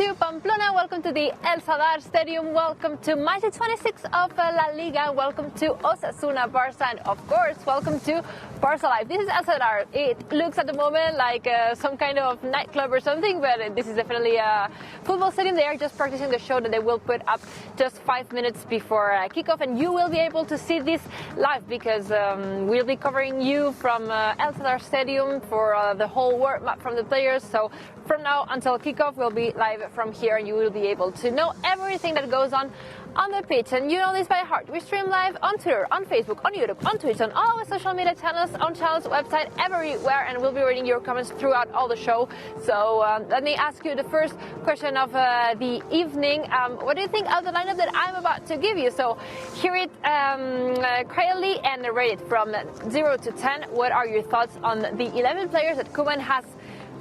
to Pamplona, welcome to the El Sadar Stadium, welcome to match 26 of La Liga, welcome to Osasuna, Barça, and of course, welcome to Barça Live. This is El Sadar. It looks at the moment like some kind of nightclub or something, but this is definitely a football stadium. They are just practicing the show that they will put up just 5 minutes before kickoff, and you will be able to see this live because we'll be covering you from El Sadar Stadium for the whole world map from the players. So from now until kickoff, we'll be live from here, and you will be able to know everything that goes on the pitch. And you know this by heart. We stream live on Twitter, on Facebook, on YouTube, on Twitch, on all our social media channels, on Channel's website, everywhere, and we'll be reading your comments throughout all the show. So let me ask you the first question of the evening. What do you think of the lineup that I'm about to give you? So hear it quietly and rate it from 0 to 10. What are your thoughts on the 11 players that Koeman has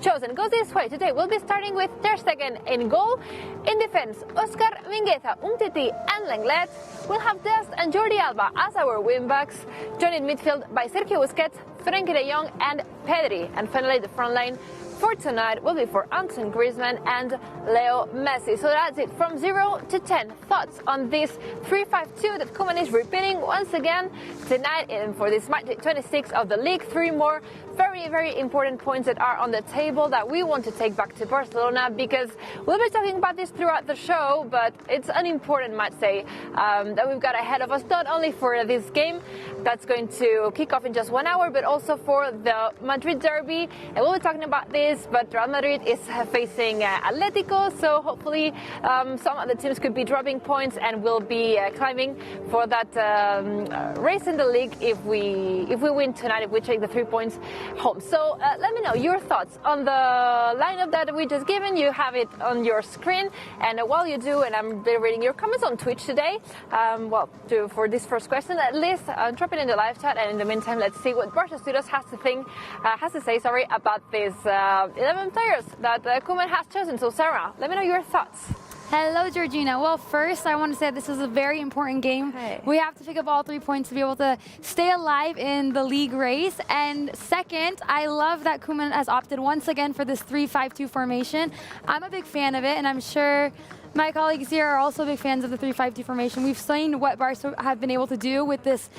chosen? Goes this way. Today we'll be starting with Ter Stegen in goal. In defense, Oscar Mingueza, Umtiti and Lenglet. We'll have Dest and Jordi Alba as our wingbacks, joined in midfield by Sergio Busquets, Frenkie de Jong and Pedri. And finally the front line for tonight will be for Antoine Griezmann and Leo Messi. So that's it, from 0 to 10. Thoughts on this 3-5-2 that Koeman is repeating once again tonight and for this match 26 of the league. 3 more very, very important points that are on the table that we want to take back to Barcelona, because we'll be talking about this throughout the show, but it's an important match day that we've got ahead of us, not only for this game that's going to kick off in just 1 hour, but also for the Madrid derby. And we'll be talking about this, but Real Madrid is facing Atletico, so hopefully some of the teams could be dropping points and will be climbing for that race in the league if we win tonight, if we take the 3 points home. So let me know your thoughts on the lineup that we just given. You have it on your screen, and while you do, and I'm reading your comments on Twitch today, for this first question at least, drop it in the live chat, and in the meantime let's see what Barça Studios has to say about these 11 players that Koeman has chosen. So Sarah, let me know your thoughts. Hello, Georgina. Well, first, I want to say this is a very important game. Hey. We have to pick up all 3 points to be able to stay alive in the league race. And second, I love that Koeman has opted once again for this 3-5-2 formation. I'm a big fan of it, and I'm sure my colleagues here are also big fans of the 3-5-2 formation. We've seen what Barca have been able to do with this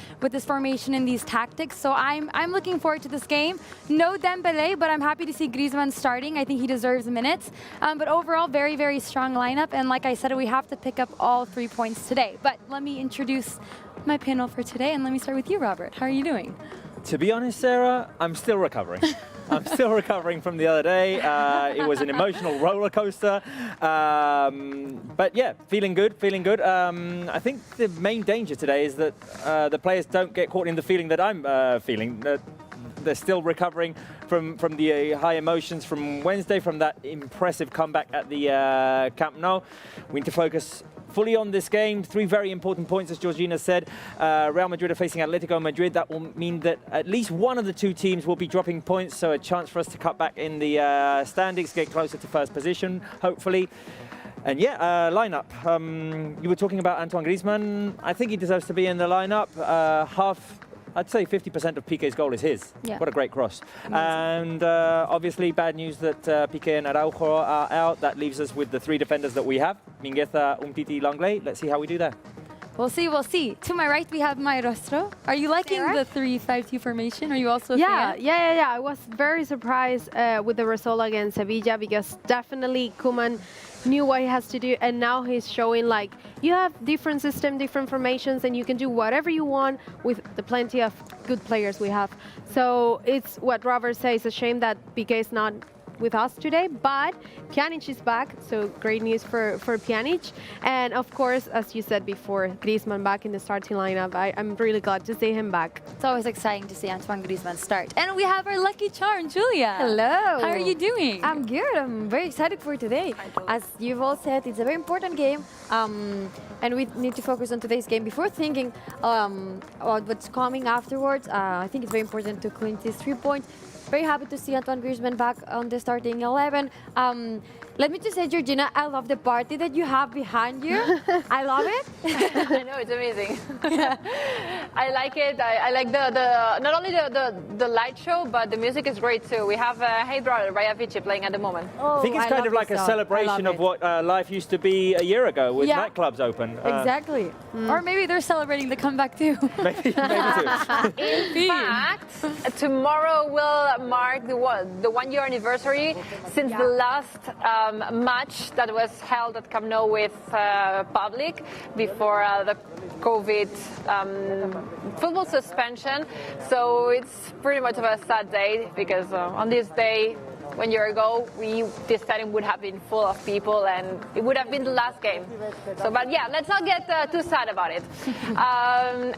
formation and these tactics. So I'm looking forward to this game. No Dembele, but I'm happy to see Griezmann starting. I think he deserves minutes. But overall, very, very strong lineup. And like I said, we have to pick up all 3 points today. But let me introduce my panel for today, and let me start with you, Robert. How are you doing? To be honest, Sarah, I'm still recovering. I'm still recovering from the other day. It was an emotional roller coaster. But yeah, feeling good, feeling good. I think the main danger today is that the players don't get caught in the feeling that I'm feeling. That they're still recovering from the high emotions from Wednesday, from that impressive comeback at the Camp Nou. We need to focus fully on this game. 3 very important points, as Georgina said. Real Madrid are facing Atletico Madrid. That will mean that at least one of the 2 teams will be dropping points, so a chance for us to cut back in the standings, get closer to first position, hopefully. And yeah, lineup. You were talking about Antoine Griezmann. I think he deserves to be in the lineup. I'd say 50% of Piqué's goal is his. Yeah. What a great cross. Amazing. And obviously bad news that Piqué and Araujo are out. That leaves us with the 3 defenders that we have. Mingueza, Umtiti, Lenglet. Let's see how we do there. We'll see, we'll see. To my right, we have Maestro. Are you liking the 3-5-2 formation? Are you also a fan? Yeah. I was very surprised with the result against Sevilla, because definitely Koeman knew what he has to do, and now he's showing like you have different system, different formations, and you can do whatever you want with the plenty of good players we have. So it's what Robert says, a shame that Piqué is not with us today, but Pjanic is back, so great news for Pjanic. And of course, as you said before, Griezmann back in the starting lineup. I'm really glad to see him back. It's always exciting to see Antoine Griezmann start. And we have our lucky charm, Julia. Hello. How are you doing? I'm good. I'm very excited for today. As you've all said, it's a very important game. And we need to focus on today's game before thinking about what's coming afterwards. I think it's very important to clinch these 3 points. Very happy to see Antoine Griezmann back on the starting 11. Let me just say, Georgina, I love the party that you have behind you. I love it. I know, it's amazing. I like it. I like the not only the light show, but the music is great too. We have Hey Brother by Avicii playing at the moment. Oh, I think it's kind of like a celebration of what life used to be a year ago with nightclubs open. Exactly. Or maybe they're celebrating the comeback too. Maybe too. In fact, tomorrow will mark the 1 year anniversary since the last match that was held at Camp Nou with public before the COVID football suspension. So it's pretty much of a sad day because on this day, 1 year ago, this stadium would have been full of people and it would have been the last game. So, but yeah, let's not get too sad about it.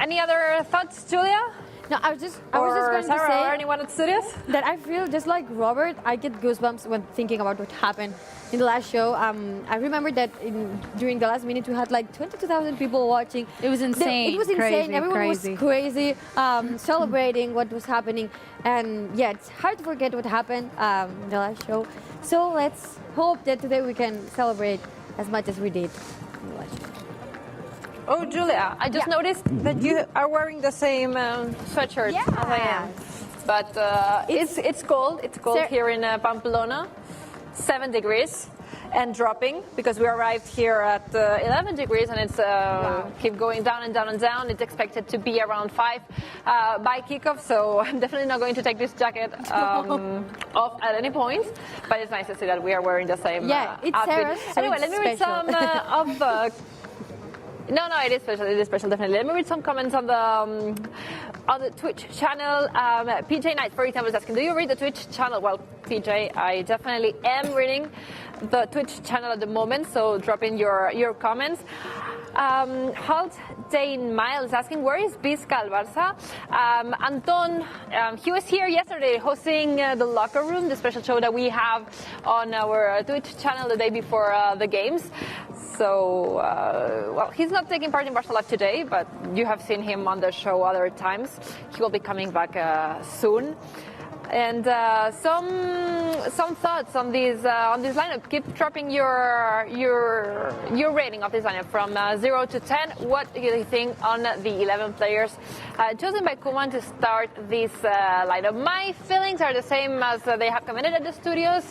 Any other thoughts, Julia? No, I was just going Sarah, to say or anyone at studios? that I feel just like Robert. I get goosebumps when thinking about what happened in the last show. I remember that during the last minute we had like 22,000 people watching. It was insane. It was insane. Crazy, Everyone crazy. was crazy, celebrating what was happening. And yeah, it's hard to forget what happened in the last show. So let's hope that today we can celebrate as much as we did in the last show. Oh, Julia, I just noticed that you are wearing the same sweatshirt as I am. But it's cold. It's cold here in Pamplona, 7 degrees and dropping because we arrived here at 11 degrees and it's keep going down and down and down. It's expected to be around 5 by kickoff, so I'm definitely not going to take this jacket off at any point. But it's nice to see that we are wearing the same it's outfit. Sarah's, so Anyway, it's let me read some of the. No, it is special. It is special, definitely. Let me read some comments on the Twitch channel. PJ Knight, for example, is asking, do you read the Twitch channel? Well, PJ, I definitely am reading the Twitch channel at the moment, so drop in your comments. Halt Dane Miles asking, where is Biscal Barça? Anton, he was here yesterday hosting the locker room, the special show that we have on our Twitch channel the day before the games. So, well, he's not taking part in Barça Live today, but you have seen him on the show other times. He will be coming back soon. And some thoughts on this lineup. Keep dropping your rating of this lineup from 0 to 10. What do you think on the 11 players chosen by Koeman to start this lineup? My feelings are the same as they have commented at the studios.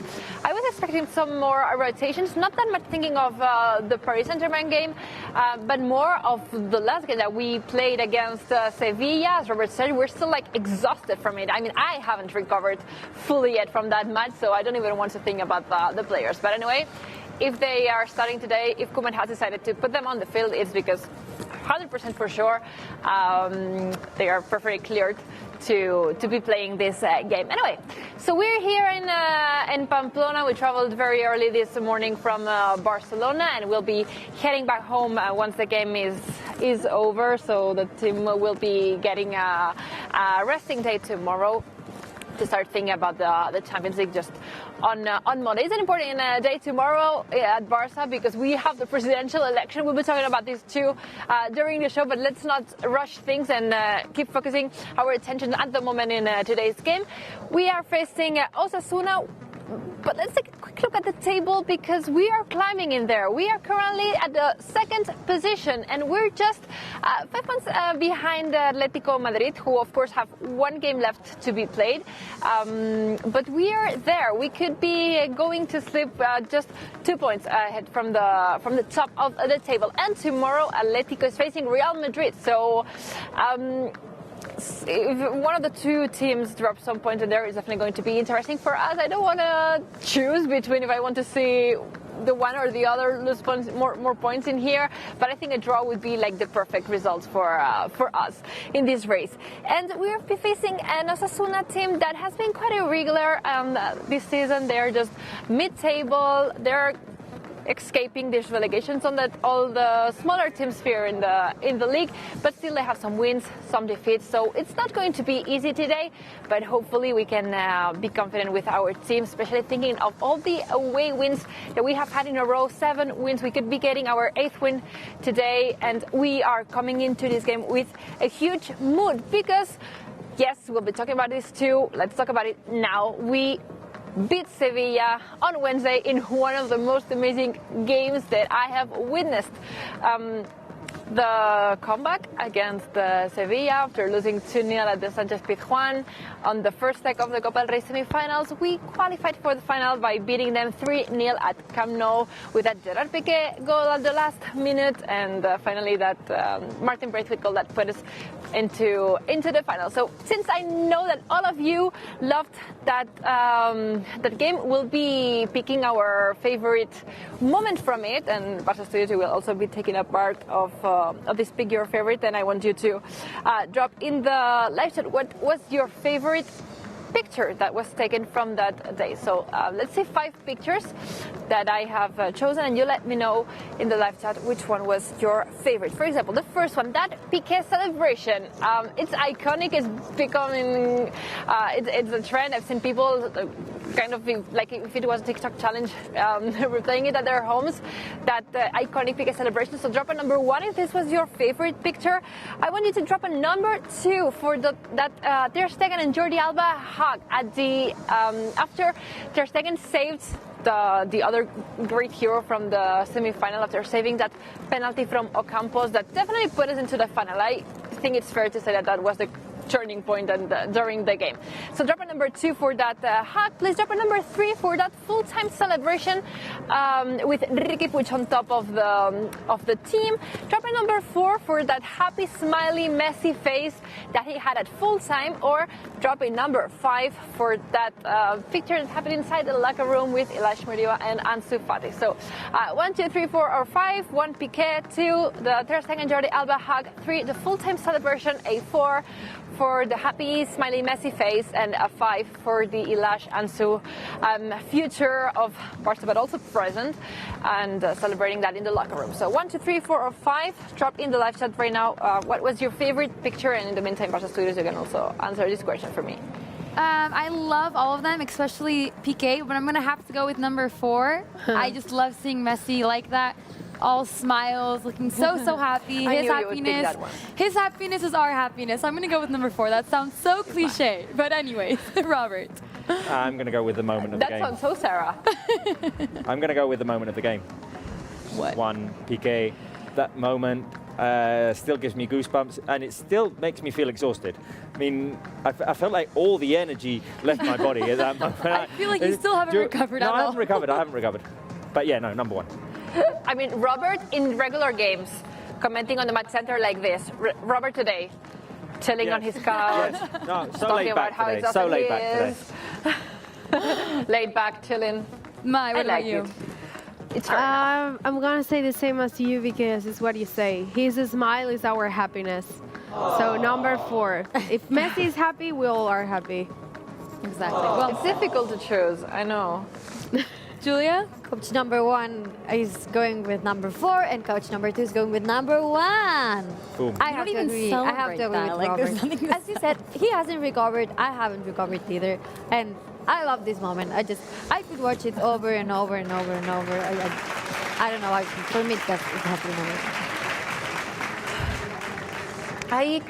I was expecting some more rotations, not that much thinking of the Paris Saint-Germain game, but more of the last game that we played against Sevilla. As Robert said, we're still like exhausted from it. I mean, I haven't recovered fully yet from that match, so I don't even want to think about the players. But anyway, if they are starting today, if Koeman has decided to put them on the field, it's because 100% for sure they are perfectly cleared to be playing this game. Anyway, so we're here in Pamplona. We traveled very early this morning from Barcelona, and we'll be heading back home once the game is over. So the team will be getting a resting day tomorrow to start thinking about the Champions League just on Monday. It's an important day tomorrow at Barça because we have the presidential election. We'll be talking about this too during the show, but let's not rush things and keep focusing our attention at the moment in today's game. We are facing Osasuna. But let's take a quick look at the table because we are climbing in there. We are currently at the 2nd position and we're just 5 points behind Atletico Madrid, who of course have 1 game left to be played. But we are there. We could be going to sleep just 2 points ahead from the top of the table. And tomorrow Atletico is facing Real Madrid. So if one of the two teams drops some points in there, it's definitely going to be interesting for us. I don't want to choose between if I want to see the one or the other lose points, more points in here, but I think a draw would be like the perfect result for us in this race. And we'll be facing an Osasuna team that has been quite irregular this season. They're just mid-table. They're escaping these relegations on all the smaller teams here in the league, but still they have some wins, some defeats, so it's not going to be easy today, but hopefully we can be confident with our team, especially thinking of all the away wins that we have had in a row. 7 wins. We could be getting our 8th win today, and we are coming into this game with a huge mood because yes, we'll be talking about this too. Let's talk about it now. We beat Sevilla on Wednesday in one of the most amazing games that I have witnessed. The comeback against Sevilla after losing 2-0 at the Sánchez-Pizjuán on the first leg of the Copa del Rey semi-finals. We qualified for the final by beating them 3-0 at Camp Nou with a Gerard Piqué goal at the last minute, and finally that Martin Braithwaite goal that put us into the final. So since I know that all of you loved that game, we'll be picking our favorite moment from it, and Barça Studios will also be taking a part of this Pick Your Favorite, and I want you to drop in the live chat what was your favorite picture that was taken from that day. So let's say 5 pictures that I have chosen, and you let me know in the live chat which one was your favorite. For example, the first one, that Piqué celebration. It's iconic. It's becoming it's a trend. I've seen people kind of like if it was a TikTok challenge, replaying it at their homes. That iconic Piqué celebration. So drop a number 1 if this was your favorite picture. I want you to drop a number 2 for that Ter Stegen and Jordi Alba hug at the after Ter Stegen saved the other great hero from the semi-final after saving that penalty from Ocampos that definitely put us into the final. I think it's fair to say that was the turning point during the game. So drop a number 2 for that hug. Please drop a number 3 for that full-time celebration with Riqui Puig on top of the team. Drop a number 4 for that happy, smiley, messy face that he had at full-time, or drop a number 5 for that picture that happened inside the locker room with Ilaix Muriba and Ansu Fati. So 1, 2, 3, 4, or 5. 1 Piqué, 2 the Ter Stegen Jordi Alba hug, 3 the full-time celebration, a 4 for the happy, smiley, messy face, and a 5 for the Ilaix Ansu future of Barça, but also present, and celebrating that in the locker room. So 1, 2, 3, 4, or 5. Drop in the live chat right now. What was your favorite picture? And in the meantime, Barça Studios, you can also answer this question for me. I love all of them, especially Piqué, but I'm going to have to go with number 4. I just love seeing Messi like that. All smiles, looking so happy. His happiness is our happiness. I'm going to go with number 4. That sounds so cliche. But anyways, Robert. I'm going to go with the moment of the game. That sounds so Sarah. I'm going to go with the moment of the game. What? 1 Piqué. That moment still gives me goosebumps, and it still makes me feel exhausted. I mean, I felt like all the energy left my body at that moment. I feel like you still haven't recovered at all. No, I haven't recovered. But yeah, no, number 1. I mean, Robert in regular games, commenting on the match center like this. Robert today, chilling on his couch. Yes. No, so talking laid about back how today. exhausted So laid he back today. is. Laid back, chilling. Mai, what about you? It's her. I'm gonna say the same as you because it's what you say. His smile is our happiness. So number 4. If Messi is happy, we all are happy. Exactly. Well, It's difficult to choose, I know. Julia? Coach number 1 is going with number 4, and coach number 2 is going with number 1. Boom. I You have don't to even agree. I have to celebrate agree that. with Like, there's Robert. nothing to As you said, he hasn't recovered. I haven't recovered either, and I love this moment. I could watch it over and over and over and over. I don't know. For me, it has to be number 1.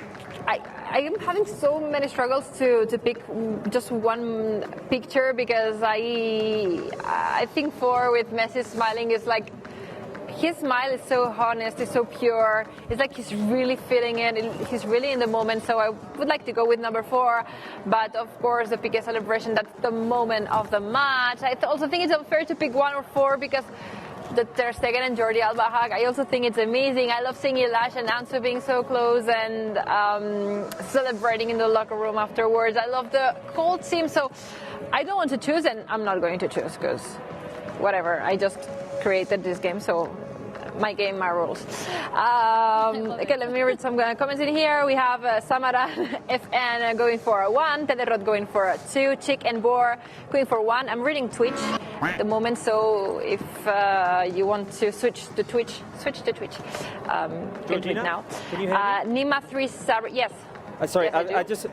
I am having so many struggles to pick just one picture because I think 4 with Messi smiling is like, his smile is so honest, it's so pure. It's like he's really feeling it. He's really in the moment. So I would like to go with number 4. But of course, the Piqué celebration, that's the moment of the match. I also think it's unfair to pick 1 or 4 because the Ter Stegen and Jordi Alba hug, I also think it's amazing. I love seeing Ilaix and Ansu being so close and celebrating in the locker room afterwards. I love the whole team. So I don't want to choose, and I'm not going to choose because whatever. I just created this game, so my game, my rules. Okay, let me read some comments in here. We have Samara FN going for a 1, Tederot going for a 2, Chick and Boar going for 1. I'm reading Twitch at the moment, so if you want to switch to Twitch. You can do it now. Can you hear me? Nima3 Sabri, yes. Sorry, Yes, I do. I just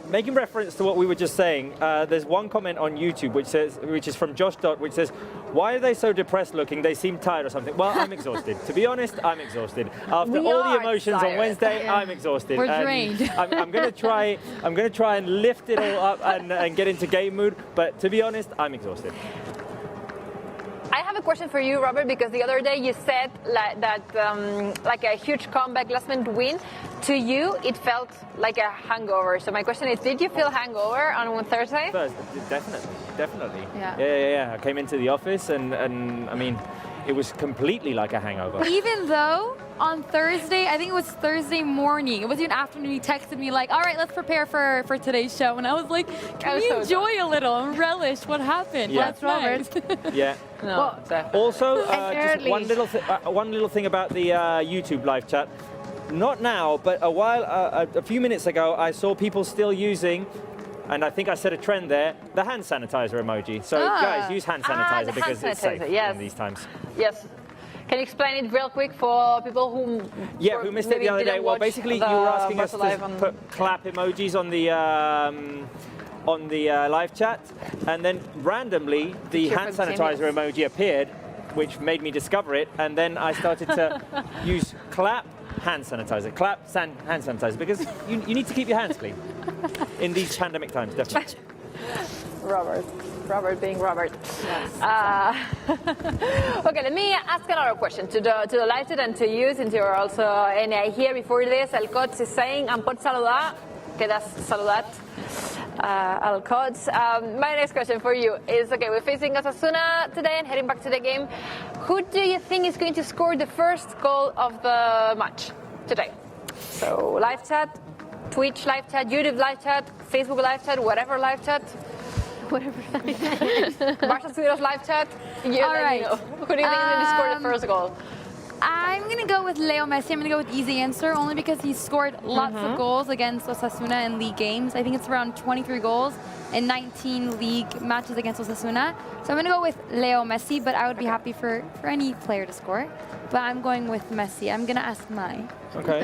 making reference to what we were just saying. There's one comment on YouTube which is from Josh Dot, which says, "Why are they so depressed looking? They seem tired or something." Well, I'm exhausted. To be honest, I'm exhausted. After We all the are emotions on tired. Wednesday, I'm exhausted. We're And drained. I'm going to try. I'm going to try and lift it all up and get into game mood. But to be honest, I'm exhausted. I have a question for you, Robert, because the other day you said that like a huge comeback last minute win, to you it felt like a hangover. So my question is, did you feel hangover on Thursday? Definitely. Yeah. Yeah. I came into the office and I mean, it was completely like a hangover. Even though on Thursday, I think it was Thursday morning, it was even afternoon, he texted me like, all right, let's prepare for today's show. And I was like, can we enjoy a little and relish what happened? Yeah. That's Robert. Yeah. No. Also, And just one little thing about the YouTube live chat. Not now, but a few minutes ago, I saw people still using, and I think I set a trend there, the hand sanitizer emoji. So guys, use hand sanitizer the because hand it's safe sanitizer, yes. in these times. Yes. Can you explain it real quick for people who Who missed it the other day? Well, basically, you were asking us to put clap emojis on the live chat, and then randomly the hand sanitizer emoji appeared, which made me discover it, and then I started to use clap hand sanitizer, hand sanitizer, because you need to keep your hands clean in these pandemic times, definitely. Robert being Robert. Yes. Okay, let me ask another question to the live chat and to you, since you're also here. Before this, el coach is saying, em pots saludar, quedas saludat. Al coach. My next question for you is, okay, we're facing Osasuna today and heading back to the game. Who do you think is going to score the first goal of the match today? So live chat, Twitch live chat, YouTube live chat, Facebook live chat, whatever live chat. Whatever. Barça Studios live chat. All right. Who do you think is going to score the first goal? I'm going to go with Leo Messi. I'm going to go with easy answer, only because he scored lots of goals against Osasuna in league games. I think it's around 23 goals in 19 league matches against Osasuna. So I'm going to go with Leo Messi, but I would be happy for any player to score. But I'm going with Messi. I'm going to ask Mai. Okay.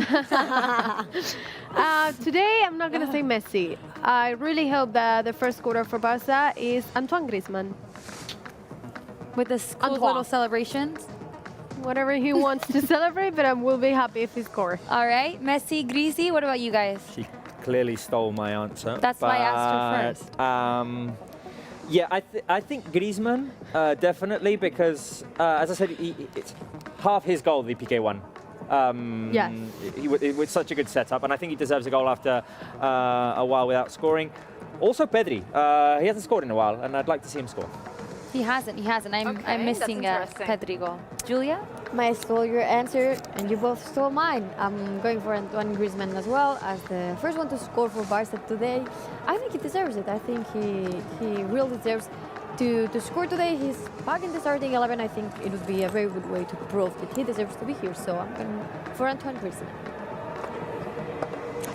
Today, I'm not going to say Messi. I really hope that the first scorer for Barça is Antoine Griezmann. With this cool little celebrations. Whatever he wants to celebrate, but I will be happy if he scores. All right, Messi, Greasy, what about you guys? She clearly stole my answer. That's why I asked her first. Yeah, I think Griezmann, definitely, because, as I said, it's half his goal, the PK one. Yes. It was such a good setup, and I think he deserves a goal after a while without scoring. Also, Pedri, he hasn't scored in a while, and I'd like to see him score. He hasn't. I'm missing Pedri goal. Julia? I stole your answer, and you both stole mine. I'm going for Antoine Griezmann as well as the first one to score for Barça today. I think he deserves it. I think he really deserves to score today. He's back in the starting 11. I think it would be a very good way to prove that he deserves to be here. So I'm going for Antoine Griezmann.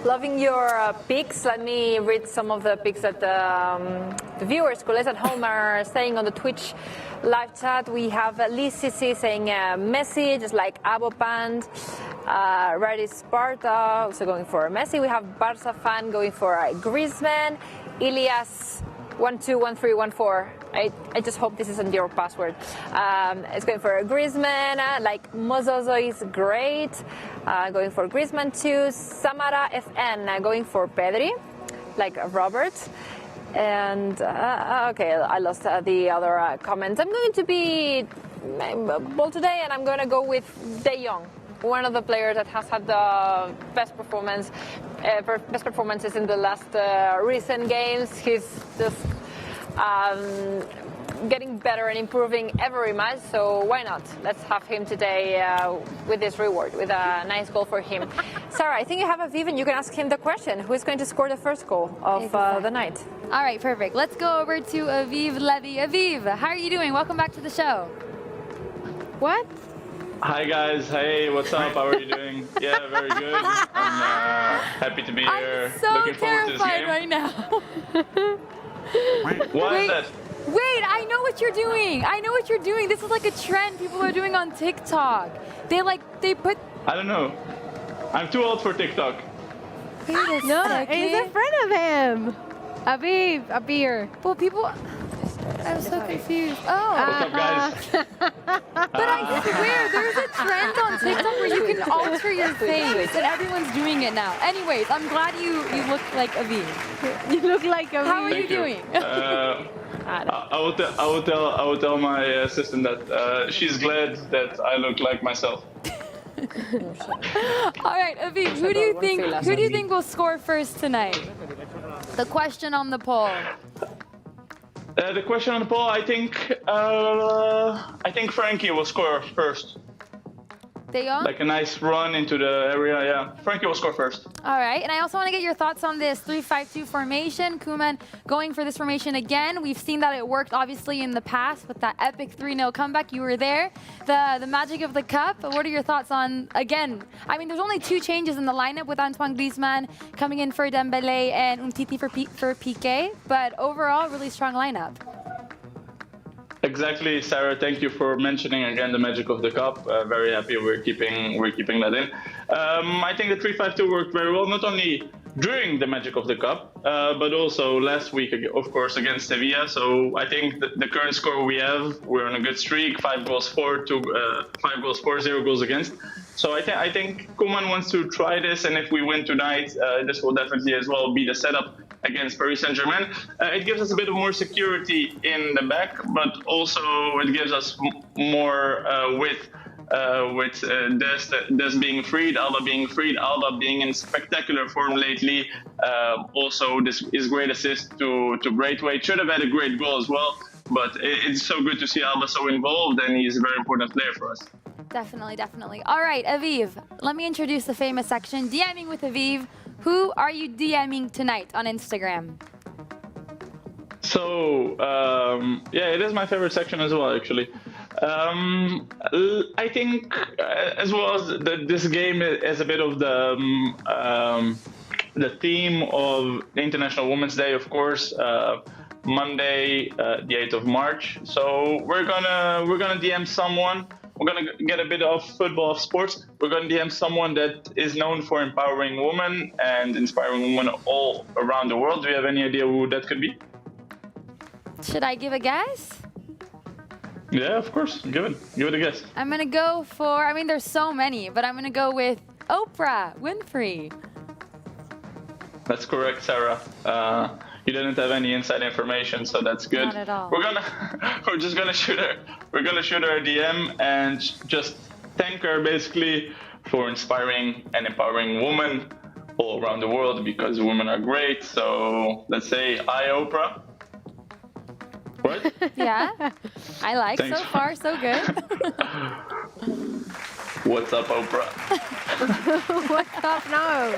Loving your picks. Let me read some of the picks that the viewers, colleagues at home, are saying on the Twitch live chat. We have Lee Sisi saying Messi, just like Abopand. Ready Sparta also going for Messi. We have Barça fan going for Griezmann. Ilias 121314. I just hope this isn't your password. It's going for Griezmann. Like Mozozo is great. Going for Griezmann too. Samara FN going for Pedri, like Robert. And okay, I lost the other comments. I'm going to be bold today, and I'm going to go with De Jong, one of the players that has had the best performances in the last recent games. He's just getting better and improving every match, so why not? Let's have him today with this reward, with a nice goal for him. Sarah, I think you have Aviv, and you can ask him the question. Who is going to score the first goal of the night? All right, perfect. Let's go over to Aviv Levy. Aviv, how are you doing? Welcome back to the show. What? Hi guys, hey, what's up? How are you doing? Yeah, very good. I'm happy to be here. I'm so Looking forward to this terrified game. right now. What is that? Wait, I know what you're doing. I know what you're doing. This is like a trend people are doing on TikTok. They put... I don't know. I'm too old for TikTok. No, he's a friend of him. Aviv, a beer. Well, people... I'm so confused. Oh. What's up, guys? But I swear, there's a trend on TikTok where you can alter your face, and everyone's doing it now. Anyways, I'm glad you look like Aviv. You look like Aviv. How are you Thank you. doing? I will tell my assistant that she's glad that I look like myself. All right, Aviv, who do you think will score first tonight? The question on the poll. The question on the poll, I think Frankie will score first. De Jong? Like a nice run into the area, yeah. Frankie will score first. All right, and I also want to get your thoughts on this 3-5-2 formation. Koeman going for this formation again. We've seen that it worked, obviously, in the past with that epic 3-0 comeback. You were there. The magic of the cup. What are your thoughts on, again, I mean, there's only 2 changes in the lineup with Antoine Griezmann coming in for Dembélé and Umtiti for Piqué, but overall, really strong lineup. Exactly, Sarah. Thank you for mentioning again the magic of the cup. Very happy we're keeping that in. I think the 3-5-2 worked very well, not only during the magic of the cup, but also last week, of course, against Sevilla. So I think the current score we have, we're on a good streak: 5 goals for, 5 goals for, 0 goals against. So I think Koeman wants to try this, and if we win tonight, this will definitely as well be the setup against Paris Saint-Germain. It gives us a bit of more security in the back, but also it gives us more width with Des being freed, Alba being freed, Alba being in spectacular form lately. Also, his great assist to Braithwaite. Should have had a great goal as well, but it's so good to see Alba so involved, and he's a very important player for us. Definitely, definitely. All right, Aviv, let me introduce the famous section, DMing with Aviv. Who are you DMing tonight on Instagram? So, yeah, it is my favorite section as well, actually. I think as well as this game is a bit of the theme of International Women's Day, of course. Monday, the 8th of March. So we're gonna DM someone. We're gonna get a bit of football, of sports. We're gonna DM someone that is known for empowering women and inspiring women all around the world. Do you have any idea who that could be? Should I give a guess? Yeah, of course. Give it a guess. I'm gonna go for, I mean, there's so many, but I'm gonna go with Oprah Winfrey. That's correct, Sarah. You didn't have any inside information, so that's good. Not at all. We're just gonna shoot her. We're gonna shoot her a DM and just thank her basically for inspiring and empowering women all around the world, because women are great. So let's say, hi, Oprah. What? Yeah, I like. Thanks. So far, so good. What's up, Oprah? What's up now?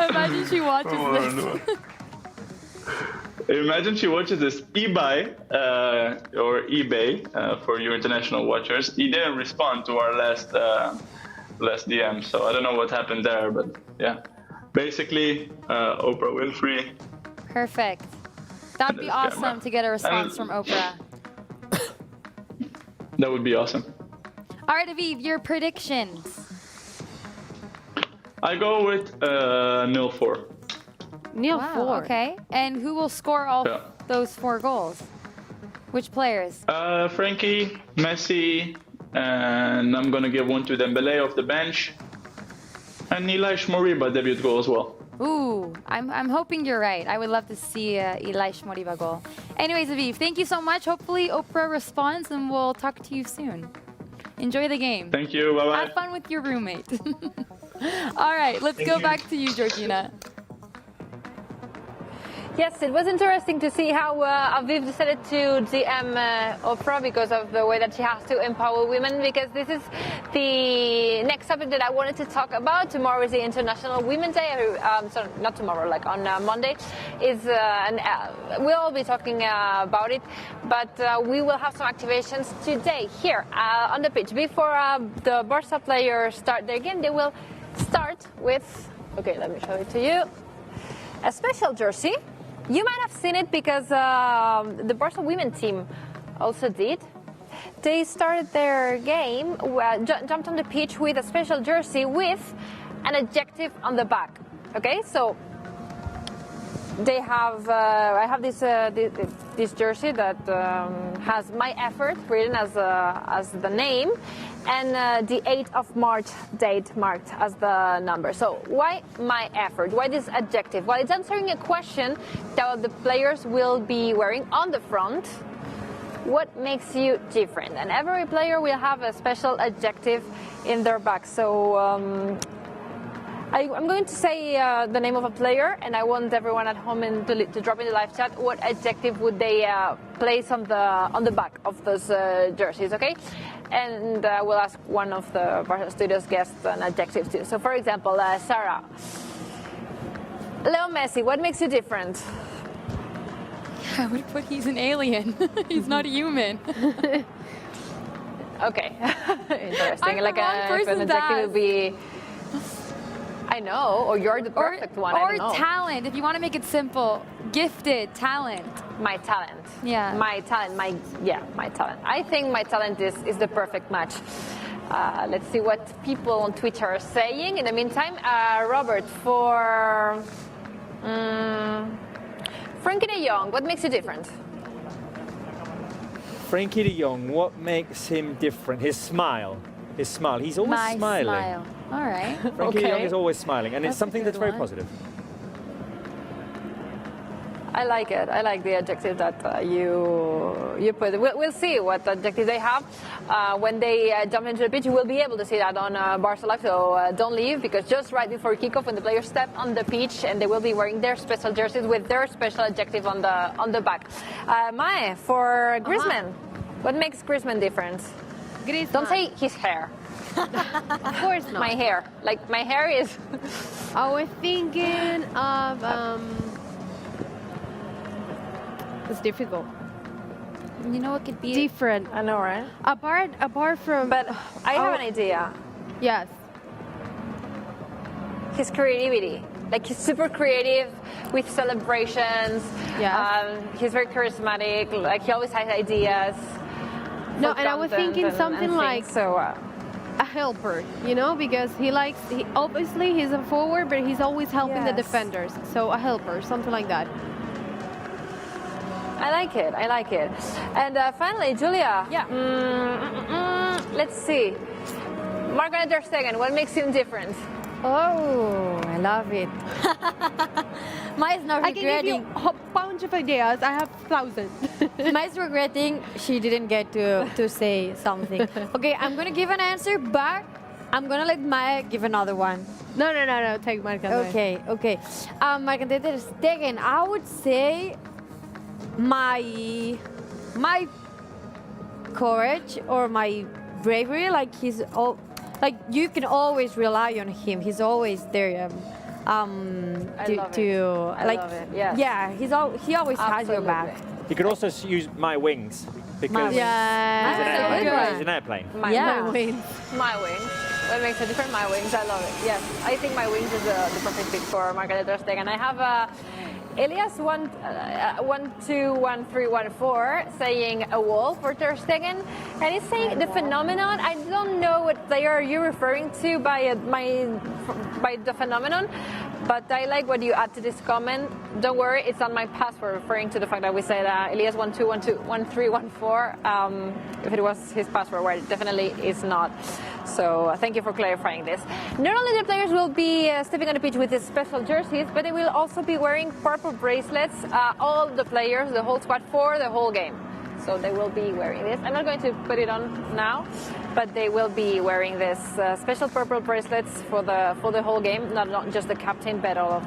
Imagine she watches this. Imagine she watches this. eBay for you international watchers. He didn't respond to our last DM, so I don't know what happened there, but yeah. Basically, Oprah Winfrey. Perfect. That'd be awesome to get a response from Oprah. That would be awesome. All right, Aviv, your predictions. I go with 0-4. 0-4. Okay. And who will score all those 4 goals? Which players? Frankie, Messi, and I'm gonna give one to Dembélé off the bench, and Elias Moriba debut goal as well. Ooh, I'm hoping you're right. I would love to see Elias Moriba goal. Anyways, Aviv, thank you so much. Hopefully Oprah responds, and we'll talk to you soon. Enjoy the game. Thank you. Bye bye. Have fun with your roommate. All right, let's go back to you, Georgina. Yes, it was interesting to see how Aviv decided to DM Oprah because of the way that she has to empower women, because this is the next topic that I wanted to talk about. Tomorrow is the International Women's Day. So not tomorrow, like on Monday. We'll all be talking about it, but we will have some activations today here on the pitch. Before the Barça players start their game, they will start with, okay, let me show it to you, a special jersey. You might have seen it because the Barca women team also did. They started their game, jumped on the pitch with a special jersey with an adjective on the back. Okay, so they have. I have this jersey that has my effort written as the name, and the 8th of March date marked as the number. So why my effort? Why this adjective? Well, it's answering a question that the players will be wearing on the front. What makes you different? And every player will have a special adjective in their back. So I'm going to say the name of a player, and I want everyone at home to drop in the live chat what adjective would they place on the back of those jerseys, okay? And we'll ask one of the Barça Studios guests an adjective too. So for example, Sarah, Leo Messi, what makes you different? I would put he's an alien. He's not a human. Okay, interesting. I'm like the wrong an person to adjective ask. would be, I know, or you're the perfect one. I Or don't know. talent, if you want to make it simple. Gifted, talent. My talent. Yeah. My talent. My talent. I think my talent is the perfect match. Let's see what people on Twitter are saying. In the meantime, Robert, for Frankie de Jong, what makes you different? Frankie de Jong, what makes him different? His smile. His smile. He's always My smiling. smile. All right. Frankie de Jong Okay. is always smiling, and it's That's a something good that's very one. positive. I like it. I like the adjective that you put. We'll see what adjective they have when they jump into the pitch. You will be able to see that on Barça Live, so don't leave, because just right before kickoff, when the players step on the pitch, and they will be wearing their special jerseys with their special adjective on the back. Mae, for Griezmann, what makes Griezmann different? Griezmann. Don't say his hair. Of course not. My hair. Like my hair is. I was thinking of it's difficult. You know what could be? Different. I know, right? Apart from But I have an idea. yes. His creativity. Like he's super creative with celebrations. Yes. He's very charismatic. Like he always has ideas. No, for and I was content thinking and something things. like So a helper, you know, because he obviously he's a forward, but he's always helping the Yes. defenders. So a helper, something like that. I like it. I like it. And finally, Julia. Yeah. Let's see. Marc-André ter Stegen. What makes him different? Oh, I love it. Mine's not I can give you regretting. a bunch of ideas. I have thousands. Mine's regretting she didn't get to say something. Okay, I'm gonna give an answer, but I'm gonna let Maya give another one. No. Take Marc-André. Okay. Marc-André ter Stegen, I would say my courage or my bravery. Like like you can always rely on him. He's always there. I to love to it. I like love it, yes. yeah. He always has your back. Absolutely. You could also use my wings, because wings. he's an That's a airplane. good one. He's an airplane. Yeah. My wings. What makes it different? My wings. I love it. Yes, I think my wings is the perfect fit for Marc-André ter Stegen. I have Elias 121314 saying a wall for ter Stegen, and he's saying the phenomenon. I don't know what player you're referring to by the phenomenon, but I like what you add to this comment. Don't worry, it's on my password, referring to the fact that we said Elias 12121314. If it was his password, well, it definitely is not. So thank you for clarifying this. Not only the players will be stepping on the pitch with these special jerseys, but they will also be wearing purple bracelets, all the players, the whole squad, for the whole game. So they will be wearing this. I'm not going to put it on now, but they will be wearing this special purple bracelets for the whole game, not just the captain, but all of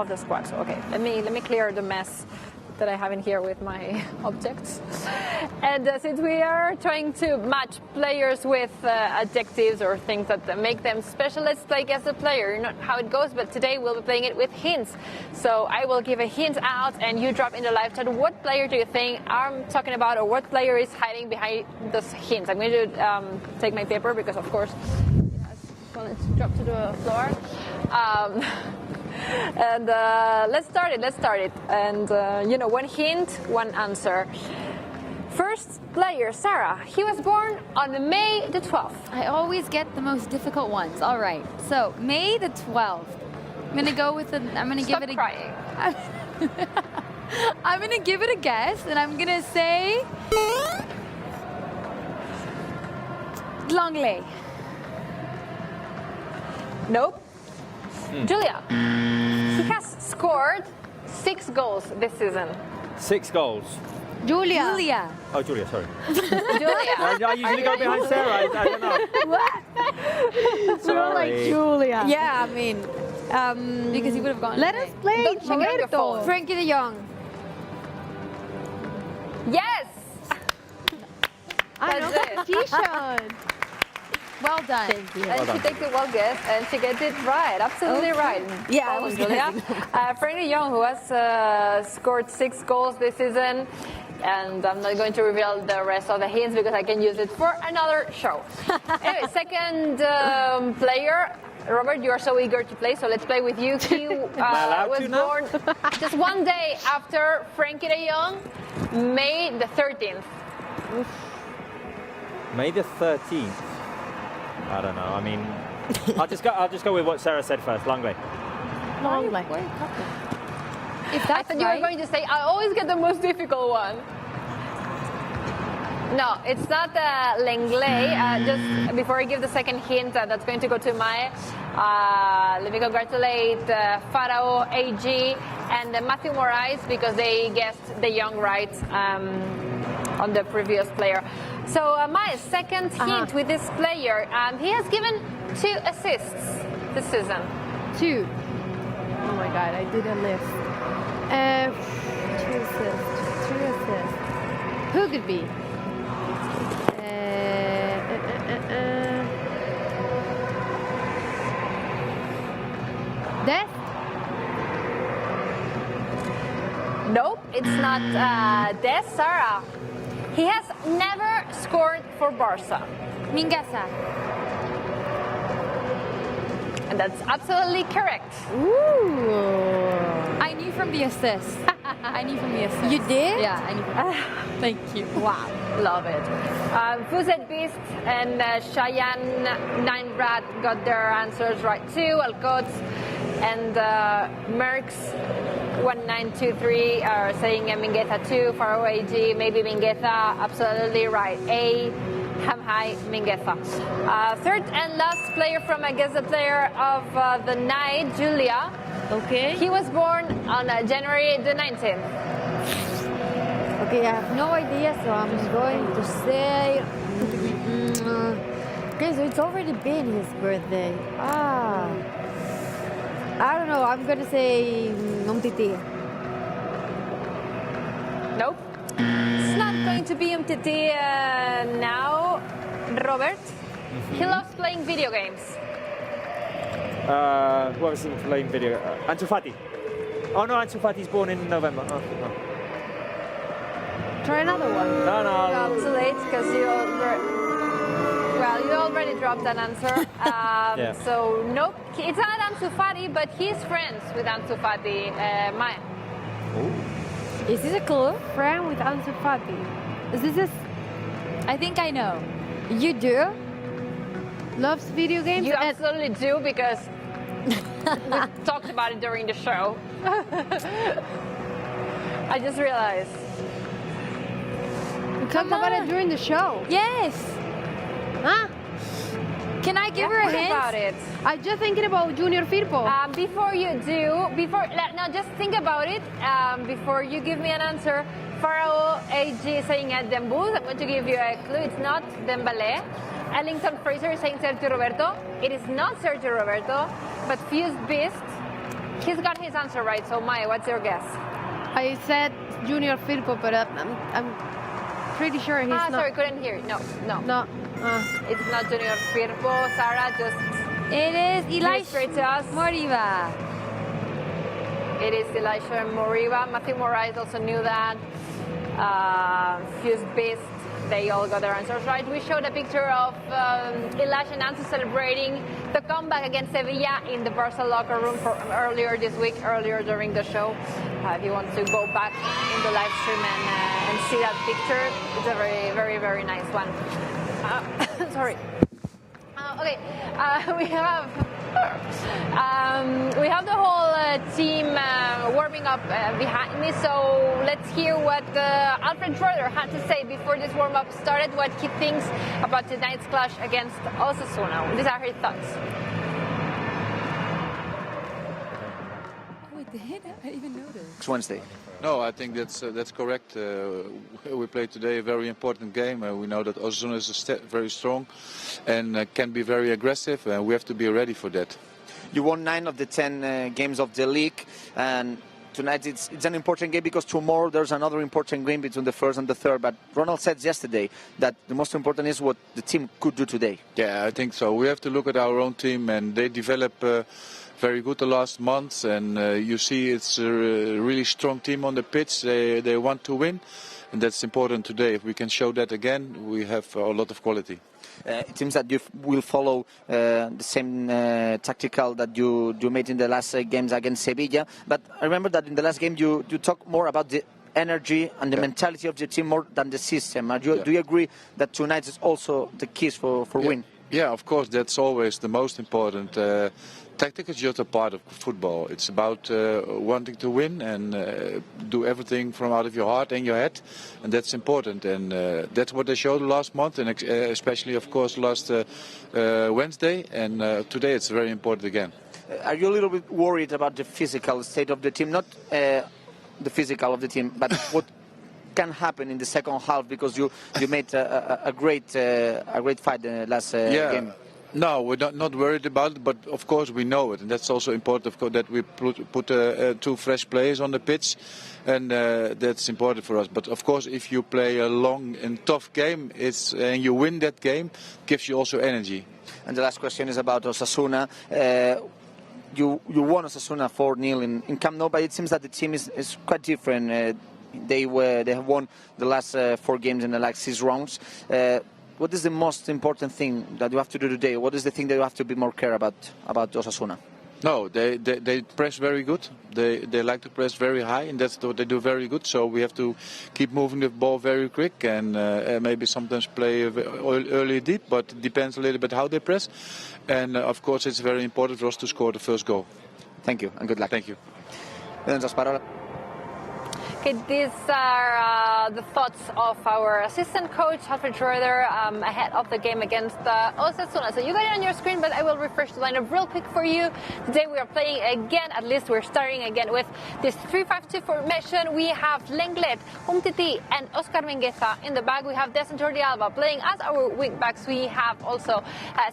the squad. So, okay, let me clear the mess that I have in here with my objects. And since we are trying to match players with adjectives or things that make them special, let's play Guess the Player. You know how it goes, but today we'll be playing it with hints. So I will give a hint out, and you drop in the live chat what player do you think I'm talking about, or what player is hiding behind those hints. I'm going to take my paper because, of course, it's dropped to the floor. And let's start it. And one hint, one answer. First player, Sarah. He was born on May the 12th. I always get the most difficult ones. All right. So May the 12th. I'm gonna go with I'm gonna Stop give it a. crying. I'm gonna give it a guess, and I'm gonna say Langley. Nope. Julia. He has scored 6 goals this season. 6 goals. Julia. Oh, Julia, sorry. Julia. I usually go behind Sarah. I don't know. Sorry. Like Julia. Yeah, I mean, Because he would have gone. Let us play Don't check on your phone. Roberto. Frankie de Jong. Yes! I know That's it. competition. Well done. Thank you. And she takes a well guess, and she gets it right. Absolutely right. Yeah, I Well was done, Julia. Frankie de Jong, who has scored 6 goals this season, and I'm not going to reveal the rest of the hints because I can use it for another show. Anyway, second player. Robert, you are so eager to play, so let's play with you. He allowed was to now? born just one day after Frankie de Jong, May the 13th. May the 13th. I don't know. I mean, I'll just go with what Sarah said first. Langley. Langley. If I that's thought you were right, going to say, I always get the most difficult one. No, it's not Langley. Just before I give the second hint, that's going to go to Mai. Let me congratulate Farao, AG, and Matthew Moraes because they guessed the young right on the previous player. So my second hint with this player, he has given 2 assists this season. 2. Oh my god, I did a list. 2 assists. 2 assists. Who could be? Dest? Nope, it's not Des, Sarah. He has never scored for Barça. Mingueza. And that's absolutely correct. Ooh. I knew from the assist. I knew from the assist. You did? Yeah, I knew. Thank you. Wow, love it. Fuzet Beast and Cheyenne Ninebrad got their answers right too. Alcots and Merckx 1923 are saying Mingueza 2, Faro AG, maybe Mingueza, absolutely right. A, Hamhai Mingueza. Third and last player from, I guess, the player of the night, Julia. Okay. He was born on January the 19th. Okay, I have no idea, so I'm going to say. Okay, so it's already been his birthday. I don't know. I'm gonna say Umtiti. Nope. It's not going to be Umtiti now, Robert. He loves playing video games. What was he playing video? Ansu Fati. Oh no, Ansu Fati's born in November. Oh, no. Try another one. No. Too late because you already dropped an answer. Yeah. So nope, it's not Ansu Fati, but he's friends with Ansu Fati. Maya. Is this a clue? Friend with Ansu Fati. Is this I think I know. You do? loves video games? You and absolutely do because we talked about it during the show. I just realized. we talked about it during the show. Yes. Huh? Can I give her a What hint? about it? I'm just thinking about Junior Firpo. Before you do, no, just think about it. Before you give me an answer, Farao AG is saying at Dembuz. I'm going to give you a clue. It's not Dembele. Ellington Fraser is saying Sergio Roberto. It is not Sergio Roberto, but Fused Beast. He's got his answer right. So Maya, what's your guess? I said Junior Firpo, but I'm pretty sure he's not. Sorry, couldn't hear. No. No. It's not Junior Firpo. Sarah, just It is give it straight to us. Moriba. It is Elisha Moriba. Matthew Moraes also knew that. Fused Beast. they all got their answers right. We showed a picture of Ilash and Ansu celebrating the comeback against Sevilla in the Barça locker room earlier this week, earlier during the show. If you want to go back in the live stream and see that picture, it's a very, very, very nice one. Sorry. Okay, we have the whole team warming up behind me, so let's hear what Alfred Schroeder had to say before this warm-up started, what he thinks about tonight's clash against Osasuna. These are his thoughts. Oh, it did? I didn't even notice. Next Wednesday. No, I think that's correct. We played today a very important game. We know that Osasuna is very strong and can be very aggressive, and we have to be ready for that. You won 9 of the 10 games of the league, and tonight it's an important game because tomorrow there's another important game between the first and the third. But Ronald said yesterday that the most important is what the team could do today. Yeah, I think so. We have to look at our own team, and they develop very good the last months, and you see it's a really strong team on the pitch. They want to win, and that's important today. If we can show that again, we have a lot of quality. It seems that you will follow the same tactical that you made in the last games against Sevilla. But I remember that in the last game you talk more about the energy and the mentality of the team more than the system. Do you agree that tonight is also the keys for win? Yeah, of course, that's always the most important. Tactics is just a part of football. It's about wanting to win and do everything from out of your heart and your head, and that's important. And that's what they showed last month, and especially, of course, last Wednesday. And today it's very important again. Are you a little bit worried about the physical state of the team? Not the physical of the team, but what can happen in the second half, because you made a great fight in the last game. No, we're not worried about it, but of course we know it, and that's also important, of course, that we put 2 fresh players on the pitch, and that's important for us. But of course, if you play a long and tough game, and you win that game, gives you also energy. And the last question is about Osasuna. You won Osasuna 4-0 in Camp Nou, but it seems that the team is quite different. They have won the last 4 games in the last 6 rounds. What is the most important thing that you have to do today? What is the thing that you have to be more care about Osasuna? No, they press very good. They like to press very high, and that's what they do very good. So we have to keep moving the ball very quick, and maybe sometimes play early deep, but it depends a little bit how they press. And of course, it's very important for us to score the first goal. Thank you, and good luck. Thank you. Okay, these are the thoughts of our assistant coach, Alfred Schroeder, ahead of the game against Osasuna. So you got it on your screen, but I will refresh the lineup real quick for you. Today we are playing again, at least we're starting again with this 3-5-2 formation. We have Lenglet, Umtiti, and Oscar Mingueza in the back. We have Des and Jordi Alba playing as our wing backs. We have also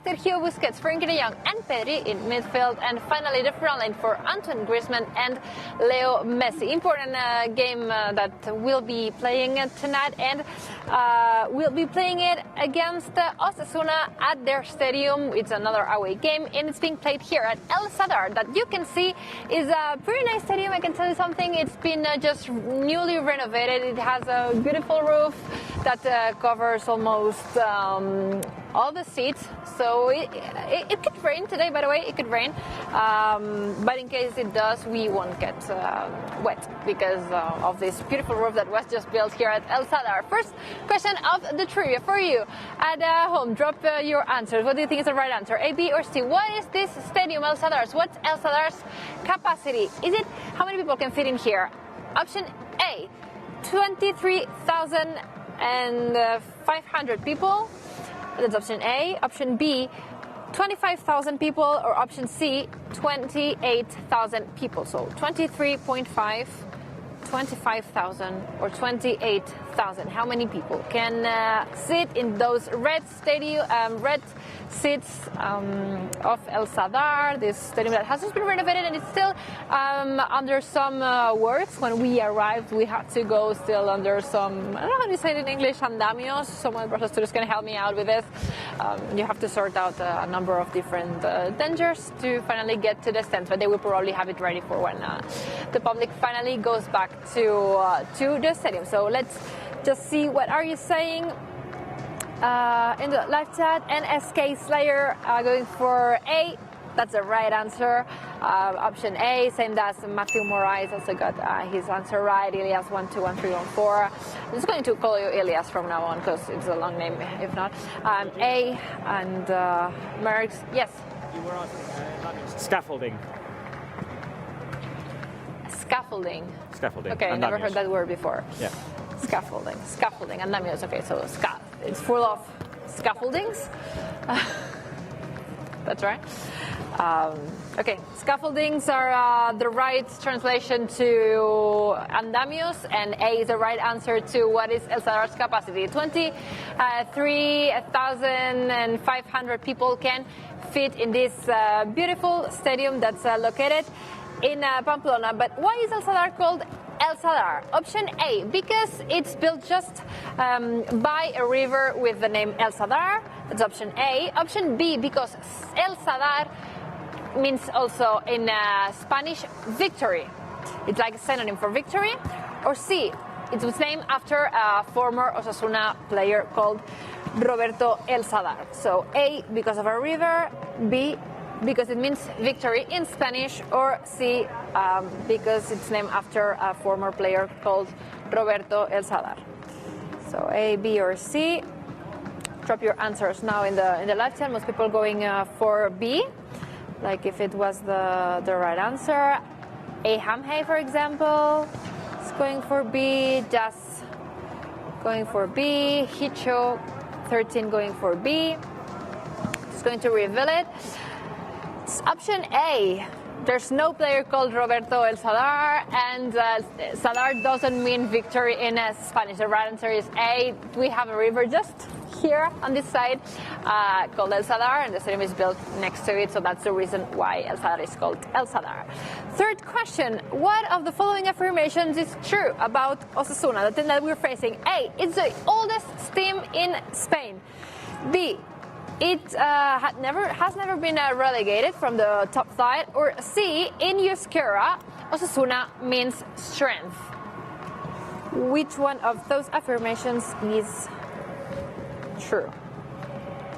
Sergio Busquets, Frenkie de Jong, and Pedri in midfield. And finally, the front line for Antoine Griezmann and Leo Messi. Important game that we'll be playing tonight, and we'll be playing it against Osasuna at their stadium. It's another away game, and it's being played here at El Sadar, that you can see is a pretty nice stadium. I can tell you something, it's been just newly renovated. It has a beautiful roof that covers almost all the seats, so it could rain today, by the way. It could rain, but in case it does, we won't get wet because of this beautiful roof that was just built here at El Sadar. First question of the trivia for you at home. Drop your answers. What do you think is the right answer? A, B, or C? What is this stadium, El Sadar's? What's El Sadar's capacity? Is it how many people can fit in here? Option A, 23,500 people. That's option A. Option B, 25,000 people, or option C, 28,000 people. So 23.5, 25,000, or 28,000. How many people can sit in those red seats of El Sadar, this stadium that has just been renovated and it's still under some works. When we arrived, we had to go still under some, I don't know how to say it in English, andamios. Someone at Barça Studios can help me out with this. You have to sort out a number of different dangers to finally get to the stand, but they will probably have it ready for when the public finally goes back to the stadium. So let's just see, what are you saying? in the live chat, NSK Slayer going for A. That's the right answer. Option A, same as Matthew Moraes also got his answer right. Elias 121314. I'm just going to call you Elias from now on because it's a long name if not. A and Merckx, yes. You were asking scaffolding. Scaffolding. Scaffolding. Okay, I never heard that word before. Yeah. Scaffolding. Scaffolding. Andamios. Okay, so it's full of scaffoldings. That's right. Okay, scaffoldings are the right translation to andamios, and A is the right answer to what is El Sadar's capacity. 23,500 people can fit in this beautiful stadium that's located in Pamplona. But why is El Sadar called El Sadar? Option A, because it's built just by a river with the name El Sadar. That's option A. Option B, because El Sadar means also in Spanish victory. It's like a synonym for victory. Or C, it was named after a former Osasuna player called Roberto El Sadar. So A, because of a river. B, because it means victory in Spanish. Or C, because it's named after a former player called Roberto El Sadar. So A, B, or C. Drop your answers now in the live chat. Most people going for B, like if it was the right answer. A Hamhei, for example, is going for B. Just going for B. Hicho 13 going for B. Just going to reveal it. It's option A. There's no player called Roberto El Sadar, and Sadar doesn't mean victory in Spanish. The right answer is A. We have a river just here on this side called El Sadar, and the stadium is built next to it, so that's the reason why El Sadar is called El Sadar. Third question, what of the following affirmations is true about Osasuna, the team that we're facing? A, it's the oldest team in Spain. B, it has never been relegated from the top side. Or C, in Euskera, Osasuna means strength. Which one of those affirmations is true?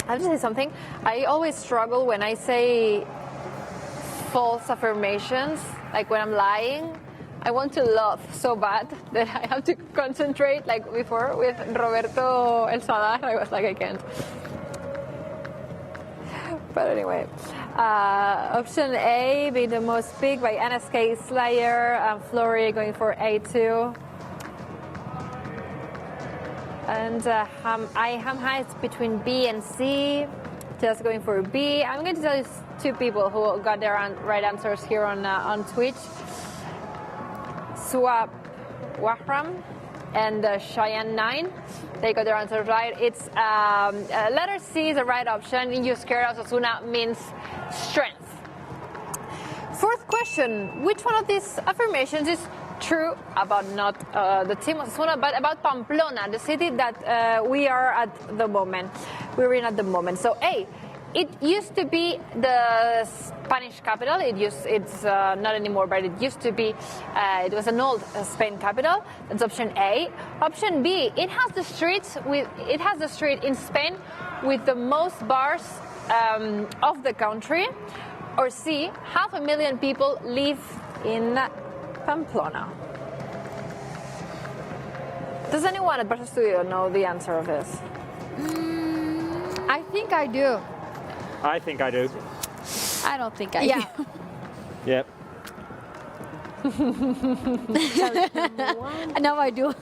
I have to say something. I always struggle when I say false affirmations, like when I'm lying. I want to laugh so bad that I have to concentrate, like before with Roberto El Sadar. I was like, I can't. But anyway, option A being the most big by NSK Slayer, Flory going for A2. And I Hamhei is between B and C, just going for B. I'm going to tell you two people who got their right answers here on Twitch. Swap Wahram and Cheyenne9. They got their answers right. It's letter C is the right option. In Euskera, Osasuna means strength. Fourth question, which one of these affirmations is true about not the team Osasuna, but about Pamplona, the city that we are at the moment. We're in at the moment. So A, it used to be the Spanish capital. It's not anymore, but it used to be. It was an old Spain capital. That's option A. Option B, it has the street in Spain with the most bars of the country. Or C, 500,000 people live in Pamplona. Does anyone at Barça Studio know the answer of this? I think I do. I think I do. I don't think I do. Yep. No, I do.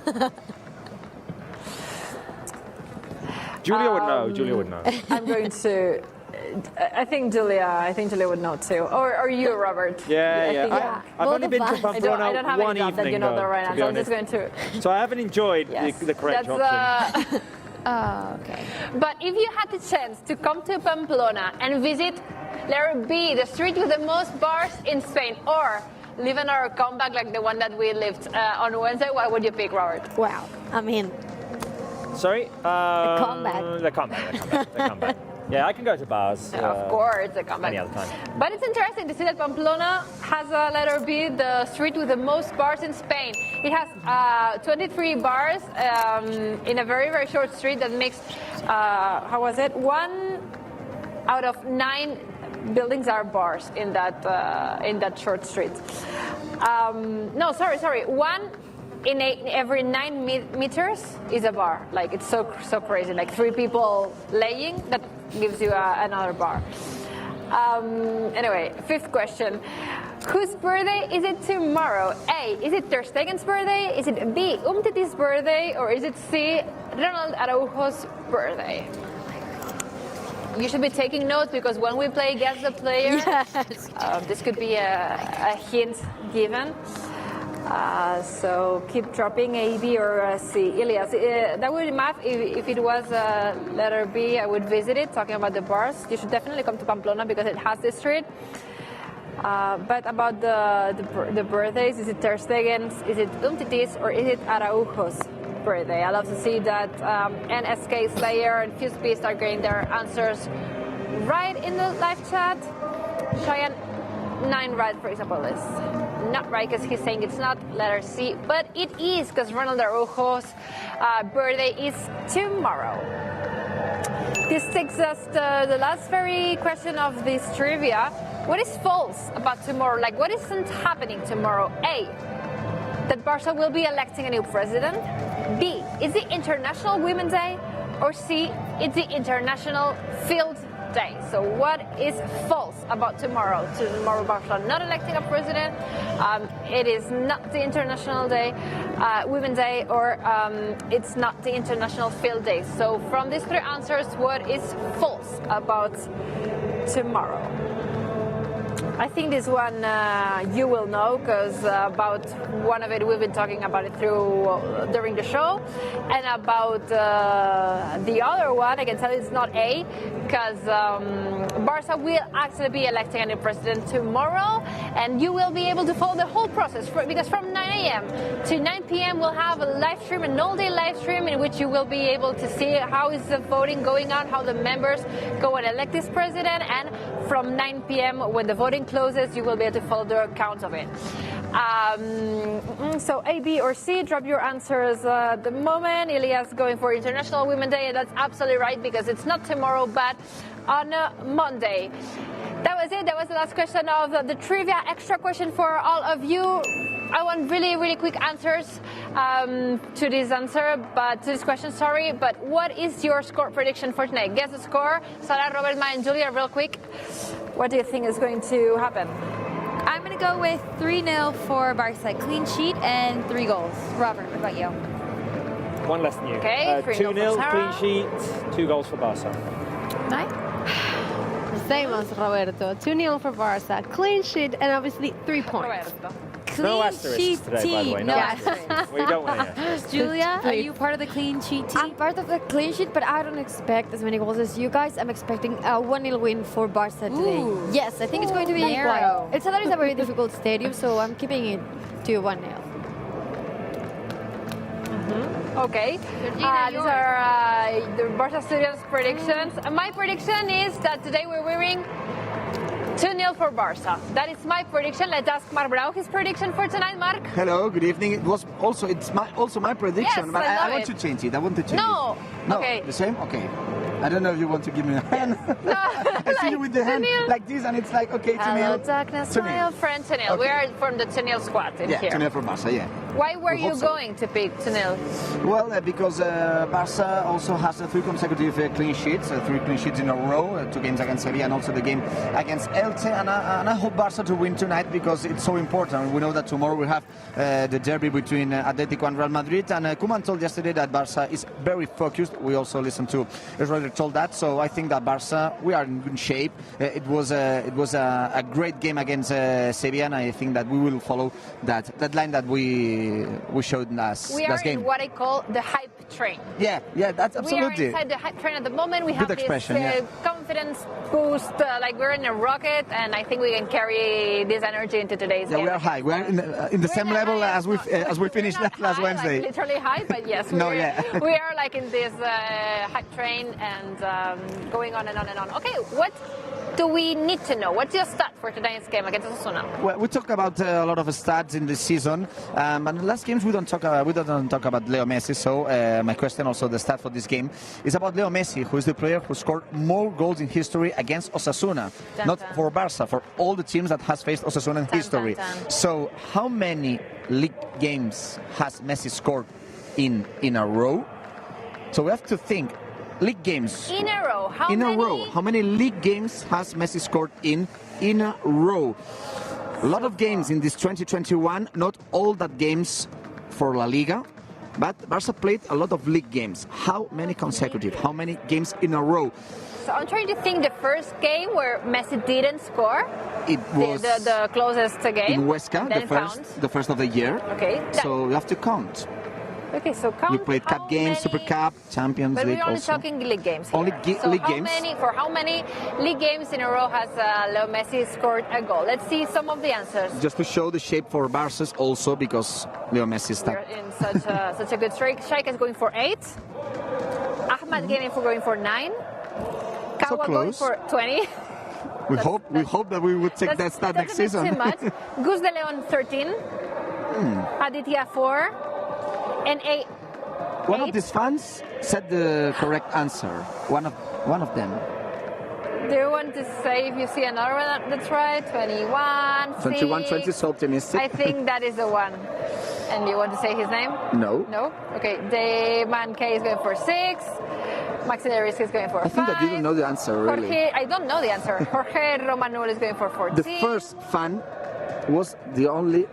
Julia would know. Julia would know. I'm going to. I think Julia would know too. Or you, Robert. Yeah. I've only been to Pamplona I don't have one any doubt evening, that you know though, the right to be answer. I'm just honest. going to. So I haven't enjoyed the correct option. Okay. But if you had the chance to come to Pamplona and visit letter B, the street with the most bars in Spain, or live in our comeback like the one that we lived on Wednesday, what would you pick, Robert? Wow. I mean, Sorry? comeback. The comeback. Yeah, I can go to bars. Of course, a comeback. Any other time. But it's interesting to see that Pamplona has a letter B, the street with the most bars in Spain. It has 23 bars in a very, very short street that makes, how was it? 1 out of 9 buildings are bars in that short street. No, sorry. 1 in every 9 meters is a bar. Like, it's so crazy. Like 3 people laying, that gives you another bar. Anyway, 5th question. Whose birthday is it tomorrow? A, is it Ter Stegen's birthday? Is it B, Umtiti's birthday? Or is it C, Ronald Araujo's birthday? You should be taking notes, because when we play Guess the Player, this could be a hint given. So keep dropping A, B, or C. Elias, that would be math. If it was letter B, I would visit it, talking about the bars. You should definitely come to Pamplona because it has this street. But about the birthdays, is it Ter Stegen's, is it Umtiti's, or is it Araujo's birthday? I love to see that NSK Slayer and Fuse Beast are getting their answers right in the live chat. Cheyenne 9 right, for example, is not right because he's saying it's not letter C, but it is, because Ronald Araujo's birthday is tomorrow. This takes us to the last very question of this trivia. What is false about tomorrow? Like, what isn't happening tomorrow? A, that Barça will be electing a new president. B, is it International Women's Day? Or C, it's the International Field Day. So what is false about tomorrow? Tomorrow Barcelona not electing a president. It is not the International Day, Women's Day, or it's not the International Field Day. So from these 3 answers, what is false about tomorrow? I think this one you will know, because about one of it we've been talking about it during the show, and about the other one I can tell you it's not A, because Barça will actually be electing a new president tomorrow, and you will be able to follow the whole process because from 9 a.m. to 9 p.m. we'll have a live stream, an all-day live stream in which you will be able to see how is the voting going on, how the members go and elect this president, and from 9 p.m. when the voting closes, you will be able to follow the count of it. So A, B, or C, drop your answers at the moment. Ilias going for International Women's Day, and that's absolutely right, because it's not tomorrow, but on Monday. That was it. That was the last question of the trivia. Extra question for all of you. I want really, really quick answers to this question, sorry. But what is your score prediction for tonight? Guess the score. Sadar, Robert, Maya, and Julia, real quick. What do you think is going to happen? I'm going to go with 3-0 for Barça. Clean sheet and 3 goals. Robert, what about you? 1 less than you. Okay, 2-0, clean sheet, 2 goals for Barça. Nice. Same as Roberto. 2-0 for Barça. Clean sheet, and obviously 3 points. Roberto. No Clean asterisks sheet today, by the team. way. No No asterisks. asterisks. We don't want asterisks. Julia, are you part of the clean sheet team? I'm part of the clean sheet, but I don't expect as many goals as you guys. I'm expecting a 1-0 win for Barça today. Ooh. Yes, I think it's going to be Narrow. quite. Sadar is a very difficult stadium, so I'm keeping it to 1-0. Okay, these are the Barça students' predictions. My prediction is that today we're wearing 2-0 for Barça. That is my prediction. Let's ask Marc Brau his prediction for tonight, Marc. Hello, good evening. It's my prediction, Yes, but I I love want it. to change it. I want to change No. it. No. Okay. The same? Okay. I don't know if you want to give me a hand. No. I see you with the hand like this, and it's like, okay, 2-0. Hello, darkness, my 2-0. old friend 2-0. We Okay. are from the 2-0 squad in Yeah, here. 2-0 for Barça, yeah. Why were We you hope so. going to pick 2-0? Well, because Barça also has 3 consecutive clean sheets, 3 clean sheets in a row, 2 games against Sevilla and also the game against Elche. And I hope Barça to win tonight because it's so important. We know that tomorrow we have the derby between Atletico and Real Madrid. And Koeman told yesterday that Barça is very focused. We also listened to Roger told that. So I think that Barça, we are in good shape. It was a great game against Sevilla, and I think that we will follow that line that we showed last We are game. in what I call the hype train. Yeah, that's absolutely. We are inside the hype train at the moment. We have this expression, yeah. confidence confidence boost, like we're in a rocket, and I think we can carry this energy into today's game. We are high. We are in the same level as we finished last high, Wednesday. Like literally high, but yes, No, we are like in this hype train and going on and on and on. Okay, what do we need to know? What's your stat for today's game against Osasuna? Well, we talk about a lot of stats in this season, but in the last games we don't talk about Leo Messi. So my question, also the stat for this game, is about Leo Messi, who is the player who scored more goals in history against Osasuna, not for Barça, for all the teams that has faced Osasuna in history. So how many league games has Messi scored in a row? So we have to think. League games. In a row. How many league games has Messi scored in a row? A lot of games in this 2021, not all that games for La Liga, but Barça played a lot of league games. How many consecutive? How many games in a row? So I'm trying to think the first game where Messi didn't score. It was the closest game. in Huesca, the first of the year. Okay. So you have to count. Okay, so count. We played cup games, Super Cup, Champions But League we're only also. talking league games here. Only league games. For how many league games in a row has Leo Messi scored a goal? Let's see some of the answers. Just to show the shape for Barça also, because Leo Messi is We're in such a good streak. Shaik is going for 8. Ahmad Gaming for going for 9. Kawa going for 20. We hope that we would take that stat next season. Too much. Gus de Leon 13. Aditya 4. And 8. One of these fans said the correct answer. One of them. Do you want to say if you see another one that's right? 21. 21, 20 is optimistic. I think that is the one. And you want to say his name? No. No? Okay. Dayman K is going for 6. Maxi is going for 5. I think that you don't know the answer, really. Jorge, I don't know the answer. Jorge Romanuel is going for 14. The first fan was the only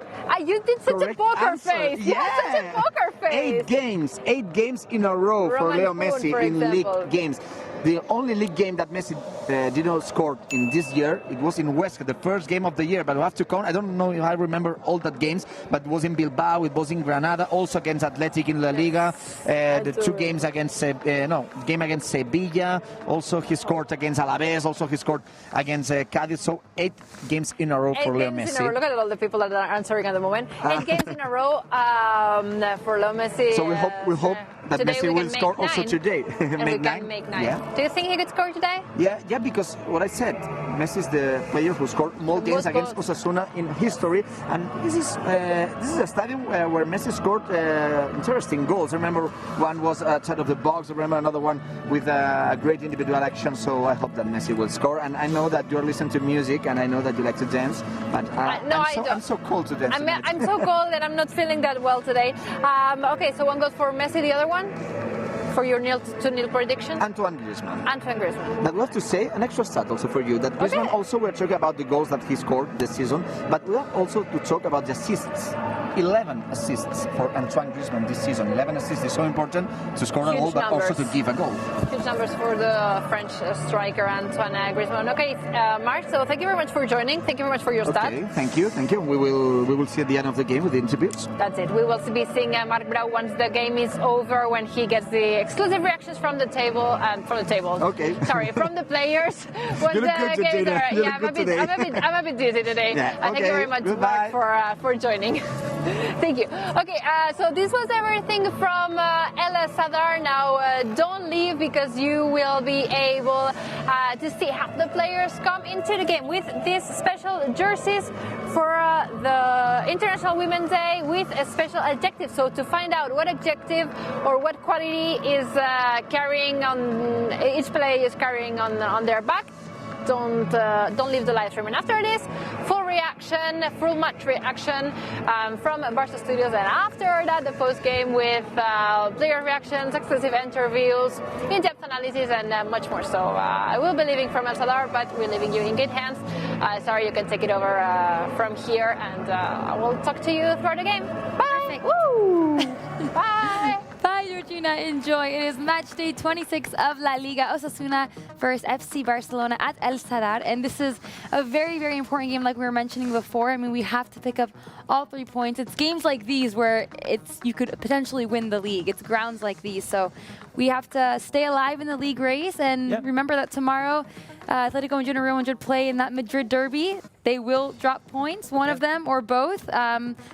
you did such a poker answer. face. You had such a poker face. 8 games in a row for Leo Roman Messi for in example. league games. The only league game that Messi did not score in this year, it was in Huesca, the first game of the year. But we have to count. I don't know if I remember all that games, but it was in Bilbao, it was in Granada, also against Athletic in La Liga. The 2 games against game against Sevilla. Also he scored against Alaves. Also he scored against Cádiz. So 8 games in a row for Leo Messi. Look at all the people that are answering at the moment. 8 games in a row for Leo Messi. So we hope that Messi will score also today. And we can make 9. Yeah. Do you think he could score today? Yeah, because what I said, Messi is the player who scored more games against Osasuna in history, and this is a stadium where Messi scored interesting goals. Remember, one was outside of the box. Remember another one with a great individual action. So I hope that Messi will score. And I know that you're listening to music, and I know that you like to dance, but I'm so cold to dance. I'm so cold and I'm not feeling that well today. Okay, so one goes for Messi, the other one? For your 2-0 prediction? Antoine Griezmann. But we have to say an extra stat also for you, that Griezmann also, we're talking about the goals that he scored this season, but we have also to talk about the assists. 11 assists for Antoine Griezmann this season. 11 assists is so important to score a goal, but also to give a goal. Huge numbers for the French striker Antoine Griezmann. Okay, Marc, so thank you very much for joining. Thank you very much for your stat. Okay, thank you. We will see at the end of the game with the interviews. That's it. We will be seeing Marc Brau once the game is over, when he gets the exclusive reactions from the table. Okay. Sorry, from the players. Once you look the good games today. are, I'm a bit dizzy today. Yeah. Thank you very much, Marc, for joining. Thank you. Okay, so this was everything from El Sadar. Now, don't leave, because you will be able to see how the players come into the game with these special jerseys for the International Women's Day with a special adjective. So to find out what adjective or what quality is carrying on, each player is carrying on their back, don't leave the live stream. And after this, full match reaction from Barça Studios, and after that, the post game with player reactions, exclusive interviews, in-depth analysis, and much more. So I will be leaving from El Sadar, but we're leaving you in good hands. Sorry, you can take it over from here, and I will talk to you throughout the game. Bye. Woo. Bye. Bye. Georgina, enjoy. It is match day 26 of La Liga. Osasuna versus FC Barcelona at El Sadar. And this is a very, very important game like we were mentioning before. I mean, we have to pick up all 3 points. It's games like these where you could potentially win the league. It's grounds like these. So we have to stay alive in the league race. And remember that tomorrow, Atletico Madrid and Real Madrid play in that Madrid derby. They will drop points, one of them or both.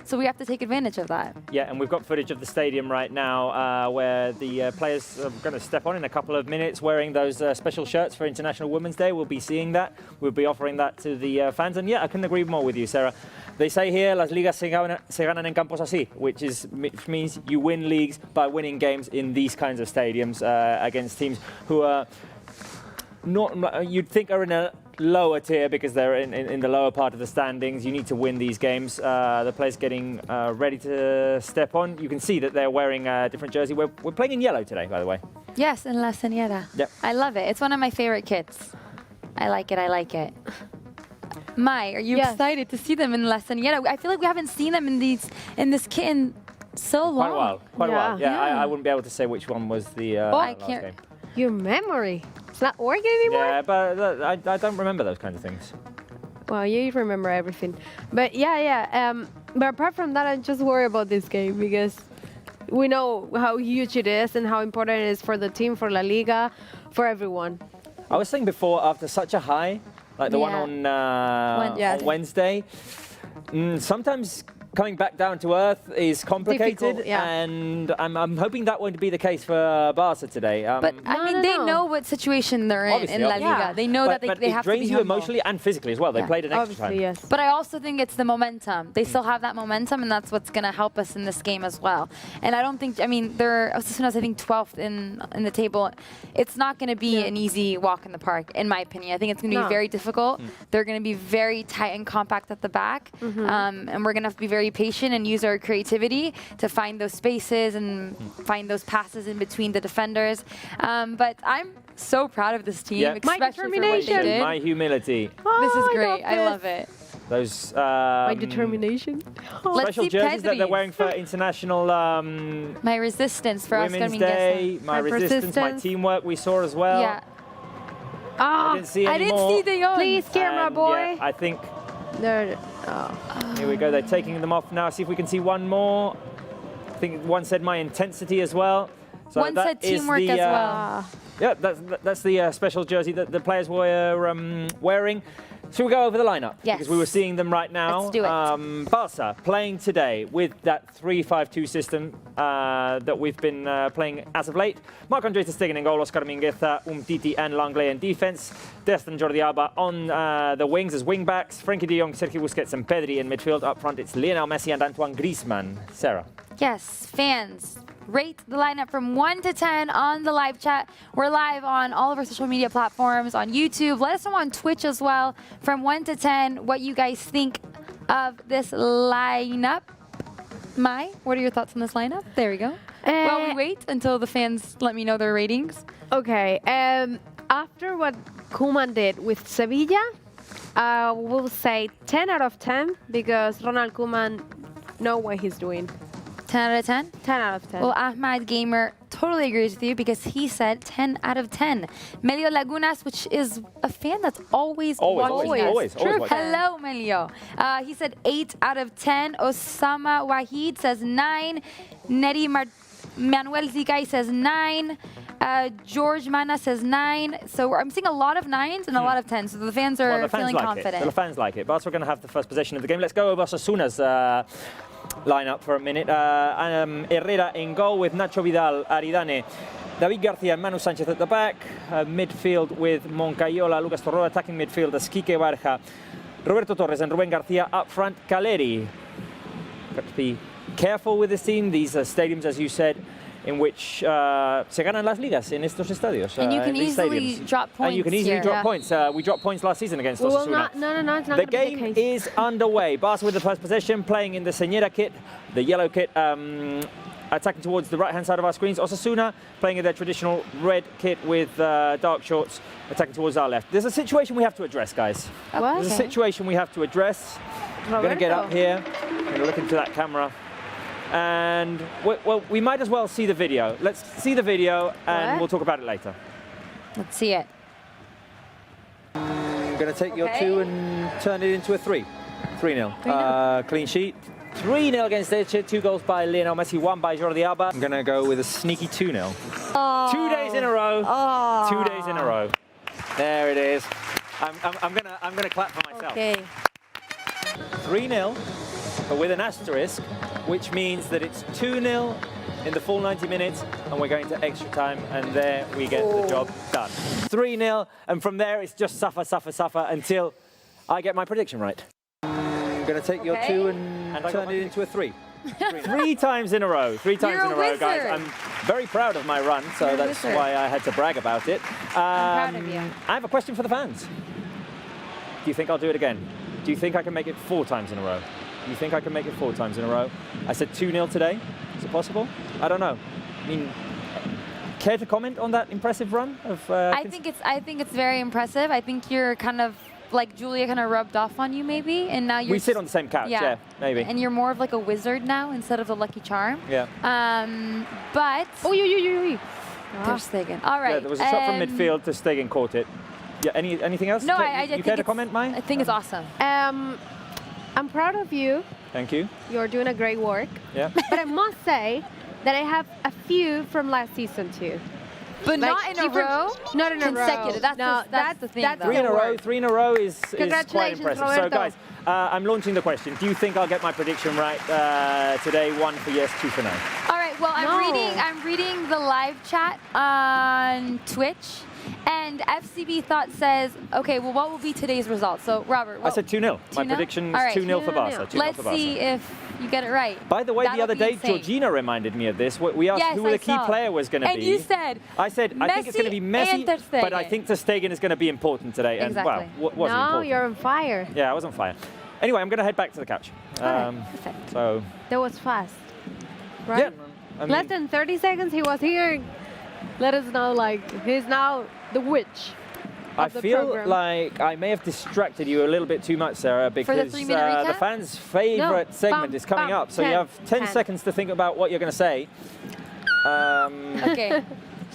So we have to take advantage of that. Yeah, and we've got footage of the stadium right now where the players are going to step on in a couple of minutes wearing those special shirts for International Women's Day. We'll be seeing that. We'll be offering that to the fans. And yeah, I couldn't agree more with you, Sarah. They say here, las ligas se ganan en campos así, which means you win leagues by winning games in these kinds of stadiums against teams who are not, you'd think are in a lower tier because they're in the lower part of the standings. You need to win these games. The players getting ready to step on. You can see that they're wearing a different jersey. We're playing in yellow today, by the way. Yes, in La Señora. Yep. I love it. It's one of my favorite kits. I like it. I like it. Mai, are you excited to see them in La Señora? I feel like we haven't seen them in this kit in so long. Quite a while. Yeah, I wouldn't be able to say which one was the last game. Your memory. It's not working anymore? Yeah, but I don't remember those kinds of things. Well, you remember everything. But but apart from that, I'm just worried about this game because we know how huge it is and how important it is for the team, for La Liga, for everyone. I was saying before, after such a high, like the one on Wednesday, sometimes coming back down to earth is complicated, and I'm hoping that won't be the case for Barça today. But I mean, they know what situation they're in La Liga. They know that they have to be humble. It drains you emotionally and physically as well. They played an extra time. Yes. But I also think it's the momentum. They still have that momentum, and that's what's going to help us in this game as well. And I don't think, I mean, Osasuna's, I think, 12th in the table. It's not going to be an easy walk in the park, in my opinion. I think it's going to be very difficult. They're going to be very tight and compact at the back, and we're going to have to be very patient and use our creativity to find those spaces and find those passes in between the defenders. But I'm so proud of this team, especially My determination. for what they did. My humility. This is great. I love it. Those my determination. Special jerseys that they're wearing for international my resistance for Women's Day, my resistance, my teamwork we saw as well. Yeah. I didn't see any more. De Jong. Please, camera boy. Yeah, I think There. here we go. They're taking them off now. See if we can see one more. I think one said my intensity as well. So one said teamwork as well. Yeah, that's the special jersey that the players were wearing. Should we go over the lineup? Yes. Because we were seeing them right now. Let's do it. Barça playing today with that 3-5-2 system that we've been playing as of late. Marc-Andre ter Stegen in goal, Oscar Mingueza, Umtiti and Langley in defense. Dest and Jordi Alba on the wings as wing-backs. Frenkie de Jong, Sergio Busquets and Pedri in midfield. Up front, it's Lionel Messi and Antoine Griezmann. Sarah. Yes, fans, rate the lineup from 1 to 10 on the live chat. We're live on all of our social media platforms, on YouTube. Let us know on Twitch as well, from 1 to 10, what you guys think of this lineup. Mai, what are your thoughts on this lineup? There we go. While we wait until the fans let me know their ratings. Okay, after what Koeman did with Sevilla, we'll say 10 out of 10 because Ronald Koeman knows what he's doing. 10 out of 10? 10 out of 10. Well, Ahmad Gamer totally agrees with you because he said 10 out of 10. Melio Lagunas, which is a fan that's always watching us. Always. Hello, Melio. He said 8 out of 10. Osama Wahid says 9. Neri Manuel Zikai says 9. George Mana says 9. So I'm seeing a lot of 9s and a lot of 10s. So the fans are feeling confident. The fans like it. Barca are going to have the first possession of the game. Let's go over Osasuna's lineup for a minute. Herrera in goal with Nacho Vidal, Aridane, David Garcia and Manu Sanchez at the back. Midfield with Moncayola, Lucas Torró. Attacking midfield as Quique Barja, Roberto Torres and Ruben Garcia. Up front, Caleri. Got to be careful with this team. These are stadiums, as you said, in which se ganan las ligas in estos estadios. And you can easily drop points. And you can easily drop points. We dropped points last season against Osasuna. No, it's not The game is underway. Barca with the first possession, playing in the Señora kit, the yellow kit, attacking towards the right-hand side of our screens. Osasuna playing in their traditional red kit with dark shorts, attacking towards our left. There's a situation we have to address, guys. What? There's a situation we have to address. I'm going to get up here. I'm going to look into that camera. And well, we might as well see the video. Let's see the video, and What? we'll talk about it later. Let's see it. I'm going to take your 2 and turn it into a 3. 3-0. 3-0. Clean sheet. 3-0 against Elche. 2 goals by Lionel Messi, 1 by Jordi Alba. I'm going to go with a sneaky 2-0. Oh. 2 days in a row. Oh. 2 days in a row. There it is. I'm gonna clap for myself. Okay. 3-0, but with an asterisk, which means that it's 2-0 in the full 90 minutes, and we're going to extra time, and there we get the job done. 3-0, and from there it's just suffer, suffer, suffer until I get my prediction right. I'm going to take your 2 and turn it into a 3. 3 times in a row. 3 times You're in a a row, guys. wizard. I'm very proud of my run, so You're a that's wizard. why I had to brag about it. I'm proud of you. I have a question for the fans. Do you think I'll do it again? Do you think I can make it 4 times in a row? Do you think I can make it 4 times in a row? I said 2-0 today. Is it possible? I don't know. I mean, care to comment on that impressive run of? I think it's very impressive. I think you're kind of like Julia kind of rubbed off on you maybe, and now you're. We sit on the same couch. Yeah, maybe. And you're more of like a wizard now instead of the lucky charm. Yeah. But Ter Stegen. all right. Yeah, there was a shot from midfield to Stegen caught it. Yeah. Anything else? No, you I think care to it's- comment, Mai? I think it's awesome. I'm proud of you. Thank you. You're doing a great work. Yeah. But I must say that I have a few from last season too. But Like, not in a different- row. Not in a row. Consecutive. That's the thing. that's though. 3 in a the row. word. 3 in a row is quite Congratulations, impressive. So, Roberto. guys, I'm launching the question. Do you think I'll get my prediction right today? 1 for yes, 2 for no. All right. Well, I'm reading the live chat on Twitch, and FCB Thought says, okay, well, what will be today's result? So, Robert, I said 2-0. My 2-0? prediction is All right. 2-0 for 2-0. Barca. 2-0 Let's for Barca. see if you get it right. By the way, the That'll other be day, insane. Georgina reminded me of this. We asked Yes, who I the key saw. player was going to be. And you said, I said, I think it's going to be Messi and Ter Messi, but I Stegen. think Ter Stegen is going to be important today. And, Exactly. well, wasn't No, important. you're on fire. Yeah, I was on fire. Anyway, I'm going to head back to the couch. Perfect. So, That was fast, right? yeah. I mean, Less than 30 seconds he was here. Let us know, like, he's now the witch I of the feel program. like I may have distracted you a little bit too much, Sarah, because 3-minute recap? the fans' favorite No, segment bam, is coming bam, up. So you 10, have 10 10. seconds to think about what you're going to say. Okay.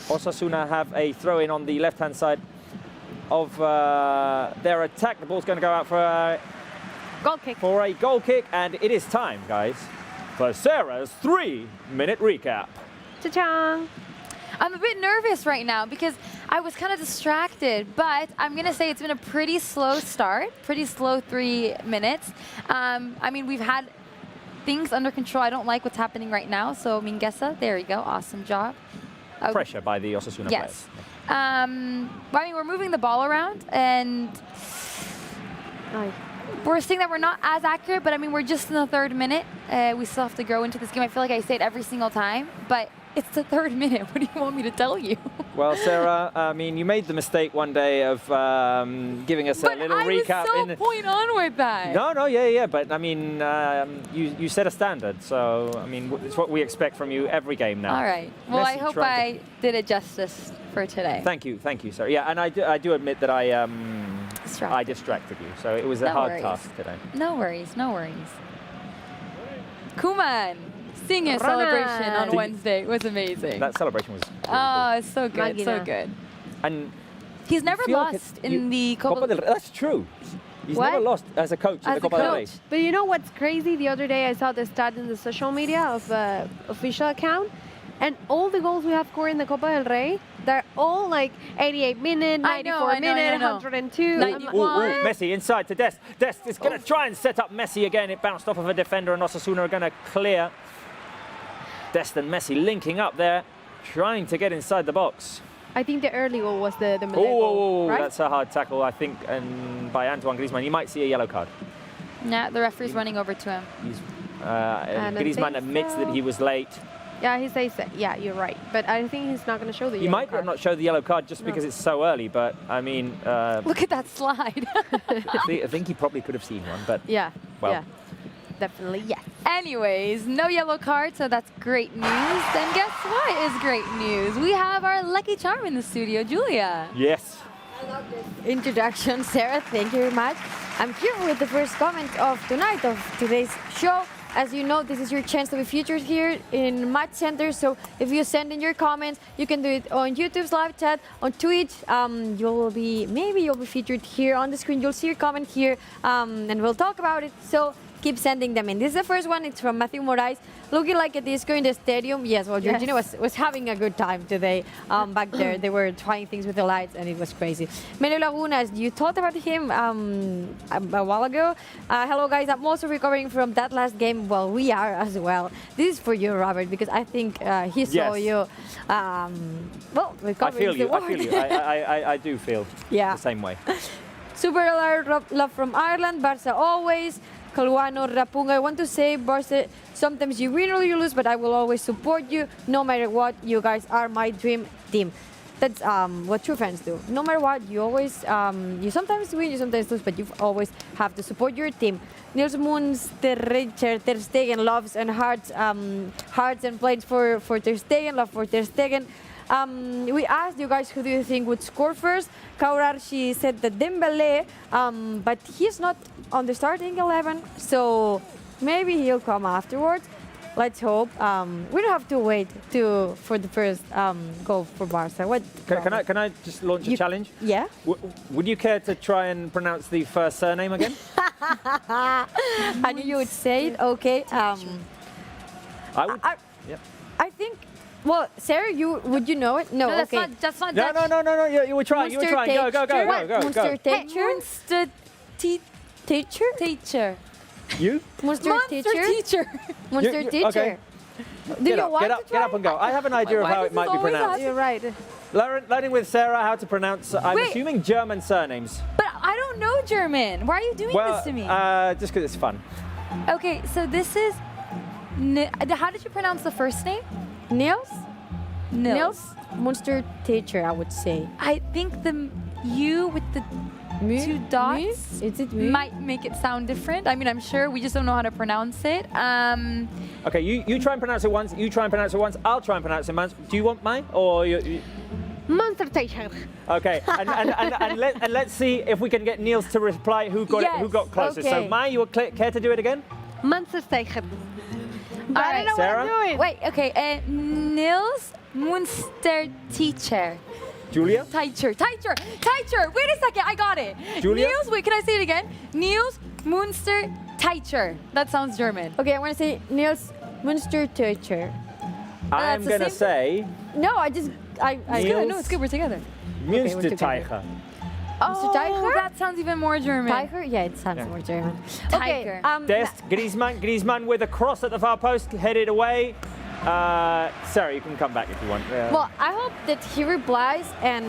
Osasuna have a throw-in on the left-hand side of their attack. The ball's going to go out for a Goal kick. and it is time, guys, for Sarah's 3-minute recap. Cha-chang. I'm a bit nervous right now because I was kind of distracted, but I'm going to say it's been a pretty slow start, pretty slow 3 minutes. I mean, we've had things under control. I don't like what's happening right now. So, Mingueza, there you go. Awesome job. Pressure by the Osasuna Yes. players. But I mean, we're moving the ball around, and we're seeing that we're not as accurate, but I mean, we're just in the 3rd minute. We still have to grow into this game. I feel like I say it every single time, but it's the 3rd minute. What do you want me to tell you? Well, Sarah, I mean, you made the mistake one day of giving us a little recap. I was so point on with that. No, yeah, but I mean, you set a standard, so I mean, it's what we expect from you every game now. All right. Well, I Messi hope tried I did it justice for today. Thank you, Sarah. Yeah, and I do admit that I distracted you, so it was a No hard worries. task today. No worries, no worries. Kuman singing a Rana. celebration on Did you- Wednesday. It was amazing. That celebration was really Oh, it's so good, so Magina. good. cool. And He's never feel like lost it's- in you- the Copa del Rey. That's true. He's What? never lost as a coach in As the a Copa del Rey. coach. But you know what's crazy? The other day I saw the stat in the social media of the official account, and all the goals we have scored in the Copa del Rey, they're all like 88 minute, 94 minute, 102. 91. Messi inside to Dest. Dest is going to try and set up Messi again. It bounced off of a defender, and Osasuna are going to clear. Dest and Messi linking up there, trying to get inside the box. I think the early goal was the Malay goal, Oh, right? that's a hard tackle, I think, and by Antoine Griezmann. You might see a yellow card. Yeah, the referee's running over to him. He's, don't Griezmann think admits so. that he was late. Yeah, he says that. Yeah, you're right. But I think he's not going to show the He yellow might card. not show the yellow card just No. because it's so early, but I mean, Look at that slide. I think he probably could have seen one, but Yeah, Well. yeah. Definitely, yes. Anyways, no yellow card, so that's great news. Then guess what is great news? We have our lucky charm in the studio, Julia. yes. Introduction, Sarah. Thank you very much. I'm here with the first comment of tonight, of today's show. as you know, this is your chance to be featured here in Match Center. So if you send in your comments, you can do it on YouTube's live chat, on Twitch. Maybe you'll be featured here on the screen. You'll see your comment here, and we'll talk about it. So keep sending them in. This is the first one. It's from Matthew Moraes. Looking like a disco in the stadium. Yes, well, Georgina was having a good time today back there. They were trying things with the lights, and it was crazy. Melio Lagunas, you talked about him a while ago. Hello, guys. I'm also recovering from that last game. Well, we are as well. This is for you, Robert, because I think he saw you. I feel you. I do feel the same way. Super alert, love from Ireland. Barça always. Calvano Rapunga, I want to say, Barça, sometimes you win or you lose, but I will always support you no matter what. You guys are my dream team. That's what true fans do. No matter what, you always, you sometimes win, you sometimes lose, but you always have to support your team. Niels Munsterrecher, Ter Stegen, loves and hearts and plays for Ter Stegen, love for Ter Stegen. We asked you guys who do you think would score first. Kaurarshi said that Dembele, but he's not on the starting 11, so maybe he'll come afterwards. Let's hope. We don't have to wait for the first goal for Barça. What? Can I just launch a challenge? Yeah. Would you care to try and pronounce the first surname again? I knew you would say it. Okay. I would. I think. Well, Sarah, would you know it? No, that's okay. not No. Dutch. You were trying. Go. Munster Teacher. You? Munster teacher. Munster teacher. Okay. Do you want to get up and go. I have an idea of how it might be pronounced. You're right. Learning with Sarah how to pronounce, I'm assuming German surnames. But I don't know German. Why are you doing this to me? Just because it's fun. Okay, so this is. How did you pronounce the first name? Niels? Nils. Munster teacher, I would say. I think the U with the two dots Is it might make it sound different. I mean, I'm sure we just don't know how to pronounce it. Okay, you try and pronounce it once. You try and pronounce it once. I'll try and pronounce it once. Do you want mine or you? Monster Teacher. Okay, and let's see if we can get Niels to reply who got it, who got closer. Okay. So Mai, you would care to do it again? Monster Teacher. I don't know Sarah? what I'm doing. Wait, okay. Niels Munster teacher. Julia? Teacher. Wait a second, I got it. Julia? Niels, wait, can I say it again? Niels Munster teacher. That sounds German. Okay, I'm going to say Niels Munster teacher. I'm the going to same say No, I just... It's good, no, it's good, we're together. Münster together. Teicher. Oh, Tiger? that sounds even more German. Tiger? Yeah, it sounds more German. Tiger. Okay, Dest, Griezmann with a cross at the far post, headed away. Sarah, you can come back if you want. well, I hope that he replies and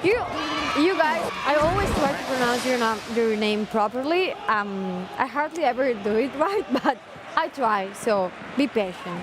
you guys, I always try to pronounce your name properly. I hardly ever do it right, but I try, so be patient.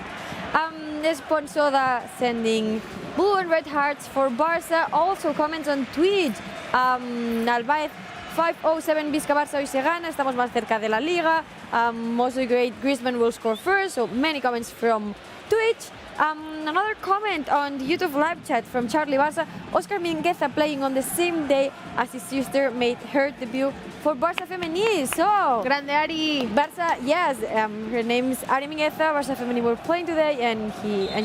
Esponsoda sending blue and red hearts for Barça. Also comments on Twitch. Albaez 507 Vizca Barça hoy se gana. Estamos más cerca de la liga. Also great. Griezmann will score first. So many comments from Twitch. Another comment on the YouTube live chat from Charlie Barça. Oscar Mingueza playing on the same day as his sister made her debut for Barça Femení. So Grande Ari. Barça, yes, her name's Ari Mingueza. Barça Femení were playing today, and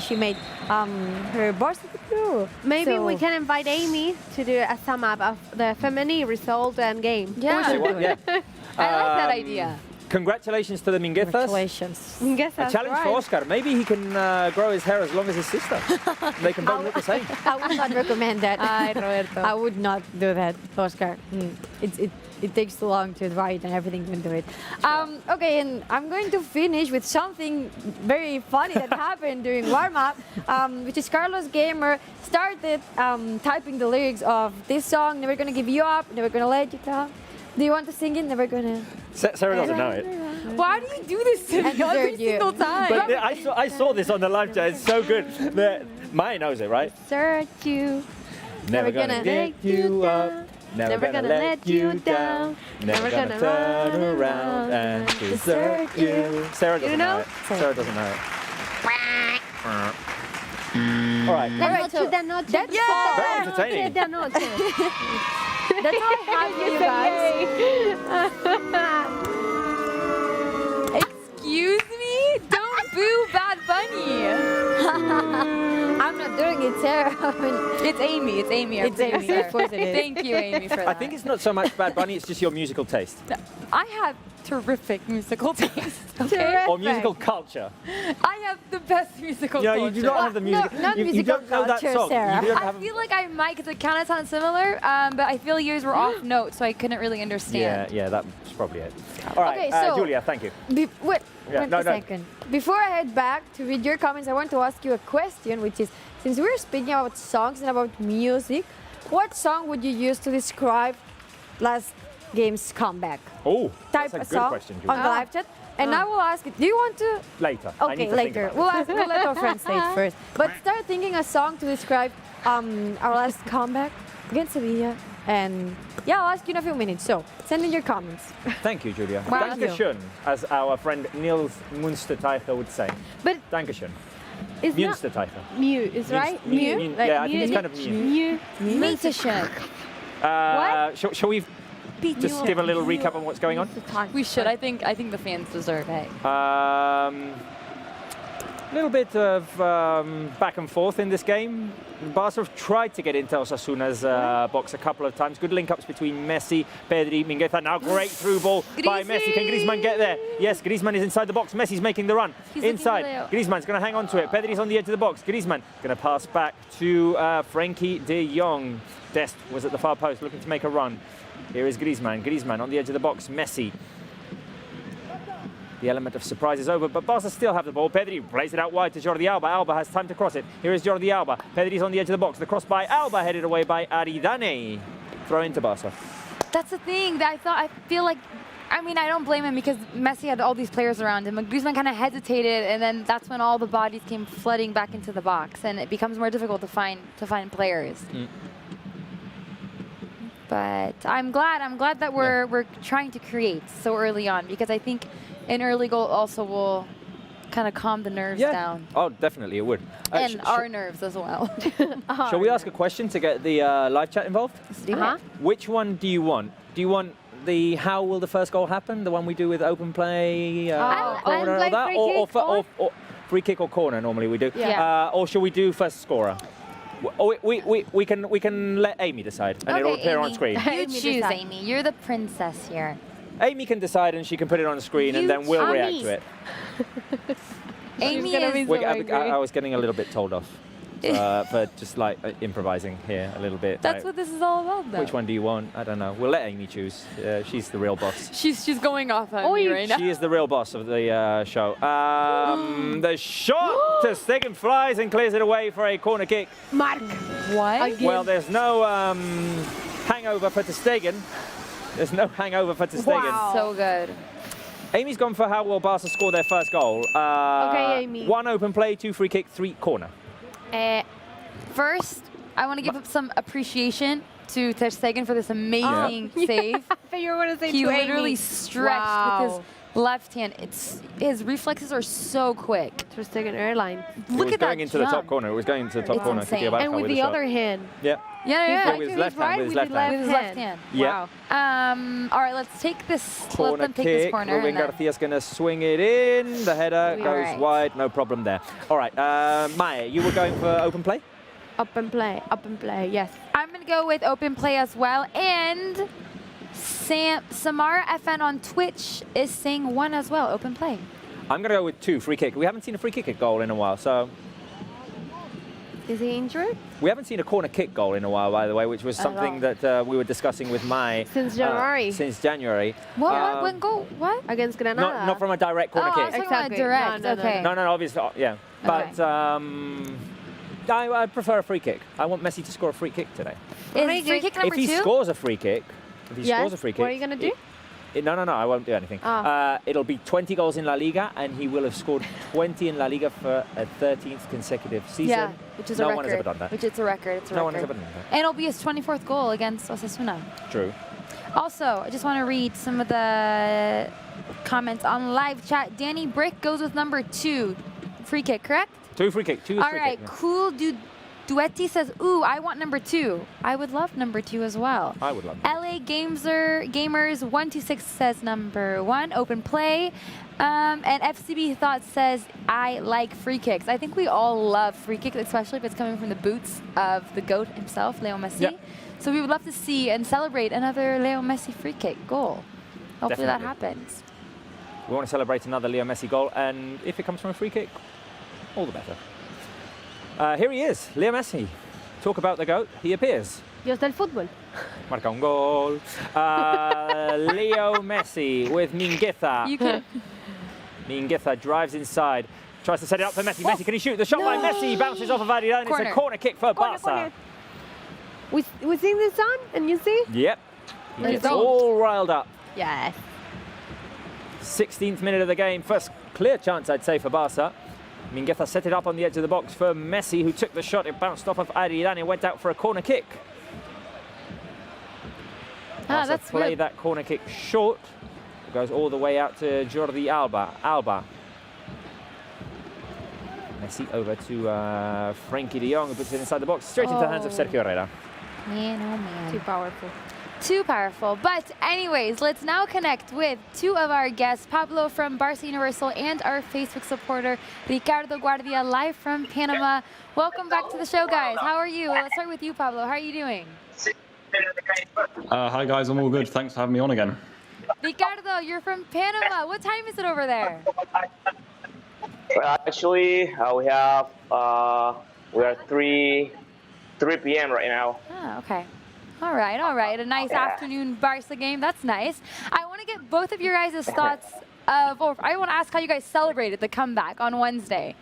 she made her Barça debut. Maybe So- we can invite Amy to do a sum up of the Femení result and game. Yeah, Say what? Yeah. I like that idea. Congratulations to the Minguezas. congratulations. Guess A that's challenge right. for Oscar. Maybe he can grow his hair as long as his sister. They can both look the same. I would not recommend that. Ay, Roberto. I would not do that, Oscar. It takes too long to dry it and everything to do it. Okay, and I'm going to finish with something very funny that happened during warm-up, which is Carlos Gamer started typing the lyrics of this song, Never Gonna Give You Up, Never Gonna Let You Down. Do you want to sing it? Never Gonna... Sarah doesn't know it. Why do you do this to me every desert you. single time? But I saw this on the live chat. It's so good. Maya knows it, right? Search you. Never gonna get you up. Never gonna let you down. Never gonna turn around and desert you. Sarah doesn't know it. Sarah doesn't know it. All right. Da noche. That's Very all. entertaining. Da noche. That's all I have for you guys. Excuse me? Sarah. I mean, It's Amy. It's Amy. I'm It's pretty Amy, sure. of course it is. Thank you, Amy, for that. I think it's not so much Bad Bunny, it's just your musical taste. I have terrific musical taste. Okay? Terrific. Or musical culture. I have the best musical No, you culture. do not have the music. not you musical don't know that culture, song. Sarah. You don't I have feel like I might, because it kind of sounds similar, but I feel yours were off note, so I couldn't really understand. yeah, that's probably it. All right, Okay, so- Julia, thank you. Wait, Yeah, wait no, a no. second. Before I head back to read your comments, I want to ask you a question, which is, since we're speaking about songs and about music, what song would you use to describe last game's comeback? Oh, Type that's a a good song question, on Julia. the live chat. And I will ask you, do you want to? Later. I need Okay, to think later. about it. We'll let our friends say it first. But start thinking a song to describe our last comeback against Sevilla. And yeah, I'll ask you in a few minutes. So send in your comments. Thank you, Julia. Wow. Dankeschön, as our friend Niels Munsterteicher would say. But Dankeschön. it's not Munsterteicher. Mew, is right? Mew. Mew? Yeah, I think it's kind of Mew. Mew. Shall we just give a little recap on what's going on? We should. I think the fans deserve it. A little bit of back and forth in this game. Barça have tried to get into Osasuna's box a couple of times. Good link-ups between Messi, Pedri, Mingueza. Now great through ball by Messi. Can Griezmann get there? Yes, Griezmann is inside the box. Messi's making the run. He's Inside. looking at Griezmann's going to hang on to it. Pedri's on the edge of the box. Griezmann going to pass back to Frenkie de Jong. Dest was at the far post looking to make a run. Here is Griezmann. Griezmann on the edge of the box. Messi. The element of surprise is over, but Barca still have the ball. Pedri plays it out wide to Jordi Alba. Alba has time to cross it. Here is Jordi Alba. Pedri's on the edge of the box. The cross by Alba, headed away by Aridane. Throw into Barca. That's the thing that I feel like. I mean, I don't blame him because Messi had all these players around him. And Griezmann kind of hesitated, and then that's when all the bodies came flooding back into the box, and it becomes more difficult to find players. But I'm glad that we're trying to create so early on, because I think an early goal also will kind of calm the nerves down. Oh, definitely it would. And our nerves as well. Shall we ask a question to get the live chat involved? Which one do you want? Do you want the how will the first goal happen? The one we do with open play, corner, or that, or free kick or corner? Normally we do. Yeah. Or shall we do first scorer? We can let Amy decide, and it'll appear on screen. You choose, Amy. You're the princess here. Amy can decide, and she can put it on the screen, and then we'll react to it. Amy is. I was getting a little bit told off for just like improvising here a little bit. That's what this is all about, though. Which one do you want? I don't know. We'll let Amy choose. She's the real boss. She's going off on me right now. She is the real boss of the show. The shot to Stegen flies and clears it away for a corner kick. Mark. What? Again. Well, there's no hangover for Ter Stegen. There's no hangover for Ter Stegen. Wow. So good. Amy's gone for how will Barca score their first goal. Okay, Amy. 1 open play, 2 free kick, 3 corner. First, I want to give some appreciation to Ter Stegen for this amazing save. I thought you were going to say He to literally Amy. stretched with his left hand. His reflexes are so quick. Ter Stegen airline. Look at that going into the top jump. corner. It was going into the top It's corner. insane. Kiki Abaka And with the a shot. other hand. Yeah. Yeah. With his To left hand. With his left hand. With his left hand. Yeah. Wow. All right, let's take this. Let Corner them take this kick. corner. Ruben and then- Garcia's going to swing it in. The header goes right. wide. No problem there. All right. Maya, you were going for open play? Up and play, yes. I'm going to go with open play as well. And Samara FN on Twitch is saying 1 as well, open play. I'm going to go with 2 free kick. We haven't seen a free kick goal in a while, so Is he injured? we haven't seen a corner kick goal in a while, by the way, which was something that we were discussing with Mai Since January. Since January. What? When goal? What? Against Granada. Not from a direct corner I was kick. talking about Exactly. direct. No, no, okay. No, obviously, yeah. Okay. But I prefer a free kick. I want Messi to score a free kick today. Is free kick number If he 2? scores a free kick, What are you going to do? No, I won't do anything. It'll be 20 goals in La Liga, and he will have scored 20 in La Liga for a 13th consecutive season. Yeah, which is a no record. one has ever done that. Which it's a record. It's a No record. one has ever done that. And it'll be his 24th goal against Osasuna. True. Also, I just want to read some of the comments on live chat. Danny Brick goes with number 2. Free kick, correct? 2 free kick. 2 All free right, kick. cool Duetti says, ooh, I want number 2. I would love number 2 as well. I would love LA Gamers 126 says number 1, open play. And FCB Thoughts says, I like free kicks. I think we all love free kicks, especially if it's coming from the boots of the GOAT himself, Leo Messi. Yep. So we would love to see and celebrate another Leo Messi free kick goal. Hopefully that happens. We want to celebrate another Leo Messi goal, and if it comes from a free kick, all the better. Here he is, Leo Messi. Talk about the GOAT, he appears. Dios del fútbol. Marca un gol. Leo Messi with Mingueza. You can. Mingueza drives inside, tries to set it up for Messi. Messi, can he shoot? The shot by Messi bounces off of Adrian. It's a corner kick for Barça. We sing this song, and you see? Yep. He Let's gets go. all riled up. Yes. 16th minute of the game. First clear chance, I'd say, for Barça. Mingueza set it up on the edge of the box for Messi, who took the shot. It bounced off of Adrian. It went out for a corner kick. That's play weird. that corner kick short. It goes all the way out to Jordi Alba. Messi over to Frankie de Jong, who puts it inside the box, straight into the hands of Sergio Herrera. Man, oh man. Too powerful. Too powerful. But anyways, let's now connect with 2 of our guests, Pablo from Barça Universal and our Facebook supporter, Ricardo Guardia, live from Panama. Welcome back to the show, guys. How are you? Let's start with you, Pablo. How are you doing? Hi guys, I'm all good. Thanks for having me on again. Ricardo, you're from Panama. What time is it over there? Well, actually, we are 3 p.m. right now. Oh, okay. All right. A nice afternoon Barça game. That's nice. I want to get both of your guys' thoughts of, or I want to ask how you guys celebrated the comeback on Wednesday.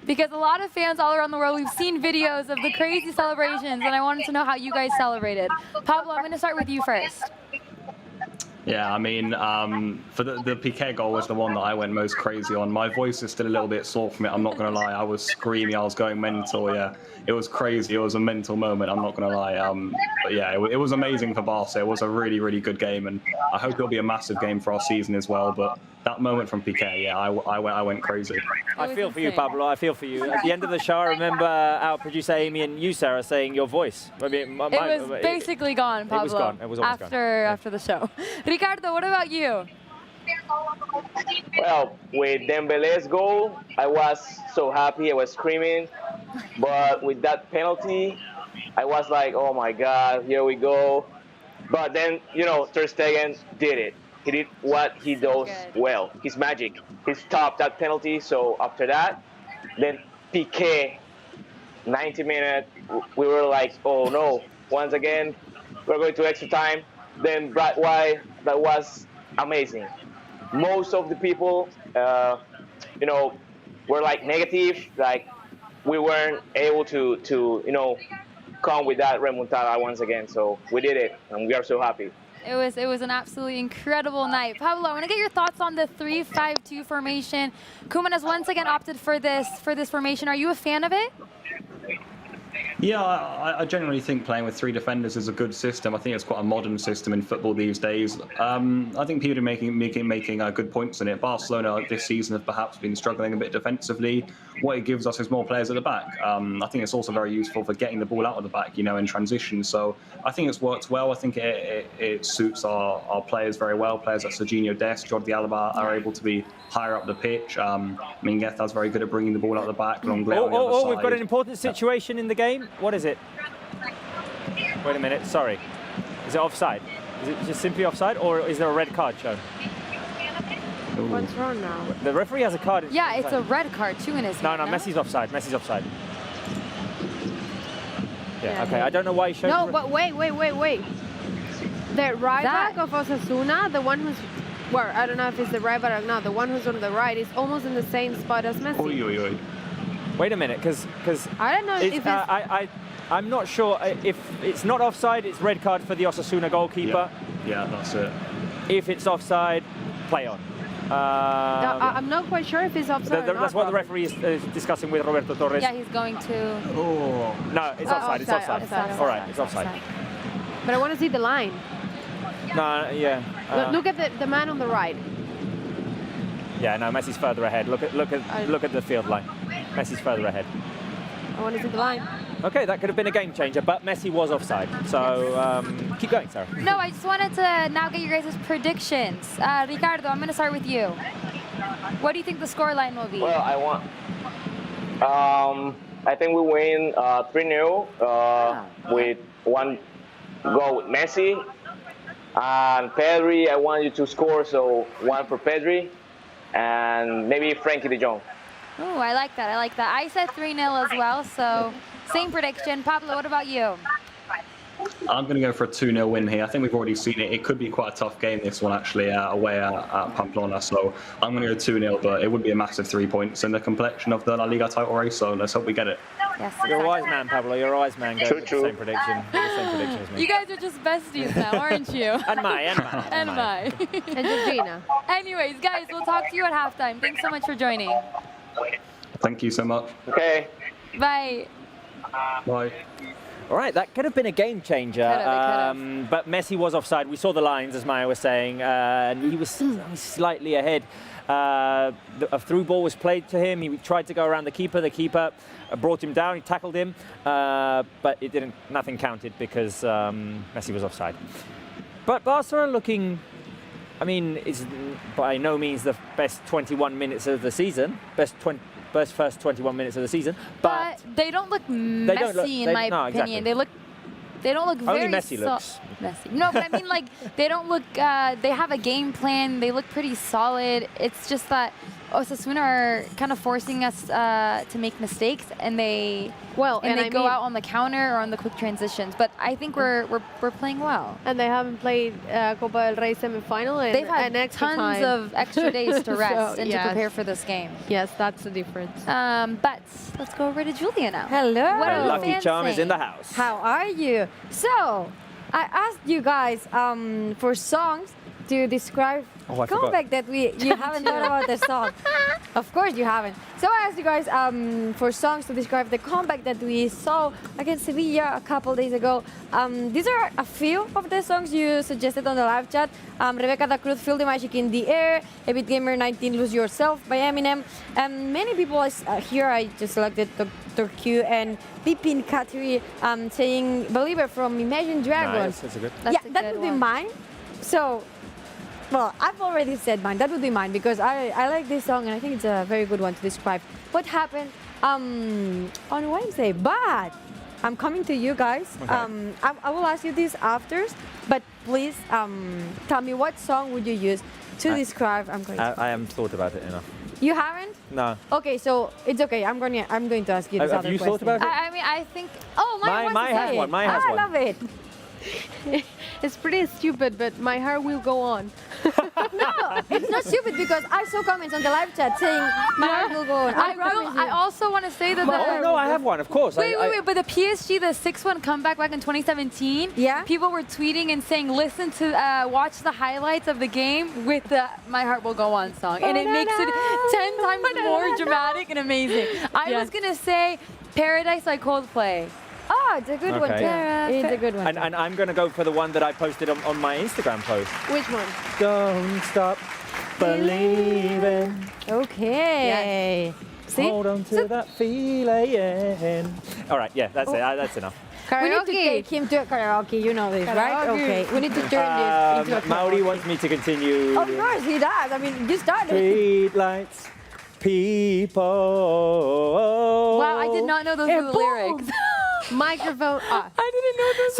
Because a lot of fans all around the world, we've seen videos of the crazy celebrations, and I wanted to know how you guys celebrated. Pablo, I'm going to start with you first. Yeah, I mean, for the Piqué goal was the one that I went most crazy on. My voice is still a little bit sore from it, I'm not going to lie. I was screaming, I was going mental, yeah. It was crazy, it was a mental moment, I'm not going to lie. But yeah, it was amazing for Barça. It was a really, really good game, and I hope it'll be a massive game for our season as well. But that moment from Piqué, yeah, I went crazy. I feel for you, Pablo. I feel for you. At the end of the show, I remember our producer Amy and you, Sarah, saying your voice. I mean, it was basically gone, Pablo. It was gone. It was almost gone. After the show. Ricardo, what about you? Well, with Dembele's goal, I was so happy. I was screaming. But with that penalty, I was like, oh my God, here we go. But then, Ter Stegen did it. He did what he does well. His magic. He stopped that penalty. So after that, then Piqué, 90 minutes, we were like, oh no, once again, we're going to extra time. Then Brad White, that was amazing. Most of the people, were like negative, like we weren't able to come with that remontada once again. So we did it, and we are so happy. It was an absolutely incredible night. Pablo, I want to get your thoughts on the 3-5-2 formation. Koeman has once again opted for this formation. Are you a fan of it? Yeah, I generally think playing with 3 defenders is a good system. I think it's quite a modern system in football these days. I think people are making good points in it. Barcelona this season have perhaps been struggling a bit defensively. What it gives us is more players at the back. I think it's also very useful for getting the ball out of the back, in transition. So I think it's worked well. I think it suits our players very well. Players like Serginho Dest, Jordi Alba are able to be higher up the pitch. Mingueza's very good at bringing the ball out of the back. Longley on the other side. We've got an important situation in the game. What is it? Wait a minute, sorry. Is it offside? Is it just simply offside, or is there a red card shown? What's wrong now? The referee has a card. Yeah, it's a red card too in his hand. No, Messi's offside. Messi's offside. Yeah, okay. I don't know why he showed. No, but wait. The right back of Osasuna, the one who's, well, I don't know if it's the right back or not, the one who's on the right is almost in the same spot as Messi. Oy. Wait a minute, because I don't know if it's... I'm not sure if it's not offside. It's red card for the Osasuna goalkeeper. Yeah, that's it. If it's offside, play on. I'm not quite sure if it's offside or not. That's what the referee is discussing with Roberto Torres. Yeah, he's going to... Oh. No, it's offside. It's offside. All right, it's offside. But I want to see the line. No, yeah. Look at the man on the right. Yeah, no, Messi's further ahead. Look at the field line. Messi's further ahead. I want to see the line. Okay, that could have been a game changer, but Messi was offside. So keep going, Sarah. No, I just wanted to now get your guys' predictions. Ricardo, I'm going to start with you. What do you think the scoreline will be? Well, I think we win 3-0 with one goal with Messi. And Pedri, I want you to score, so 1 for Pedri. And maybe Frankie de Jong. Oh, I like that. I like that. I said 3-0 as well, so same prediction. Pablo, what about you? I'm going to go for a 2-0 win here. I think we've already seen it. It could be quite a tough game, this one, actually, away at Pamplona. So I'm going to go 2-0, but it would be a massive 3 points in the complexion of the La Liga title race. So let's hope we get it. Yes, You're a exactly. wise man, Pablo. You're a wise man. Go with the same prediction. The same prediction as me. You guys are just besties now, aren't you? And my. And my. And Georgina. Anyways, guys, we'll talk to you at halftime. Thanks so much for joining. Thank you so much. Okay. Bye. Bye. All right, that could have been a game changer, but Messi was offside. We saw the lines, as Maya was saying, and he was slightly ahead. A through ball was played to him. He tried to go around the keeper. The keeper brought him down. He tackled him, but it didn't. Nothing counted because Messi was offside. But Barca are looking. I mean, it's by no means the best 21 minutes of the season. Best first 21 minutes of the season, but they don't look messy in my opinion. Exactly. They don't look very only Messi looks messy. No, but I mean, like, they don't look. They have a game plan. They look pretty solid. It's just that Osasuna are kind of forcing us to make mistakes, and they go out on the counter or on the quick transitions. But I think we're playing well. And they haven't played Copa del Rey semifinal, and they've had an extra tons time. of extra days to rest So, and to prepare for this game. Yes, that's the difference. But let's go over to Julia now. Hello. What are Lucky fans Charm is saying? in the house. How are you? So, I asked you guys for songs to describe comeback that you haven't thought about the song. Of course you haven't. So I asked you guys for songs to describe the comeback that we saw against Sevilla a couple days ago. These are a few of the songs you suggested on the live chat. Rebecca da Cruz, Feel the Magic in the Air, Epic Gamer 19, Lose Yourself by Eminem. Many people here, I just selected Dr. Q and Pipin Katri saying Believer from Imagine Dragons. Nice, that's a good. That would be mine. So, well, I've already said mine. That would be mine because I like this song and I think it's a very good one to describe what happened on Wednesday. But I'm coming to you guys. Okay. I will ask you this after, but please tell me what song would you use to describe. I haven't thought about it enough. You haven't? No. Okay, so it's okay. I'm going to ask you this Have other you question. thought about it? I mean, I think. Oh, Mine has one. Mine has I one. love it. It's pretty stupid, but my heart will go on. No, it's not stupid because I saw comments on the live chat saying my heart will go on. I also want to say that Oh, no, I have one, of course. Wait, but the PSG, the 6-1 comeback back in 2017, people were tweeting and saying, listen to, watch the highlights of the game with the My Heart Will Go On song. And it makes it 10 times more dramatic and amazing. I was going to say Paradise by Coldplay. Oh, it's a good one, too. It's a good one. And I'm going to go for the one that I posted on my Instagram post. Which one? Don't stop believing. Okay. See? Hold on to that feeling. All right, yeah, that's it. That's enough. We need to take him to karaoke. You know this, right? Okay. We need to turn this into a karaoke. Mauri wants me to continue. Of course, he does. I mean, you started. Street lights, people. Wow, I did not know those were the lyrics. Microphone off. I didn't know this.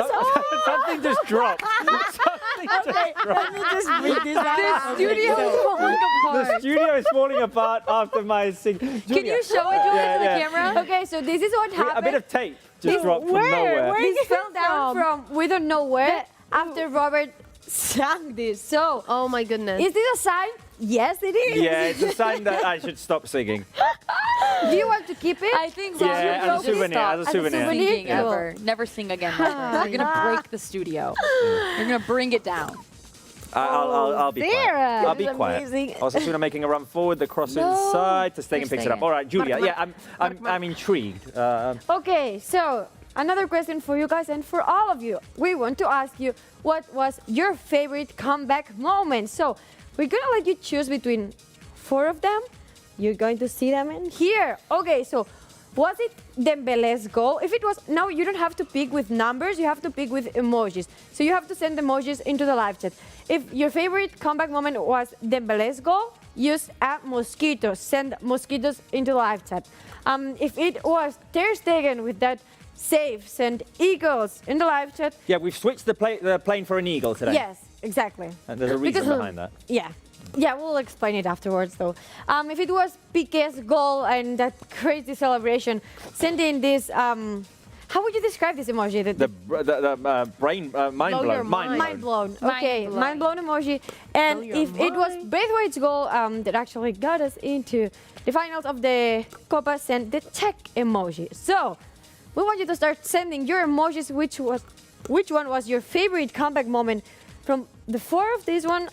Something just dropped. Something just dropped. Let me just read this out. The studio is falling apart. The studio is falling apart after my sing. Can you show it, Julia, to the camera? Okay, so this is what happened. A bit of tape just dropped from nowhere. This fell down from we don't know where after Robert sang this. So, oh my goodness. Is this a sign? Yes, it is. Yeah, it's a sign that I should stop singing. Do you want to keep it? I think yeah, as a souvenir. As a souvenir. Singing ever. Never sing again. You're gonna break the studio. You're gonna bring it down. I'll be quiet. I'll be amazing. quiet. Osasuna making a run forward, the cross inside, to Stegen picks it up. All right, Julia. Yeah, I'm intrigued. Okay, so another question for you guys and for all of you. We want to ask you what was your favorite comeback moment. So we're gonna let you choose between 4 of them. You're going to see them in here. Okay, so Was it Dembele's goal? If it was, now you don't have to pick with numbers, you have to pick with emojis. So you have to send emojis into the live chat. If your favorite comeback moment was Dembele's goal, use a mosquito. Send mosquitoes into the live chat. If it was Ter Stegen with that save, send eagles in the live chat. Yeah, we've switched the plane for an eagle today. Yes, exactly. And there's a reason behind that. Yeah. Yeah, we'll explain it afterwards, though. If it was Piqué's goal and that crazy celebration, send in this. How would you describe this emoji? The brain, mind blown. Mind blown. Okay, mind blown emoji. And if it was Braithwaite's goal that actually got us into the finals of the Copa, send the check emoji. So we want you to start sending your emojis. Which one was your favorite comeback moment? From the four of this one,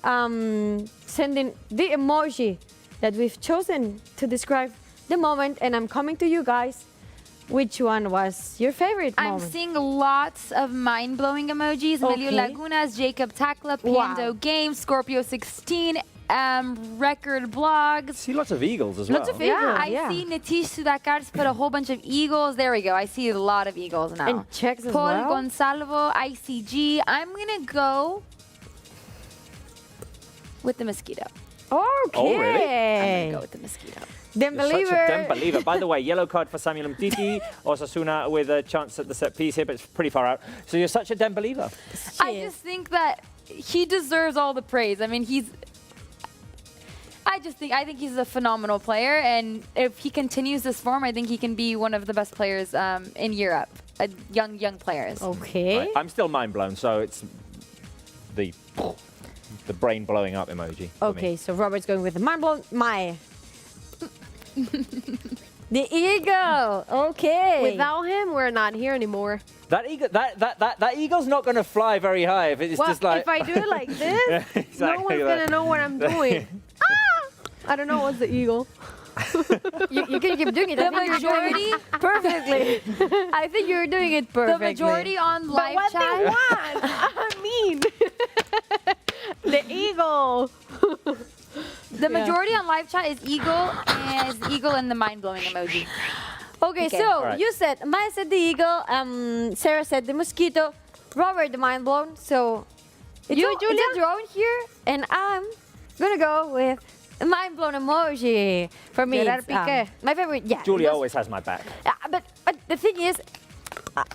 sending the emoji that we've chosen to describe the moment, and I'm coming to you guys. Which one was your favorite moment? I'm seeing lots of mind-blowing emojis. Emilio Lagunas, Jacob Takla, Pando Games, Scorpio 16, record blogs. See lots of eagles as well. Lots of eagles. I see Nitish Sudakars put a whole bunch of eagles. There we go. I see a lot of eagles now. And checks as Paul well. Gonsalvo, ICG. I'm gonna go with the mosquito. Okay. Oh, really? I'm gonna go with the mosquito. Such a Dembeliever. By the way, yellow card for Samuel Umtiti. Osasuna with a chance at the set piece here, but it's pretty far out. So you're such a Dembeliever. I just think that he deserves all the praise. I mean, I think he's a phenomenal player, and if he continues this form, I think he can be one of the best players in Europe. Young players. Okay. Right. I'm still mind blown, so it's the brain blowing up emoji. Okay, so Robert's going with the mind blown. The eagle. Okay. Without him, we're not here anymore. That eagle, that eagle's not going to fly very high if it's just like. If I do it like this, yeah, exactly no one's gonna know what I'm doing. I don't know what's the eagle. You can keep doing it. The majority perfectly. I think you're doing it perfectly. The majority on live what chat. they want? I mean, the eagle. The majority on live chat is eagle and the mind-blowing emoji. Okay, so you said, Maya said the eagle, Sarah said the mosquito, Robert the mind blown. So it's a drone here, and I'm gonna go with a mind blown emoji. For me, it's, my favorite. Yeah, Julia always has my back. But the thing is,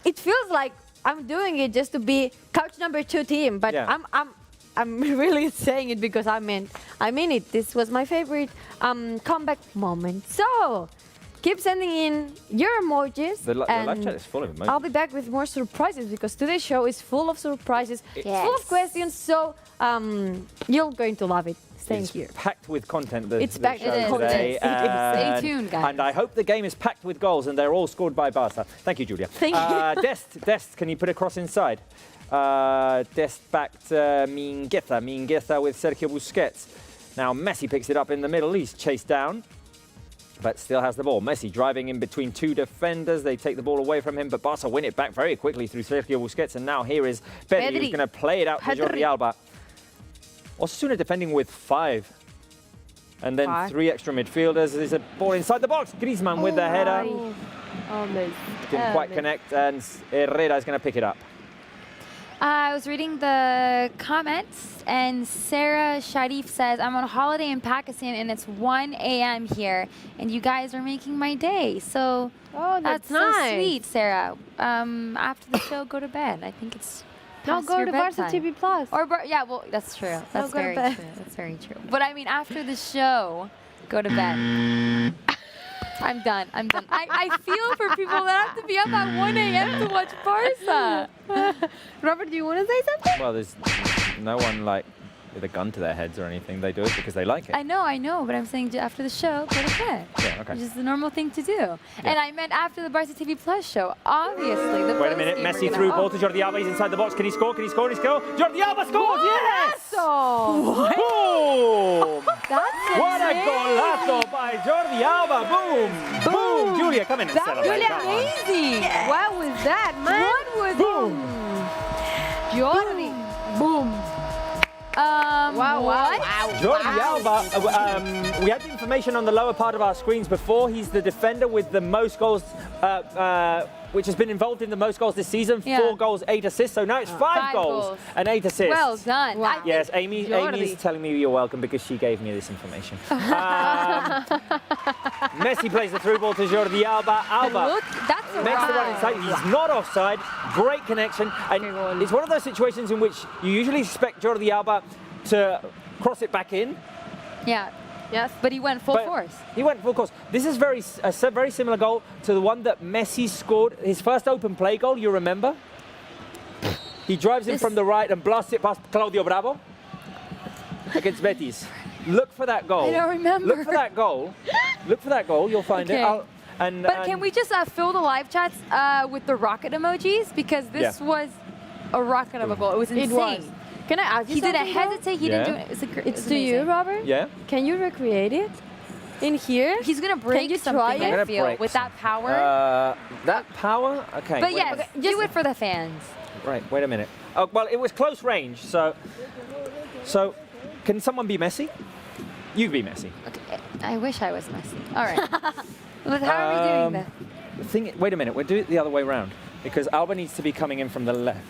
it feels like I'm doing it just to be couch number 2 team, but yeah. I'm really saying it because I mean it. This was my favorite comeback moment. So keep sending in your emojis. The live chat is full of emojis. I'll be back with more surprises because today's show is full of surprises, full of questions. So you're going to love it. Thank you. Packed with content. It's packed with content. Stay tuned, guys. And I hope the game is packed with goals and they're all scored by Barça. Thank you, Julia. Thank you. Dest, can you put a cross inside? Dest back to Mingueza with Sergio Busquets. Now Messi picks it up in the middle. He's chased down, but still has the ball. Messi driving in between 2 defenders. They take the ball away from him, but Barca win it back very quickly through Sergio Busquets. And now here is Pedri, who's going to play it out to Jordi Alba. Osasuna defending with 5. And then 3 extra midfielders. There's a ball inside the box. Griezmann with the header. Didn't quite connect, and Herrera is going to pick it up. I was reading the comments, and Sarah Sharif says, I'm on holiday in Pakistan, and it's 1 a.m. here, and you guys are making my day. So that's nice. So sweet, Sarah. After the show, go to bed. I think it's No, go to Barça TV Plus. Or yeah, well, that's true. That's very true. That's very true. But I mean, after the show, go to bed. I'm done. I feel for people that have to be up at 1 a.m. to watch Barça. Robert, do you want to say something? Well, there's no one like with a gun to their heads or anything. They do it because they like it. I know, but I'm saying after the show, go to bed. Yeah, okay. Which is the normal thing to do. Yeah. And I meant after the Barça TV Plus show, obviously. Wait a minute, Messi through ball to Jordi Alba. He's inside the box. Can he score? Jordi Alba scores! Yes! What? Boom! That's what a golazo by Jordi Alba! Boom! Boom! Julia, come in and celebrate. That's amazing! Yeah. What was that, man? What was Boom! Jordi. Boom. Wow, what? Jordi Alba, we had the information on the lower part of our screens before. He's the defender with the most goals, which has been involved in the most goals this season. Yeah. 4 goals, 8 assists. So now it's 5 goals and 8 assists. Well done. Wow. Yes, Amy's telling me you're welcome because she gave me this information. Messi plays the through ball to Jordi Alba. Look, that's a Makes the run inside. He's not offside. Great connection. And it's one of those situations in which you usually expect Jordi Alba to cross it back in. Yeah. Yes. But he went full But force. He went full course. This is a very similar goal to the one that Messi scored, his first open play goal, you remember? He drives in from the right and blasts it past Claudio Bravo against Betis. Look for that goal. I don't remember. Look for that goal. Look for that goal. You'll find Okay. it. But can we just fill the live chats with the rocket emojis? Because this was a rocket of a goal. It was insane. It was. Can I ask you He something? didn't hesitate. He didn't do it. It's to you, Robert. Yeah? Can you recreate it in here? He's gonna break you something. try I it? I'm gonna feel break with that power. That power? Okay. but wait a yes, minute. do it for the fans. Right, wait a minute. Oh, well, it was close range, so can someone be Messi? You be Messi. Okay. I wish I was Messi. All right. But how are we doing that? Wait a minute, we'll do it the other way around because Alba needs to be coming in from the left.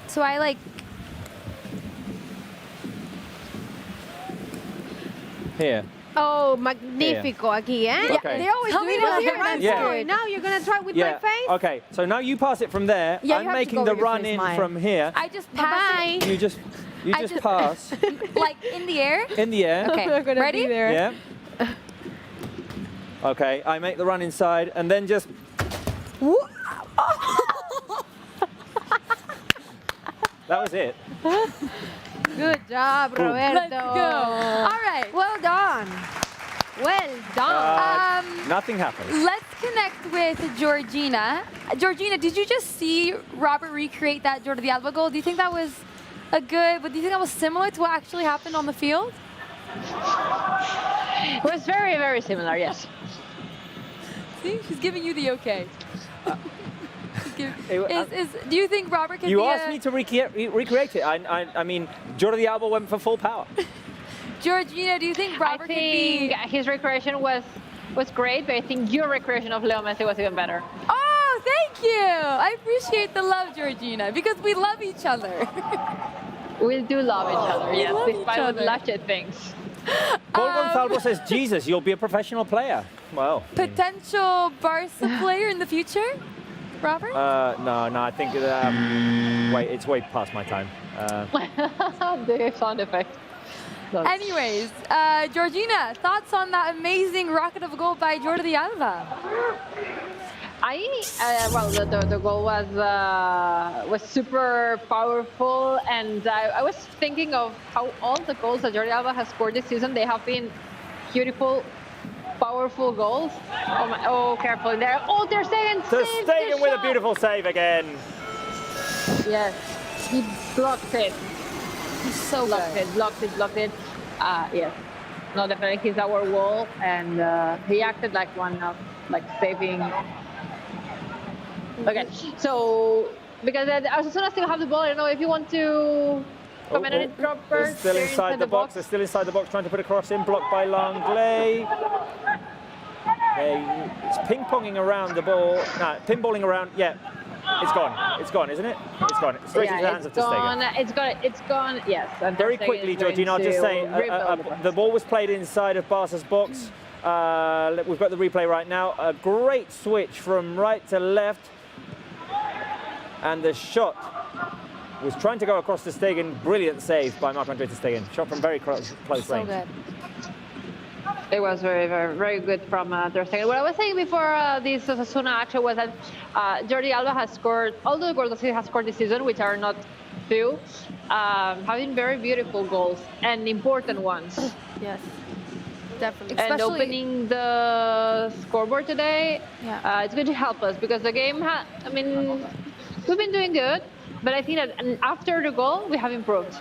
So I like. Here. Oh, magnifico aquí, eh? Okay. They always Tell do me it that on here, here. man. Yeah. Sorry, now you're gonna try with my face? Okay, so now you pass it from there. Yeah, you I'm have to making go the with your run face, in Maya. from here. I just pass Bye. You just I just- pass it like in the air. in the air. Okay. We're gonna Ready? be there. Yeah. Okay, I make the run inside and then just that was it. Good job, Cool. Roberto. Let's go. All right. Well done. Well done. Nothing happened. Let's connect with Georgina. Georgina, did you just see Robert recreate that Jordi Alba goal? Do you think that was but do you think that was similar to what actually happened on the field? It was very, very similar, yes. See, she's giving you the okay. It- Do you think Robert can You be asked me to recreate it. I mean, Jordi Alba went for full power. Georgina, do you think Robert I can be... think his recreation was great, but I think your recreation of Leo Messi was even better. Oh, thank you. I appreciate the love, Georgina, because we love each other. We do love each other, yes, love each despite what other. Lache thinks. Paul Gonzalvo says, Jesus, you'll be a professional player. Well. Potential Barça player in the future, Robert? No, I think, wait, it's way past my time. The sound effect. Anyways, Georgina, thoughts on that amazing rocket of a goal by Jordi Alba? Well, the goal was super powerful, and I was thinking of how all the goals that Jordi Alba has scored this season, they have been beautiful, powerful goals. Oh, careful there. Oh, Ter Stegen Ter saved Stegen the with a shot. beautiful save again. Yes, he blocked it. He's so Blocked it. Yes. No, definitely he's our wall, and he acted like one of, like, saving. Okay, so because Osasuna still have the ball, I don't know if you want to comment on it, Robert. They're still They're inside the box. They're still inside the box, trying to put a cross in, blocked by Langley. It's ping-ponging around the ball. No, pinballing around. Yeah, it's gone. It's gone, isn't it? It's gone. Straight into the hands of Ter Stegen. It's gone. Yes. And Very Ter Stegen quickly, is going Georgina, I'll just to say rebuild the press. the ball was played inside of Barca's box. We've got the replay right now. A great switch from right to left. And the shot was trying to go across Ter Stegen. Brilliant save by Marc-Andre Ter Stegen. Shot from very close range. good. It was very, very, very good from Ter Stegen. What I was saying before this Osasuna action was that Jordi Alba has scored all the goals that he has scored this season, which are not few, having very beautiful goals and important ones. Yes, definitely. And Especially- opening the scoreboard today, Yeah. it's going to help us because the game, we've been doing good, but I think that after the goal, we have improved.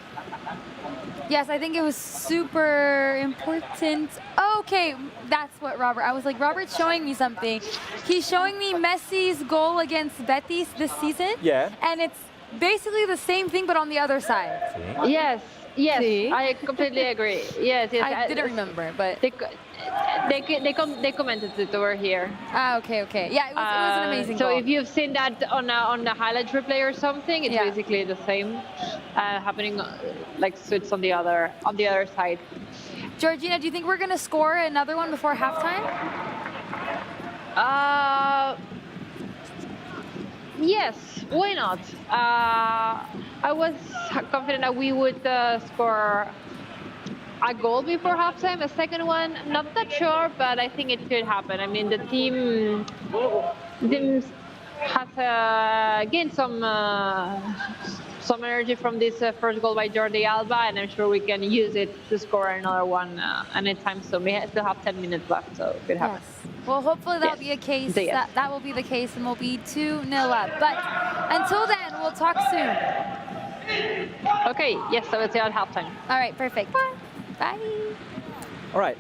Yes, I think it was super important. Okay, that's what Robert. I was like, Robert's showing me something. He's showing me Messi's goal against Betis this season. Yeah. And it's basically the same thing, but on the other side. Yes, Yes, See? I completely agree. Yes, yes. I didn't remember, but They commented it over here. okay. Yeah, it was an amazing So goal. if you've seen that on the highlight replay or something, it's Yeah. basically the same happening, like switch on the other side. Georgina, do you think we're gonna score another one before halftime? Yes, why not? I was confident that we would score a goal before halftime. A second one, not that sure, but I think it could happen. I mean, the team has gained some energy from this first goal by Jordi Alba, and I'm sure we can use it to score another one anytime soon. We still have 10 minutes left, so it could happen. Yes. Well, hopefully that'll Yes. be a case. So, yes. That will be the case, and we'll be 2-0 up. But until then, we'll talk soon. Okay, yes, so we'll see you at halftime. All right, perfect. Bye. All right.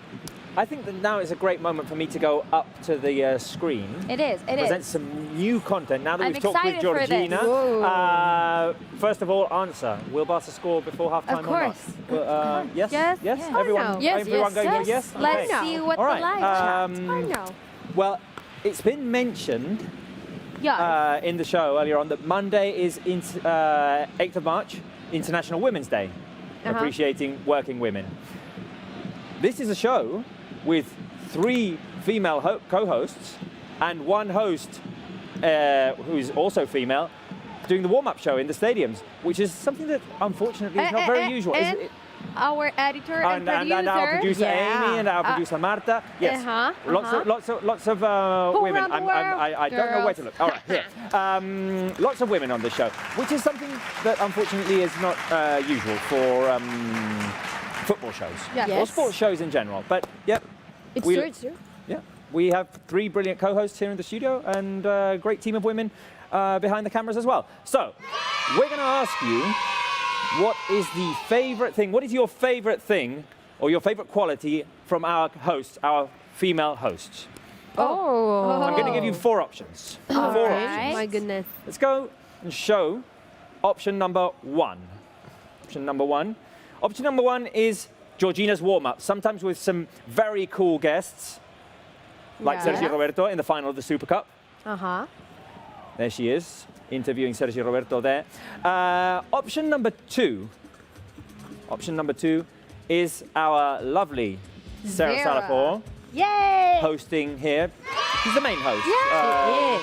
I think that now is a great moment for me to go up to the screen. It is. It Present is. some new content now that I'm we've talked with excited for this. Georgina. First of all, answer: will Barca score before halftime Of course. or not? Well, yes. Yes. Yes. Yeah. Everyone. Yes, Everyone yes, going yes. yes. Let's Okay. see what All the right. live chat. I know. Well, it's been mentioned Yeah. in the show earlier on that Monday is 8th of March, International Women's Day, appreciating working women. This is a show with 3 female co-hosts and 1 host who's also female doing the warm-up show in the stadiums, which is something that unfortunately is not very usual. And our editor and producer. And our producer Yeah. Amy and our producer Marta. Yes, lots of women. around the world? I don't know where to look. All right, here. Lots of women on the show, which is something that unfortunately is not usual for football shows Yeah. or sports shows in general. But yep, It's we- true, it's true. yeah, we have 3 brilliant co-hosts here in the studio and a great team of women behind the cameras as well. So we're going to ask you, what is the favorite thing? What is your favorite thing or your favorite quality from our hosts, our female hosts? Oh. I'm going to give you 4 options. 4 options. My goodness. Let's go and show option number 1. Option number 1. Option number 1 is Georgina's warm-up, sometimes with some very cool guests, like Yeah. Sergio Roberto in the final of the Super Cup. There she is, interviewing Sergio Roberto there. Option number 2. Option number 2 is our lovely Sarah Vera. Salapor Yay! hosting here. She's the main host. Yes.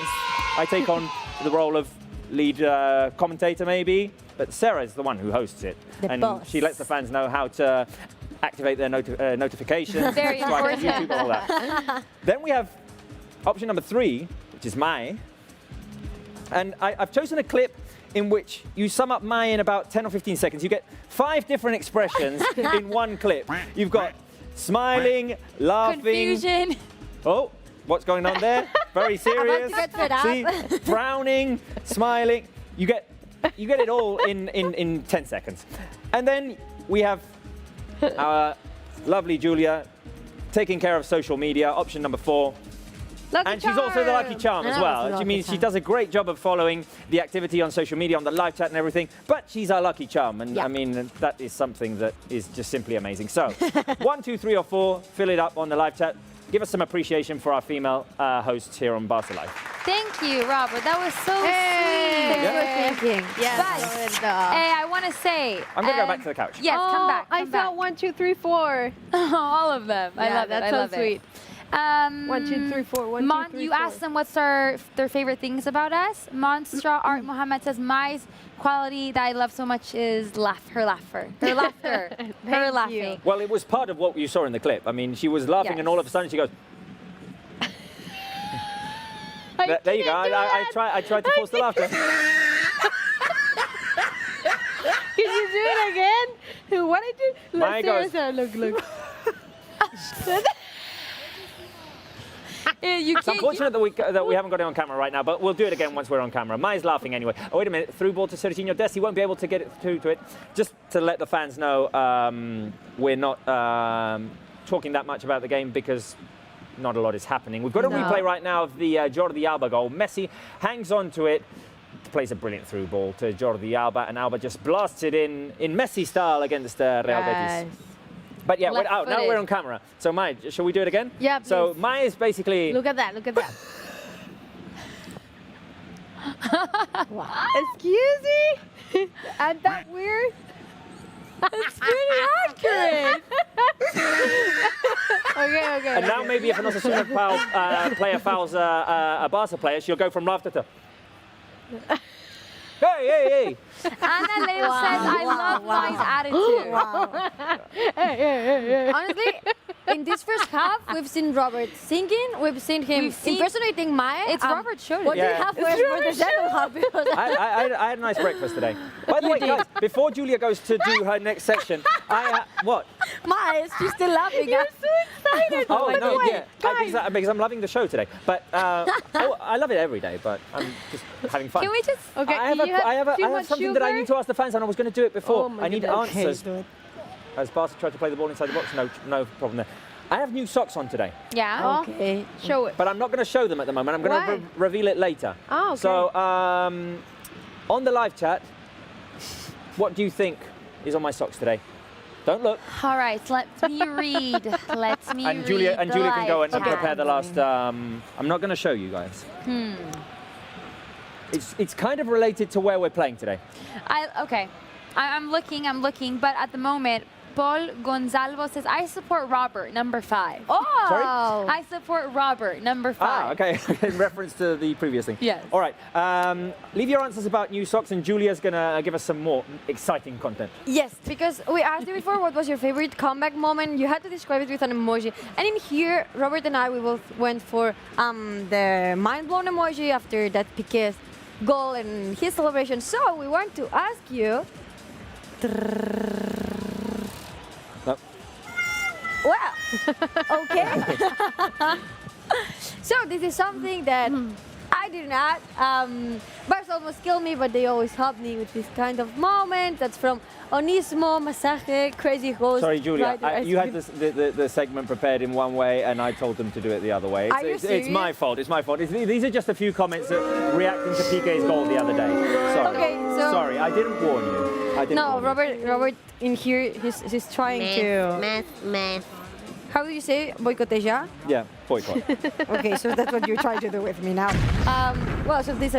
I take on the role of lead commentator maybe, but Sarah is the one who hosts it. The and boss. she lets the fans know how to activate their notifications, Very subscribe to important. YouTube, all that. Then we have option number 3, which is Mai. And I've chosen a clip in which you sum up Mai in about 10 or 15 seconds. You get 5 different expressions in one clip. You've got smiling, laughing. Confusion. Oh, what's going on there? Very serious. get fed up. See, frowning, smiling. You get it all in 10 seconds. And then we have our lovely Julia taking care of social media, option number 4. Lucky And she's also the lucky charm as Oh, well. the She lucky means she charm. does a great job of following the activity on social media, on the live chat and everything, but she's our lucky charm. And Yeah. I mean, that is something that is just simply amazing. So 1, 2, 3 or 4, fill it up on the live chat. Give us some appreciation for our female hosts here on Barca Live. Thank you, Robert. That was so Hey. sweet. Thanks for thinking. Yes. But, hey, I want to say. I'm going to go back to the couch. Yes, come back. I come felt back. 1, 2, 3, 4. All of them. I Yeah, love it. that's I so love sweet. it. 1, 2, 3, 4. 1, 2, Mon, 3, you 4. asked them what's their favorite things about us. Monstra Art Mohammed says my quality that I love so much is her laughter. Her laughter. Her Thank laughing. you. Well, it was part of what you saw in the clip. I mean, she was laughing and all of a sudden she goes, there you go. I tried to force the laughter. Can you do it again? What did you? Mine goes- Look. You It's can't- unfortunate that we haven't got it on camera right now, but we'll do it again once we're on camera. Mai's laughing anyway. Oh, wait a minute. Through ball to Serginho Dest. He won't be able to get it through to it. Just to let the fans know, we're not talking that much about the game because not a lot is happening. We've got a replay right now of the Jordi Alba goal. Messi hangs on to it, plays a brilliant through ball to Jordi Alba, and Alba just blasts it in Messi style against Real Betis. But yeah, now we're on camera. So Maya, shall we do it again? Yeah, please. So Maya is basically... Look at that, look at that. Excuse me? And that weird? It's pretty accurate. Okay. And now maybe if an Osasuna player fouls a Barca player, she'll go from laughter to... Hey! Anna Leo says, I love Maya's attitude. Honestly, in this first half, we've seen Robert singing. We've seen him impersonating Maya. It's Robert showed it. What do you have for us for the second half? Because I had a nice breakfast today. By the way, guys, before Julia goes to do her next section, what? Maya, she's still laughing. You're so excited. Oh, no, yeah. Because I'm loving the show today. But I love it every day, but I'm just having fun. Can we just... Okay, I have something that I need to ask the fans, and I was going to do it before. I need answers. As Barca tried to play the ball inside the box, no problem there. I have new socks on today. Yeah? Okay. Show it. But I'm not going to show them at the moment. I'm going to reveal it later. Oh, okay. So, on the live chat, what do you think is on my socks today? Don't look. All right, let me read. And Julia can go and chat. prepare the last... I'm not going to show you guys. It's kind of related to where we're playing today. Okay. I'm looking, but at the moment, Paul Gonzalvo says, I support Robert, number 5. Oh! Sorry? I support Robert, number 5. Ah, okay. In reference to the previous thing. Yes. All right. Leave your answers about new socks, and Julia's going to give us some more exciting content. Yes, because we asked you before what was your favorite comeback moment. You had to describe it with an emoji. And in here, Robert and I, we both went for the mind-blown emoji after that Piqué's goal and his celebration. So we want to ask you... No. Well, okay. So this is something that I did not. Barça almost killed me, but they always help me with this kind of moment. That's from Onismo, Masaje, Crazy Host. Sorry, Julia, Rider, you had the segment prepared in one way, and I told them to do it the other way. It's my fault. It's my fault. These are just a few comments reacting to Piqué's goal the other day. Sorry. Okay, so sorry, I didn't warn you. No, Robert in here, he's trying to... Math. How do you say boicoteja? Yeah, boycott. Okay, so that's what you're trying to do with me now. Well, so these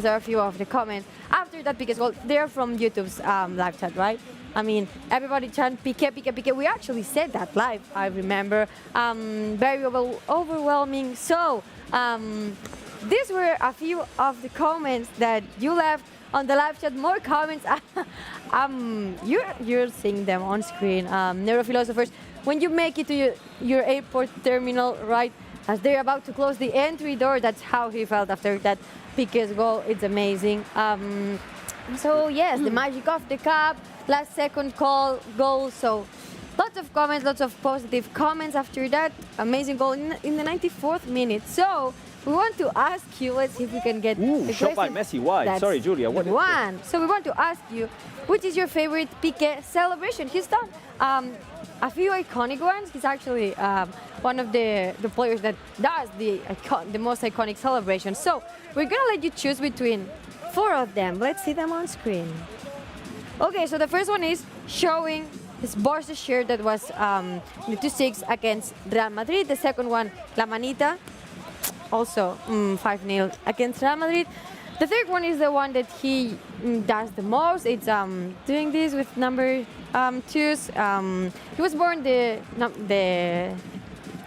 are a few of the comments. After that Piqué's goal, they're from YouTube's live chat, right? I mean, everybody chant Piqué, Piqué, Piqué. We actually said that live, I remember. Very overwhelming. So, these were a few of the comments that you left on the live chat. More comments. You're seeing them on screen. Neurophilosophers, when you make it to your airport terminal, right, as they're about to close the entry door, that's how he felt after that Piqué's goal. It's amazing. So yes, the magic of the cup, last second goal. So lots of comments, lots of positive comments after that amazing goal in the 94th minute. So we want to ask you, let's see if we can get the shot by question. Messi wide. Sorry, Julia. What One. So we want to ask you, which is your favorite Piqué celebration? He's done a few iconic ones. He's actually one of the players that does the most iconic celebration. So we're gonna let you choose between 4 of them. Let's see them on screen. Okay, so the first one is showing his Barça shirt that was the 2-6 against Real Madrid. The second one, La Manita, also 5-0 against Real Madrid. The third one is the one that he does the most. It's doing this with number 2s. He was born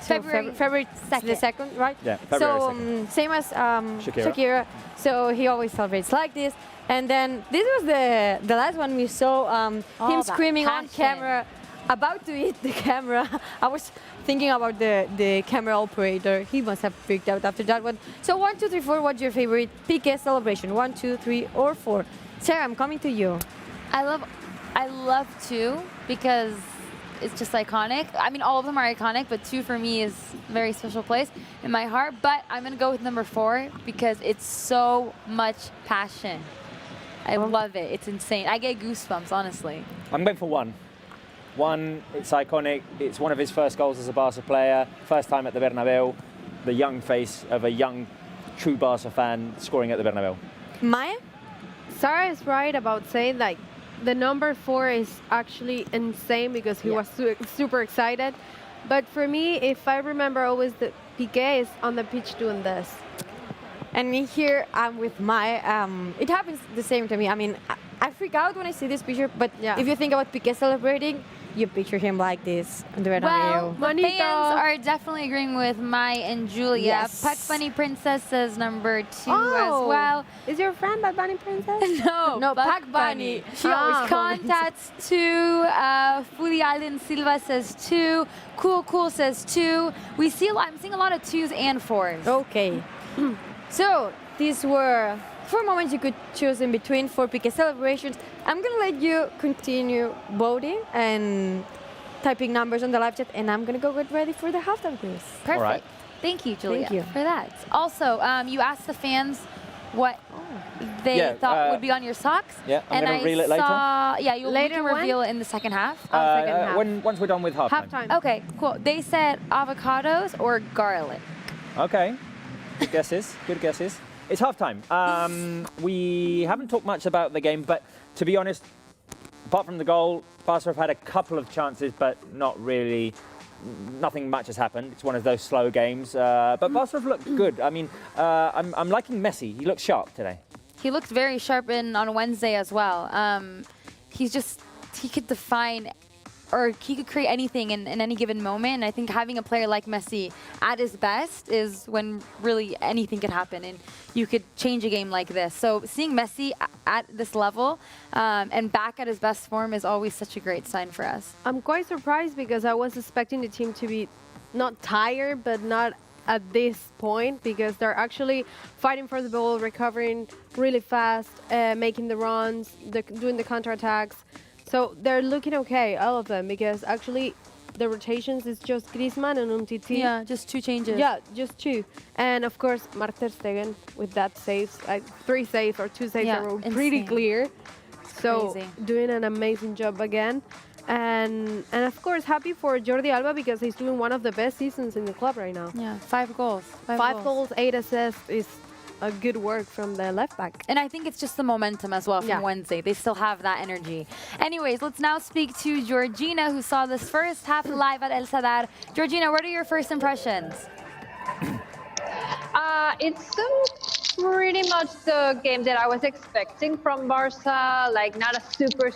February 2nd, right? Yeah, February 2nd. Same as Shakira. So he always celebrates like this. And then this was the last one we saw him screaming on camera, about to eat the camera. I was thinking about the camera operator. He must have freaked out after that one. So 1, 2, 3, 4. What's your favorite Piqué celebration? 1, 2, 3, or 4? Sarah, I'm coming to you. I love 2 because it's just iconic. I mean, all of them are iconic, but 2 for me is a very special place in my heart. But I'm gonna go with number 4 because it's so much passion. I love it. It's insane. I get goosebumps, honestly. I'm going for 1. 1, it's iconic. It's one of his first goals as a Barca player. First time at the Bernabeu. The young face of a young, true Barca fan scoring at the Bernabeu. Maya? Sarah is right about saying like the number 4 is actually insane because he was super excited. But for me, if I remember always, the Piqué is on the pitch doing this. And me here, I'm with my. It happens the same to me. I mean, I freak out when I see this picture, but if you think about Piqué celebrating, you picture him like this. Well, Bonito. fans are definitely agreeing with Mai and Julia. Yes. Puck Bunny Princess says number 2 as well. Is your friend Bad Bunny Princess? No, Puck Bunny. She always Contacts 2. Fuli Alden Silva says 2. Cool says 2. I'm seeing a lot of 2s and 4s. Okay. So these were 4 moments you could choose in between for Piqué celebrations. I'm gonna let you continue voting and typing numbers on the live chat, and I'm gonna go get ready for the halftime quiz. Perfect. right. Thank you, Julia, Thank you. for that. Also, you asked the fans what they thought would be on your socks. Yeah, I'm and gonna reveal it later. Yeah, you Later can when? reveal it in the second half. Second half. Once we're done with halftime. Halftime. Okay, cool. They said avocados or garlic. Okay. Good guesses. Good guesses. It's halftime. We haven't talked much about the game, but to be honest, apart from the goal, Barca have had a couple of chances, but not really. Nothing much has happened. It's one of those slow games. But Barca have looked good. I mean, I'm liking Messi. He looks sharp today. He looked very sharp on Wednesday as well. He could define, or he could create anything in any given moment. And I think having a player like Messi at his best is when really anything could happen and you could change a game like this. So seeing Messi at this level and back at his best form is always such a great sign for us. I'm quite surprised because I was expecting the team to be not tired, but not at this point, because they're actually fighting for the ball, recovering really fast, making the runs, doing the counterattacks. So they're looking okay, all of them, because actually the rotations is just Griezmann and Umtiti. Yeah, just 2 changes. Yeah, just 2. And of course, Mark ter Stegen with that saves, like 3 saves or 2 saves that were pretty clear. So Crazy. doing an amazing job again. And of course, happy for Jordi Alba because he's doing one of the best seasons in the club right now. Yeah, 5 goals. 5 goals, 8 assists is a good work from the left back. And I think it's just the momentum as well from Wednesday. They still have that energy. Anyways, let's now speak to Georgina, who saw this first half live at El Sadar. Georgina, what are your first impressions? It's pretty much the game that I was expecting from Barca, like not a super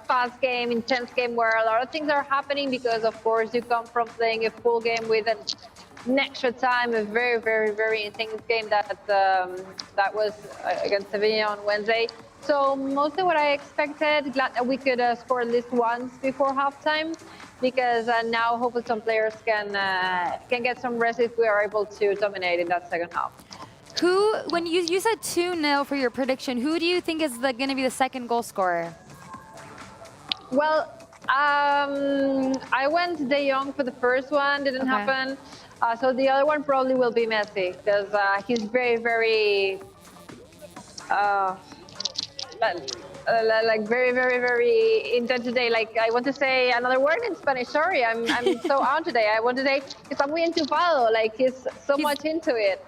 fast game, intense game where a lot of things are happening because, of course, you come from playing a full game with an extra time, a very intense game that was against Sevilla on Wednesday. So mostly what I expected. Glad that we could score at least once before halftime, because now hopefully some players can get some rest if we are able to dominate in that second half. When you said 2-0 for your prediction, who do you think is going to be the second goal scorer? Well, I went De Jong for the first one, didn't happen. So the other one probably will be Messi, because he's very very intense today. Like, I want to say another word in Spanish. Sorry, I'm so on today. I want to say está muy enchufado. Like, he's much into it.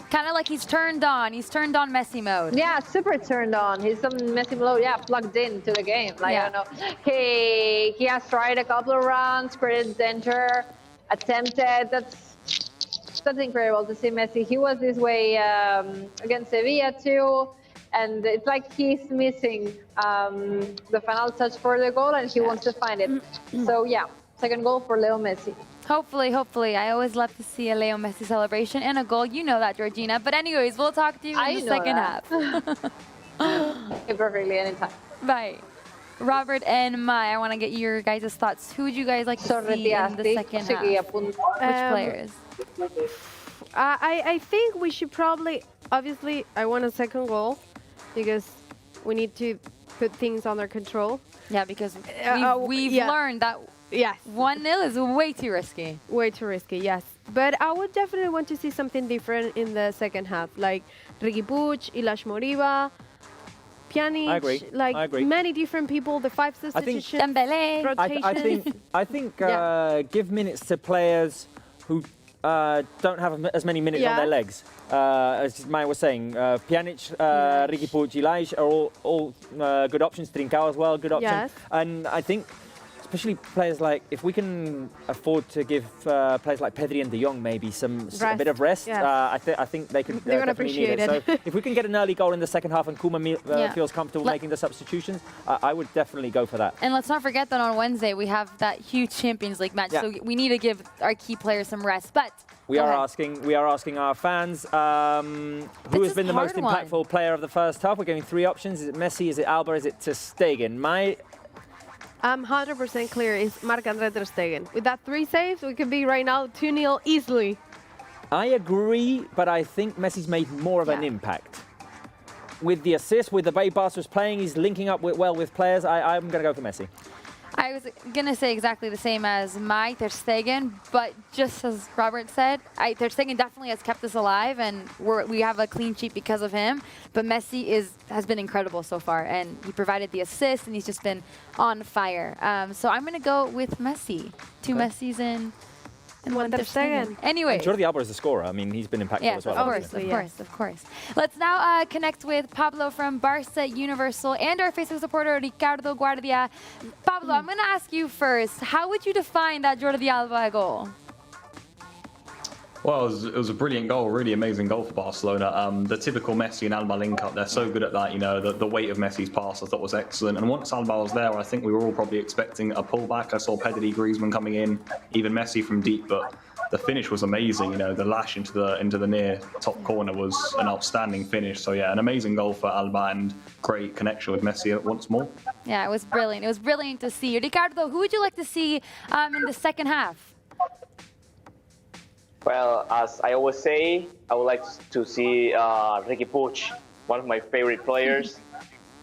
Kind of like he's turned on. He's turned on Messi mode. Yeah, super turned on. He's some Messi mode. Yeah, plugged in to the game. Like, I don't know. He has tried a couple of runs, created danger, attempted. That's incredible to see Messi. He was this way against Sevilla too. And it's like he's missing the final touch for the goal, and he wants to find it. So, yeah, second goal for Leo Messi. Hopefully. I always love to see a Leo Messi celebration and a goal. You know that, Georgina. But anyways, we'll talk to you in the second half. Okay, perfectly, anytime. Bye. Robert and Mai, I want to get your guys' thoughts. Who would you guys like to see in the second half? Which players? I think we should probably, obviously, I want a second goal because we need to put things under control. Yeah, because we've learned that 1-0 is way too risky. Way too risky, yes. But I would definitely want to see something different in the second half, like Riqui Puig, Ilaix Moriba, Pjanic, I agree. like I agree. many different people, the 5 substitutions, Dembele. rotations. I think give minutes to players who don't have as many minutes on their legs. As Maya was saying, Pjanic, Riqui Puig, Ilaish are all good options. Trincao as well, good option. Yes. And I think, especially players like, if we can afford to give players like Pedri and De Jong maybe a bit of rest, yes. I think they could They're gonna definitely need appreciate it. So if we can get an early goal in the second half and Koeman feels comfortable making the substitutions, I would definitely go for that. And let's not forget that on Wednesday we have that huge Champions League match, so we need to give our key players some rest. But we are asking our fans who has been the most impactful player of the first half. We're giving 3 options. Is it Messi? Is it Alba? Is it Ter Stegen? I'm 100% clear it's Marc-André Ter Stegen. With that 3 saves, we could be right now 2-0 easily. I agree, but I think Messi's made more of an impact. With the assist, with the way Barca was playing, he's linking up well with players. I'm going to go for Messi. I was going to say exactly the same as Ter Stegen, but just as Robert said, Ter Stegen definitely has kept us alive, and we have a clean sheet because of him. But Messi has been incredible so far, and he provided the assist, and he's just been on fire. So I'm going to go with Messi. 2 Messis and one Ter Stegen. Anyway. And Jordi Alba is the scorer. I mean, he's been impactful as well. Of course. Let's now connect with Pablo from Barça Universal and our Facebook supporter, Ricardo Guardia. Pablo, I'm going to ask you first. How would you define that Jordi Alba goal? Well, it was a brilliant goal, really amazing goal for Barcelona. The typical Messi and Alba link-up, they're so good at that, you know, the weight of Messi's pass I thought was excellent. And once Alba was there, I think we were all probably expecting a pullback. I saw Pedri, Griezmann coming in, even Messi from deep, but the finish was amazing, you know, the lash into the near top corner was an outstanding finish. So yeah, an amazing goal for Alba and great connection with Messi once more. Yeah, it was brilliant. It was brilliant to see. Ricardo, who would you like to see in the second half? Well, as I always say, I would like to see Riqui Puig, one of my favorite players.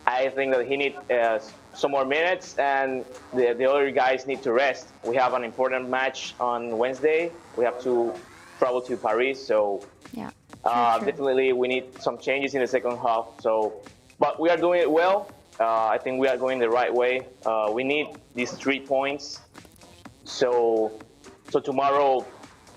I think that he needs some more minutes, and the other guys need to rest. We have an important match on Wednesday. We have to travel to Paris, so definitely we need some changes in the second half. But we are doing it well. I think we are going the right way. We need these 3 points. So tomorrow,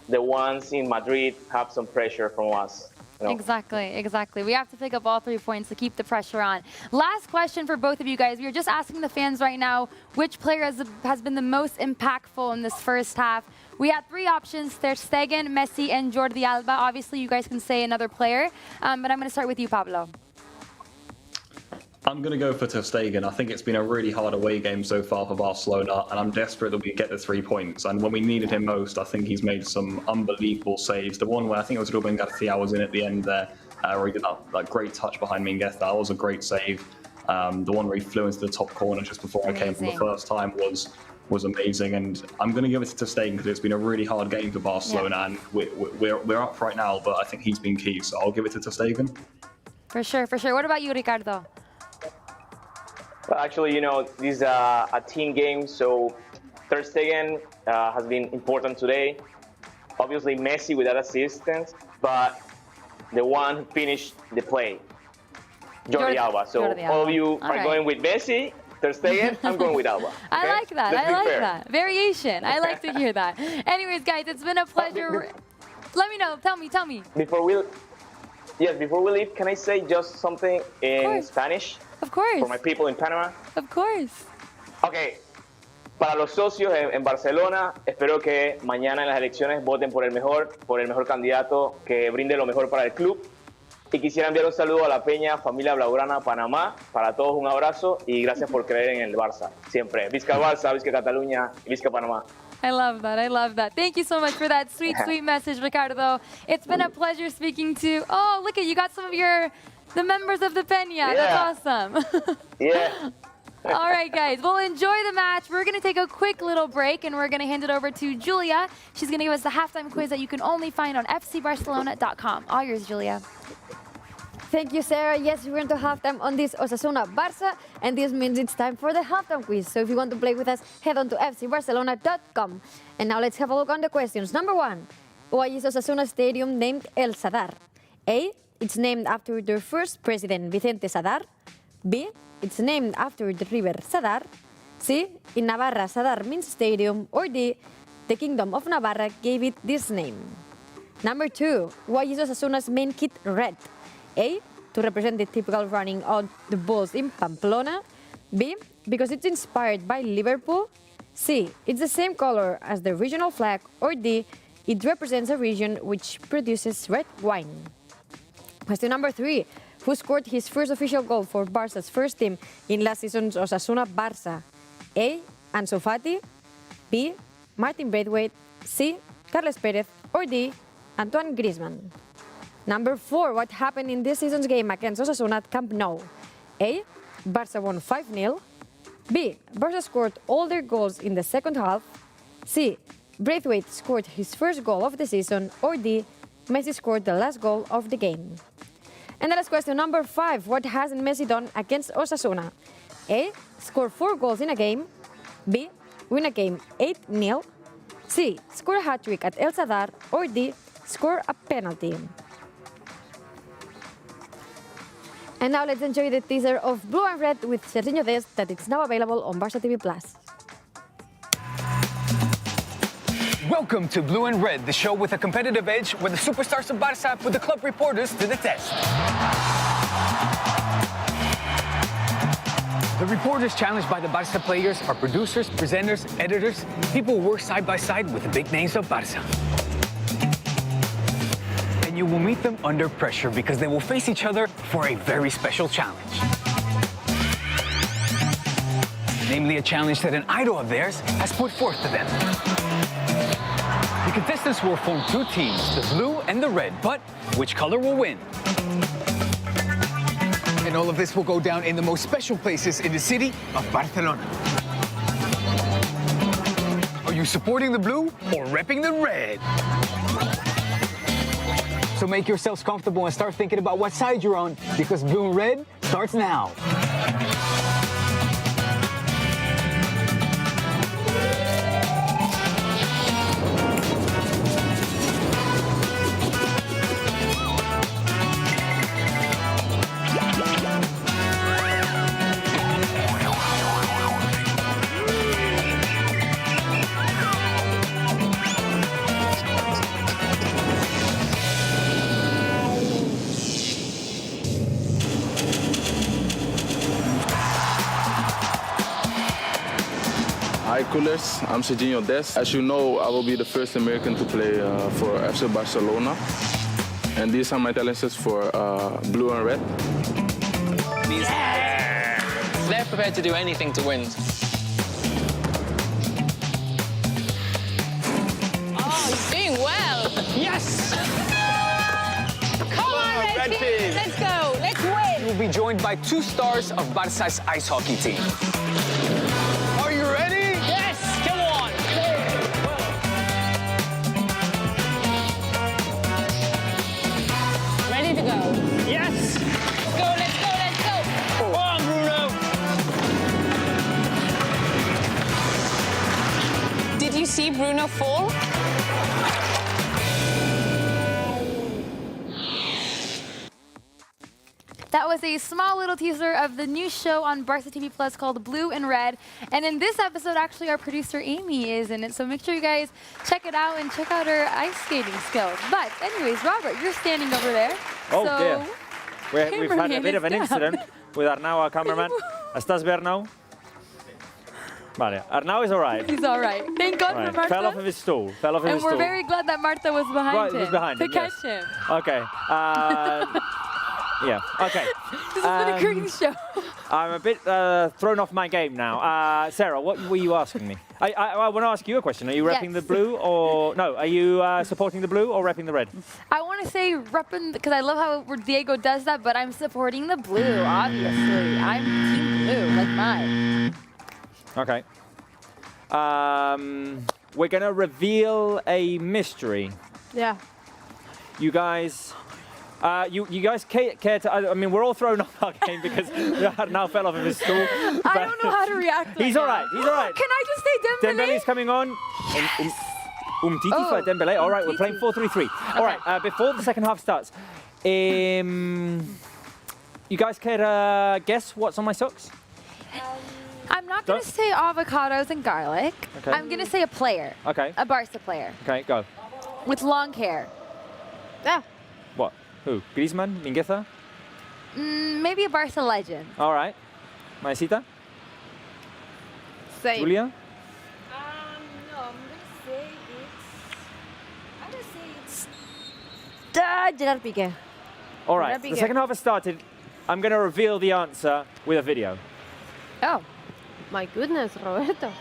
the ones in Madrid have some pressure from us. You know? Exactly. We have to pick up all 3 points to keep the pressure on. Last question for both of you guys. We are just asking the fans right now, which player has been the most impactful in this first half? We had 3 options, Ter Stegen, Messi, and Jordi Alba. Obviously, you guys can say another player, but I'm going to start with you, Pablo. I'm going to go for Ter Stegen. I think it's been a really hard away game so far for Barcelona, and I'm desperate that we get the 3 points. And when we needed him most, I think he's made some unbelievable saves. The one where I think it was Ruben Garcia was in at the end there, where he did that great touch behind Mingueza. That was a great save. The one where he flew into the top corner just before I came from the first time was amazing. And I'm going to give it to Ter Stegen because it's been a really hard game for Barcelona, and we're up right now, but I think he's been key. So I'll give it to Ter Stegen. For sure. What about you, Ricardo? Well, actually, you know, this is a team game, so Ter Stegen has been important today. Obviously, Messi with that assistance, but the one who finished the play, Jordi Alba. So all of you are going with Messi, Ter Stegen, I'm going with Alba. Okay? I like that. Variation. I like to hear that. Anyways, guys, it's been a pleasure. Let me know. Tell me. Before we leave, can I say just something in Spanish? Of course. For my people in Panama. Of course. Okay. Para los socios en Barcelona, espero que mañana en las elecciones voten por el mejor candidato que brinde lo mejor para el club. Y quisiera enviar un saludo a la Peña, familia Blaugrana, Panamá. Para todos un abrazo y gracias por creer en el Barça. Siempre. Visca Barça, Visca Cataluña, Visca Panamá. I love that. Thank you so much for that sweet message, Ricardo. It's been a pleasure speaking to... Oh, look at you got some of the members of the Peña. Yeah. That's awesome. Yeah. All right, guys. Well, enjoy the match. We're going to take a quick little break, and we're going to hand it over to Julia. She's going to give us the halftime quiz that you can only find on fcbarcelona.com. All yours, Julia. Thank you, Sarah. Yes, we're going to halftime on this Osasuna Barça, and this means it's time for the halftime quiz. So if you want to play with us, head on to fcbarcelona.com. And now let's have a look on the questions. Number 1, why is Osasuna Stadium named El Sadar? A, it's named after their first president, Vicente Sadar. B, it's named after the river Sadar. C, in Navarra, Sadar means stadium. Or D, the Kingdom of Navarra gave it this name. Number 2, why is Osasuna's main kit red? A, to represent the typical running on the balls in Pamplona. B, because it's inspired by Liverpool. C, it's the same color as the regional flag. Or D, it represents a region which produces red wine. Question number 3, who scored his first official goal for Barça's first team in last season's Osasuna-Barça? A, Ansu Fati. B, Martin Braithwaite. C, Carles Perez. Or D, Antoine Griezmann. Number 4, what happened in this season's game against Osasuna at Camp Nou? A, Barça won 5-0. B, Barça scored all their goals in the second half. C, Braithwaite scored his first goal of the season. Or D, Messi scored the last goal of the game. And the last question, number 5, what hasn't Messi done against Osasuna? A, score 4 goals in a game. B, win a game 8-0. C, score a hat-trick at El Sadar. Or D, score a penalty. And now let's enjoy the teaser of Blue and Red with Serginho Dest that it's now available on Barça TV+. Welcome to Blue and Red, the show with a competitive edge where the superstars of Barça put the club reporters to the test. The reporters challenged by the Barça players are producers, presenters, editors, people who work side by side with the big names of Barça. And you will meet them under pressure because they will face each other for a very special challenge. Namely, a challenge that an idol of theirs has put forth to them. The contestants will form 2 teams, the blue and the red, but which color will win? And all of this will go down in the most special places in the city of Barcelona. Are you supporting the blue or repping the red? So make yourselves comfortable and start thinking about what side you're on, because Blue and Red starts now. Hi Coolers, I'm Serginho Dest. As you know, I will be the first American to play for FC Barcelona. And these are my talents for Blue and Red. Yeah! They're prepared to do anything to win. Oh, he's doing well. Yes! Come on, Red team. Let's go. Let's win. You will be joined by 2 stars of Barça's ice hockey team. Are you ready? Yes, come on. Ready to go. Yes. Let's go, let's go, let's go. Come on, Bruno. Did you see Bruno fall? That was a small little teaser of the new show on Barça TV Plus called Blue and Red. And in this episode, actually, our producer Amy is in it. So make sure you guys check it out and check out her ice skating skills. But anyways, Robert, you're standing over there. Oh, so dear. We've had a bit of an incident with Arnau, our cameraman. ¿Estás bien, Arnau? Vale, Arnau is all right. He's all right. Thank God for Marta. Fell off of his stool. And we're very glad that Marta was behind him. Was behind to him, catch yes. him. Okay. Yeah, okay. This has been a great show. I'm a bit thrown off my game now. Sarah, what were you asking me? I want to ask you a question. Are you repping the blue or... No, are you supporting the blue or repping the red? I want to say repping, because I love how Diego does that, but I'm supporting the blue, obviously. I'm team blue, like mine. Okay. We're going to reveal a mystery. Yeah. You guys... you guys care to... I mean, we're all thrown off our game because now fell off of his stool. I don't know how to react. He's all right. He's all right. Can I just say Dembélé? Dembele's coming on. Yes. Umtiti for Dembele. All right, we're playing 4-3-3. All right, before the second half starts, you guys care to guess what's on my socks? I'm not going to say avocados and garlic. Okay. I'm going to say a player. Okay. A Barça player. Okay, go. With long hair. Yeah. What? Who? Griezmann? Mingueza? Maybe a Barca legend. All right. Maesita? Same. Julia? No, I'm gonna say it's Gerard Piqué. All right. The second half has started. I'm going to reveal the answer with a video. Oh. My goodness, Roberto.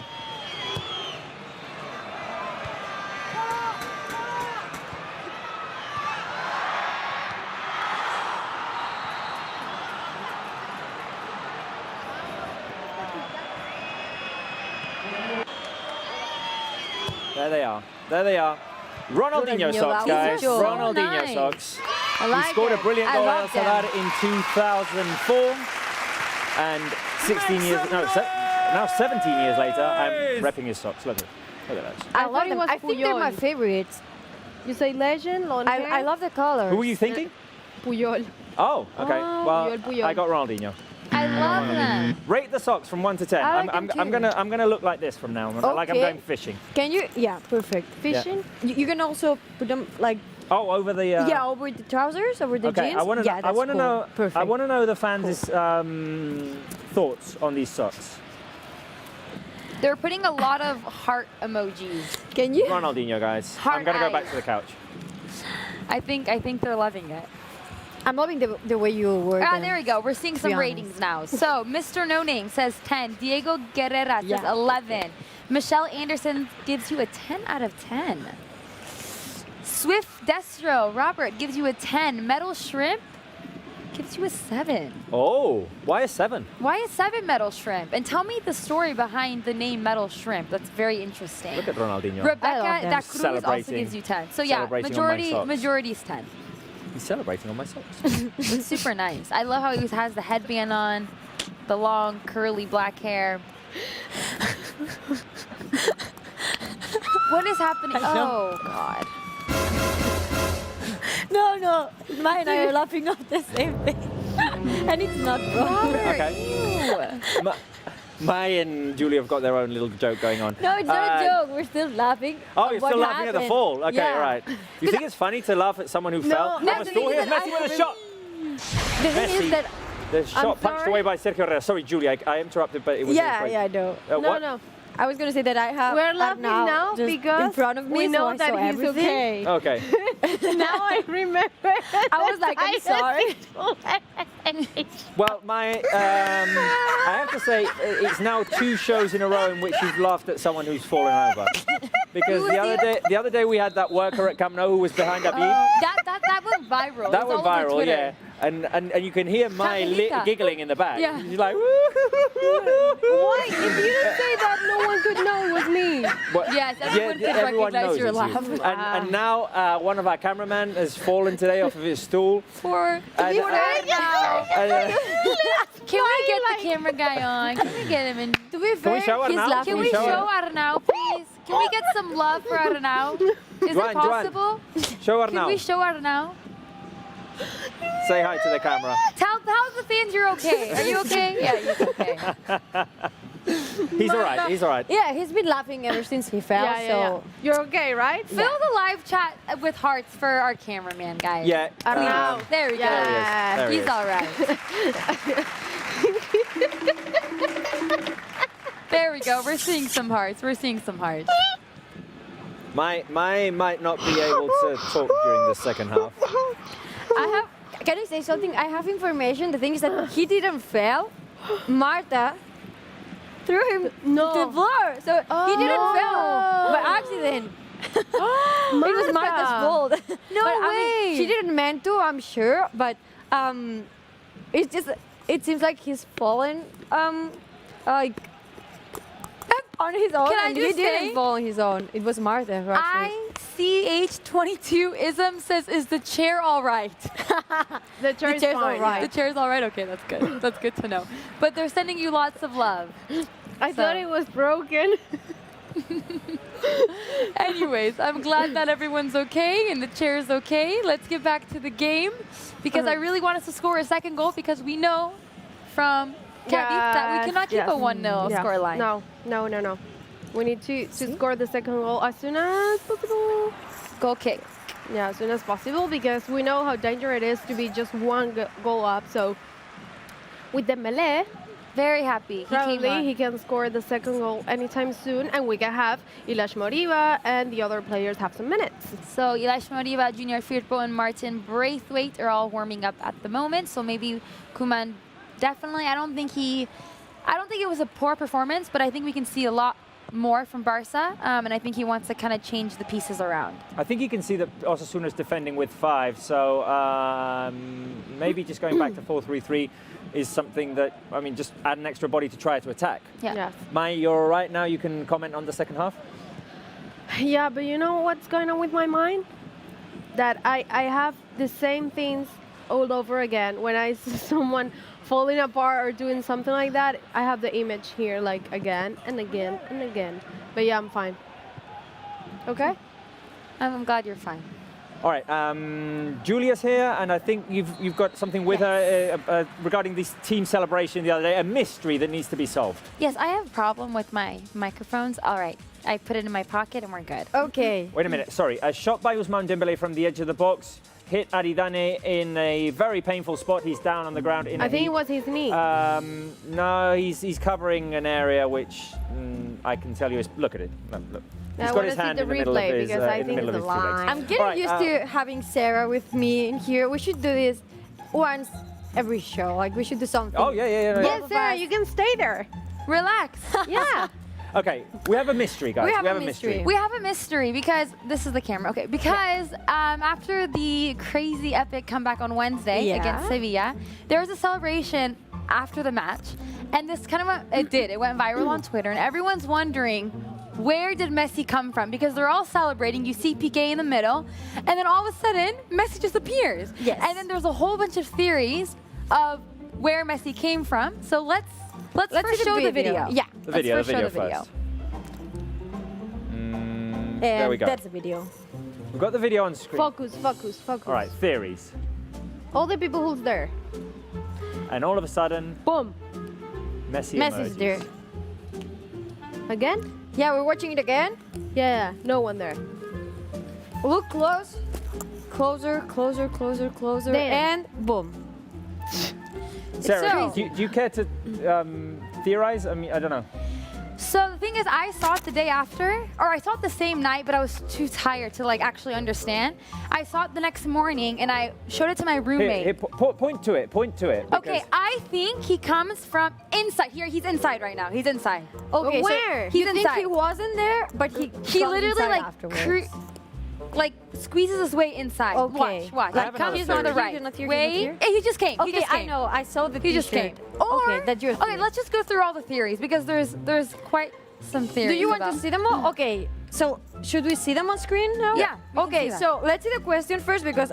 There they are. There they are. Ronaldinho socks, guys. So Ronaldinho nice. socks. I like He scored a it. brilliant I goal at love them. Sadar in 2004. And 16 years, no, now 17 years later, I'm repping his socks. Look at those. I thought love it them. was I think they're my Puyol. favorites. You say legend, long hair? I love the colors. Who were you thinking? Puyol. Oh, okay. Oh, well, Puyol. I got Ronaldinho. I love them. Rate the socks from 1 to 10. I like I'm them too. gonna look like this from now on, like I'm Okay. going fishing. Can you? Yeah, perfect. Fishing? You can also put them like Oh, over the. yeah, over the trousers, over the Okay, jeans. I want to. Yeah, that's cool. know. Perfect. I want to know the fans' thoughts on these socks. They're putting a lot of heart emojis. Can you? Ronaldinho, guys. I'm Heart gonna go back eyes. to the couch. I think they're loving it. I'm loving the way you word Ah, them. there we go. We're seeing some be honest. ratings now. So, Mr. No Name says 10. Diego Guerrera says Yeah. 11. Michelle Anderson gives you a 10 out of 10. Swift Destro, Robert gives you a 10. Metal Shrimp gives you a 7. Oh, why a 7? Why a 7 Metal Shrimp? And tell me the story behind the name Metal Shrimp. That's very interesting. Look at Ronaldinho. I love Rebecca them. Da Cruz also Celebrating- gives you 10. So yeah, celebrating on my socks. majority's 10. He's celebrating on my socks. It's super nice. I love how he has the headband on, the long curly black hair. What is happening? Oh God. No, mine and I are laughing off the same thing, and it's not wrong. Okay. Mai and Julia have got their own little joke going on. No, it's not a joke. We're still laughing. Oh, at you're what still laughing at the happened. fall. Okay, Yeah. right. You think it's funny to laugh at someone who fell? No, Off a the stool. thing Here's is that Messi I with a shot. The thing Messi. is that The shot punched sorry. away by Sergio Herrera. Sorry, Julia, I interrupted, but it was yeah, I know. What? No. I was gonna say that I have. We're laughing now just because in front of me, we know so I that saw he's everything. okay. Okay. Now I remember. I was like, I'm sorry. Well, I have to say, it's now 2 shows in a row in which you've laughed at someone who's fallen over. Because the other day we had that worker at Camp Nou who was behind Abib. That went viral. That It was went all over viral, Twitter. yeah. And you can hear Mai Carmelita. giggling in the back. Yeah. She's like, Why? If you didn't say that, no one could know it was me. What? Yes, everyone could everyone recognize knows your it's you. laugh. And now one of our cameramen has fallen today off of his stool. Poor And, now. Can we get the camera guy on? Can we get him in? To be Can we fair, show he's Arnau? laughing. Can we show Arnau, please? Can we get some love for Arnau? Is Joanne, it possible? Show Can we Arnau. show Arnau? Say hi to the camera. Tell the fans you're okay. Are you okay? Yeah, he's okay. He's all right. He's all right. Yeah, he's been laughing ever since he fell. so You're okay, right? Fill the live chat with hearts for our cameraman, guys. Yeah. Arnau. There we go. There he is. He's all right. There we go. We're seeing some hearts. We're seeing some hearts. Mai might not be able to talk during the second half. Can I say something? I have information. The thing is that he didn't fail. Marta threw him to the floor. So he didn't fail by accident. It was Marta's fault. No But, I way. mean, she didn't meant to, I'm sure. But it's just, it seems like he's fallen like on his own. Can I and just he didn't say- fall on his own. It was Marta who actually. ICH22ism says, is the chair all right? The chair's chair's all fine. right. The chair's all right? Okay, that's good. That's good to know. But they're sending you lots of love. I thought it was broken. Anyways, I'm glad that everyone's okay and the chair's okay. Let's get back to the game because I really want us to score a second goal because we know from Kathy that we cannot keep a 1-0 scoreline. No. We need to score the second goal as soon as possible. Goal kick. Yeah, as soon as possible, because we know how dangerous it is to be just one goal up. So with Dembélé, Very happy. probably he can score the second goal anytime soon, and we can have Ilaix Moriba and the other players have some minutes. So Ilaix Moriba, Junior Firpo, and Martin Braithwaite are all warming up at the moment. So maybe Koeman definitely. I don't think it was a poor performance, but I think we can see a lot more from Barça, and I think he wants to kind of change the pieces around. I think you can see that Osasuna's defending with 5, so maybe just going back to 4-3-3 is something that, I mean, just add an extra body to try to attack. Yeah. Yes. Mai, you're all right now? You can comment on the second half? Yeah, but you know what's going on with my mind? That I have the same things all over again. When I see someone falling apart or doing something like that, I have the image here like again and again and again. But yeah, I'm fine. Okay? I'm glad you're fine. All right, Julia's here, and I think you've got something with her regarding this team celebration the other day, a mystery that needs to be solved. Yes, I have a problem with my microphones. All right, I put it in my pocket and we're good. Okay. Wait a minute, sorry. A shot by Ousmane Dembélé from the edge of the box hit Aridane in a very painful spot. He's down on the ground. I think it was his knee. No, he's covering an area which I can tell you is. Look at it. Look. He's got his hand in the middle of his line. I'm getting used to having Sarah with me in here. We should do this once every show. Like we should do something. Oh yeah. Yes, Sarah, you can stay there. Relax. Yeah. Okay, we have a mystery, guys. We have a mystery because this is the camera. Okay, because after the crazy epic comeback on Wednesday against Sevilla, there was a celebration after the match, and this kind of it went viral on Twitter, and everyone's wondering, where did Messi come from? Because they're all celebrating. You see Piqué in the middle, and then all of a sudden, Messi just appears. Yes. And then there's a whole bunch of theories of where Messi came from. So let's first show the video. Yeah, The video let's show the first. video. There we go. That's the video. We've got the video on screen. Focus. All right, theories. All the people who's there. And all of a sudden, boom, Messi's emerges. There. Again? Yeah, we're watching it again. Yeah, no one there. Look close. Closer. Damn. And boom. Sarah, do you care to theorize? I mean, I don't know. So the thing is, I saw it the day after, or I saw it the same night, but I was too tired to like actually understand. I saw it the next morning, and I showed it to my roommate. Here, point to it. Okay, I think he comes from inside. Here, he's inside right now. He's inside. Okay, where? So he's you inside. think he wasn't there, but he literally like afterwards. like squeezes his way inside. Okay. Watch. I have another He's on the theory. right. He's Wait, he just came. Okay, he just came. I know. I saw the He just came. t-shirt. Or, Okay, that's your theory. Okay, let's just go through all the theories because there's quite some theories. Do you want about- to see them all? Okay, so should we see them on screen now? Yeah, we can Okay, see that. so let's see the question first because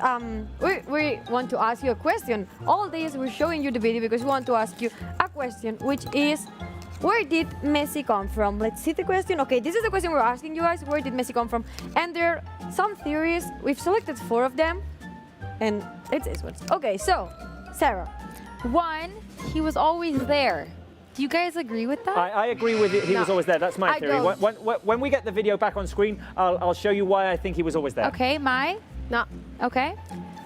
we want to ask you a question. All days we're showing you the video because we want to ask you a question, which is, where did Messi come from? Let's see the question. Okay, this is the question we're asking you guys. Where did Messi come from? And there are some theories. We've selected 4 of them, and it's this one. Okay, so Sarah. One, he was always there. Do you guys agree with that? I agree with it. He was always there. That's my I theory. don't. When we get the video back on screen, I'll show you why I think he was always there. Okay, Mai? No. Okay.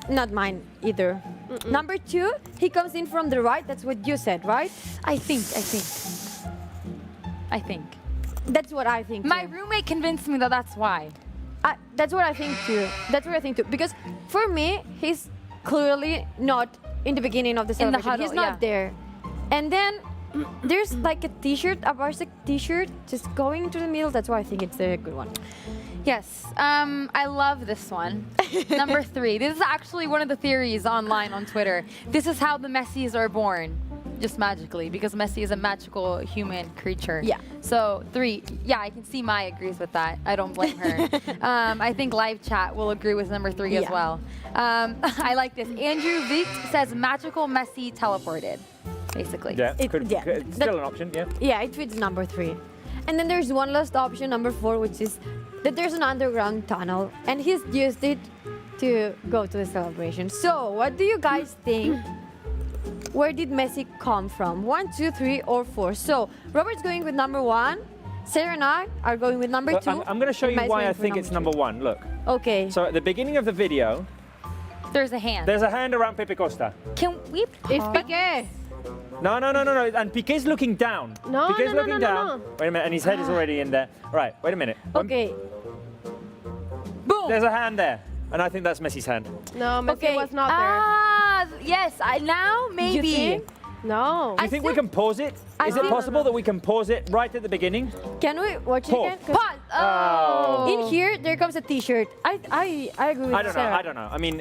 Not mine either. Number 2, he comes in from the right. That's what you said, right? I think. That's what I think. My too. roommate convinced me that that's why. That's what I think too. Because for me, he's clearly not in the beginning of the In the celebration. huddle, He's not yeah. there. And then there's like a t-shirt, a Barca t-shirt, just going into the middle. That's why I think it's a good one. Yes. I love this one. Number 3. This is actually one of the theories online on Twitter. This is how the Messis are born. Just magically, because Messi is a magical human creature. Yeah. So 3, yeah, I can see Mai agrees with that. I don't blame her. I think live chat will agree with number 3 as Yeah. well. I like this. Andrew Vick says magical Messi teleported, basically. Yeah, Yeah. it's still an option. Yeah. Yeah, it fits number 3. And then there's one last option, number 4, which is that there's an underground tunnel, and he's used it to go to the celebration. So, what do you guys think? Where did Messi come from? 1, 2, 3, or 4? So, Robert's going with number 1, Sarah and I are going with number Look, 2. I'm going to show and you Mai's why going I for think it's number 1. Look. Okay. So at the beginning of the video, There's a hand. there's a hand around Pepe Costa. Can we? It's Piqué. No. And Piqué's looking down. No, Piqué's no, looking no, down. no. Wait a minute, and his head is already in there. Right, wait a minute. Okay. Boom. There's a hand there. And I think that's Messi's hand. No, Messi Okay. was not there. Ah, yes. Now maybe. think? No. Do you think we can pause it? Is it possible that we can pause it right at the beginning? Can we watch it Pause. again? 'Cause Pause. Oh. in here, there comes a T-shirt. I agree with I don't know. Sarah. I don't know. I mean,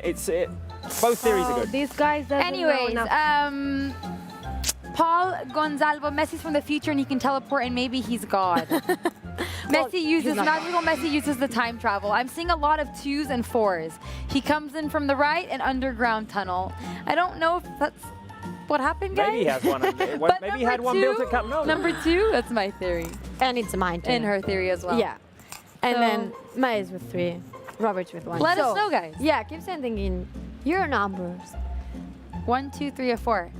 both theories are good. These guys doesn't Anyways, know enough. Paul Gonzalvo, Messi's from the future and he can teleport and maybe he's God. Messi uses, magical Messi uses the time travel. I'm seeing a lot of 2s and 4s. He comes in from the right and underground tunnel. I don't know if that's what happened, guys. Maybe he has one. But Maybe he had one built at Camp Nou. Number 2, that's my theory. And it's mine too. And her theory as well. Yeah. And So- then Mai's with 3. Robert's with 1. Let us know, guys. Yeah, keep sending in your numbers. 1, 2, 3, or 4.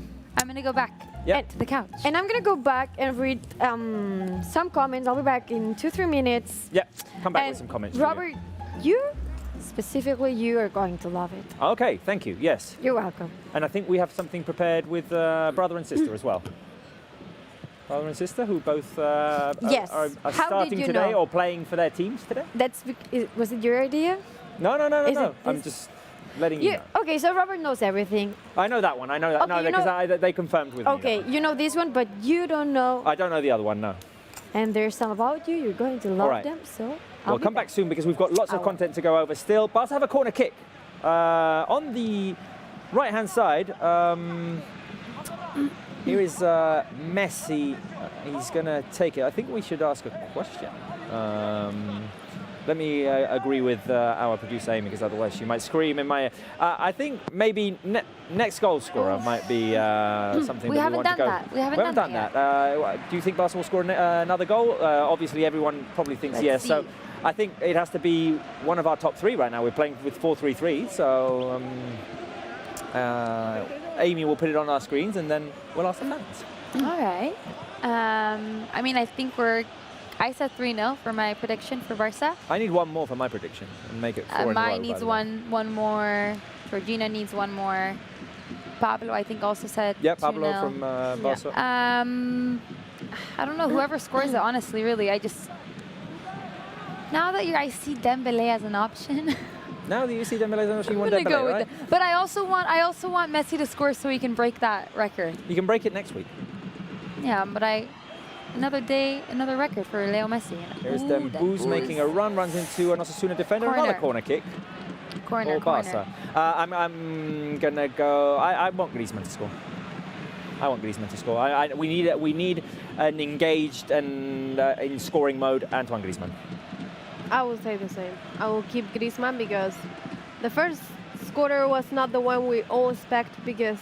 I'm gonna go back to the couch. And I'm gonna go back and read some comments. I'll be back in 2-3 minutes. Yeah, come back And with some comments. from you. Robert, specifically, you are going to love it. Okay, thank you. Yes. You're welcome. And I think we have something prepared with brother and sister as well. Brother and sister who both Yes. are How did starting you today know? or playing for their teams today. Was it your idea? No. Is it I'm this- just letting you know. Okay, so Robert knows everything. I know that one. I know that. Okay, no, you because they confirmed with me. Okay, you know this one, but you don't know. I don't know the other one. No. And there's some about you. You're going to love right. them. So We'll come back soon because we've got lots of content to go over still. Barca have a corner kick on the right-hand side. Here is Messi. He's going to take it. I think we should ask a question. Let me agree with our producer Amy because otherwise she might scream in my ear. I think maybe next goal scorer might be something We that we haven't want to done go. that. We haven't done that. Do you think Barca will score another goal? Obviously, everyone probably thinks Let's yes. So see. I think it has to be one of our top 3 right now. We're playing with 4-3-3, so Amy will put it on our screens and then we'll ask the fans. All right. I mean, I think I said 3-0 for my prediction for Barca. I need one more for my prediction and make it 4 in a row. Mine needs one more. Georgina needs one more. Pablo, I think, also said Yeah, Pablo 2-0. from Barca. I don't know. Whoever scores it, honestly, really. Now that I see Dembele as an option. Now that you see Dembele as an option, you want I'm gonna Dembele, go with right? it. But I also want Messi to score so he can break that record. You can break it next week. Yeah, but another day, another record for Leo Messi. Here's Dembouz making a run, runs into an Osasuna defender, another corner kick. Corner. Barca. I'm gonna go. I want Griezmann to score. We need an engaged and in scoring mode Antoine Griezmann. I will say the same. I will keep Griezmann because the first scorer was not the one we all expect because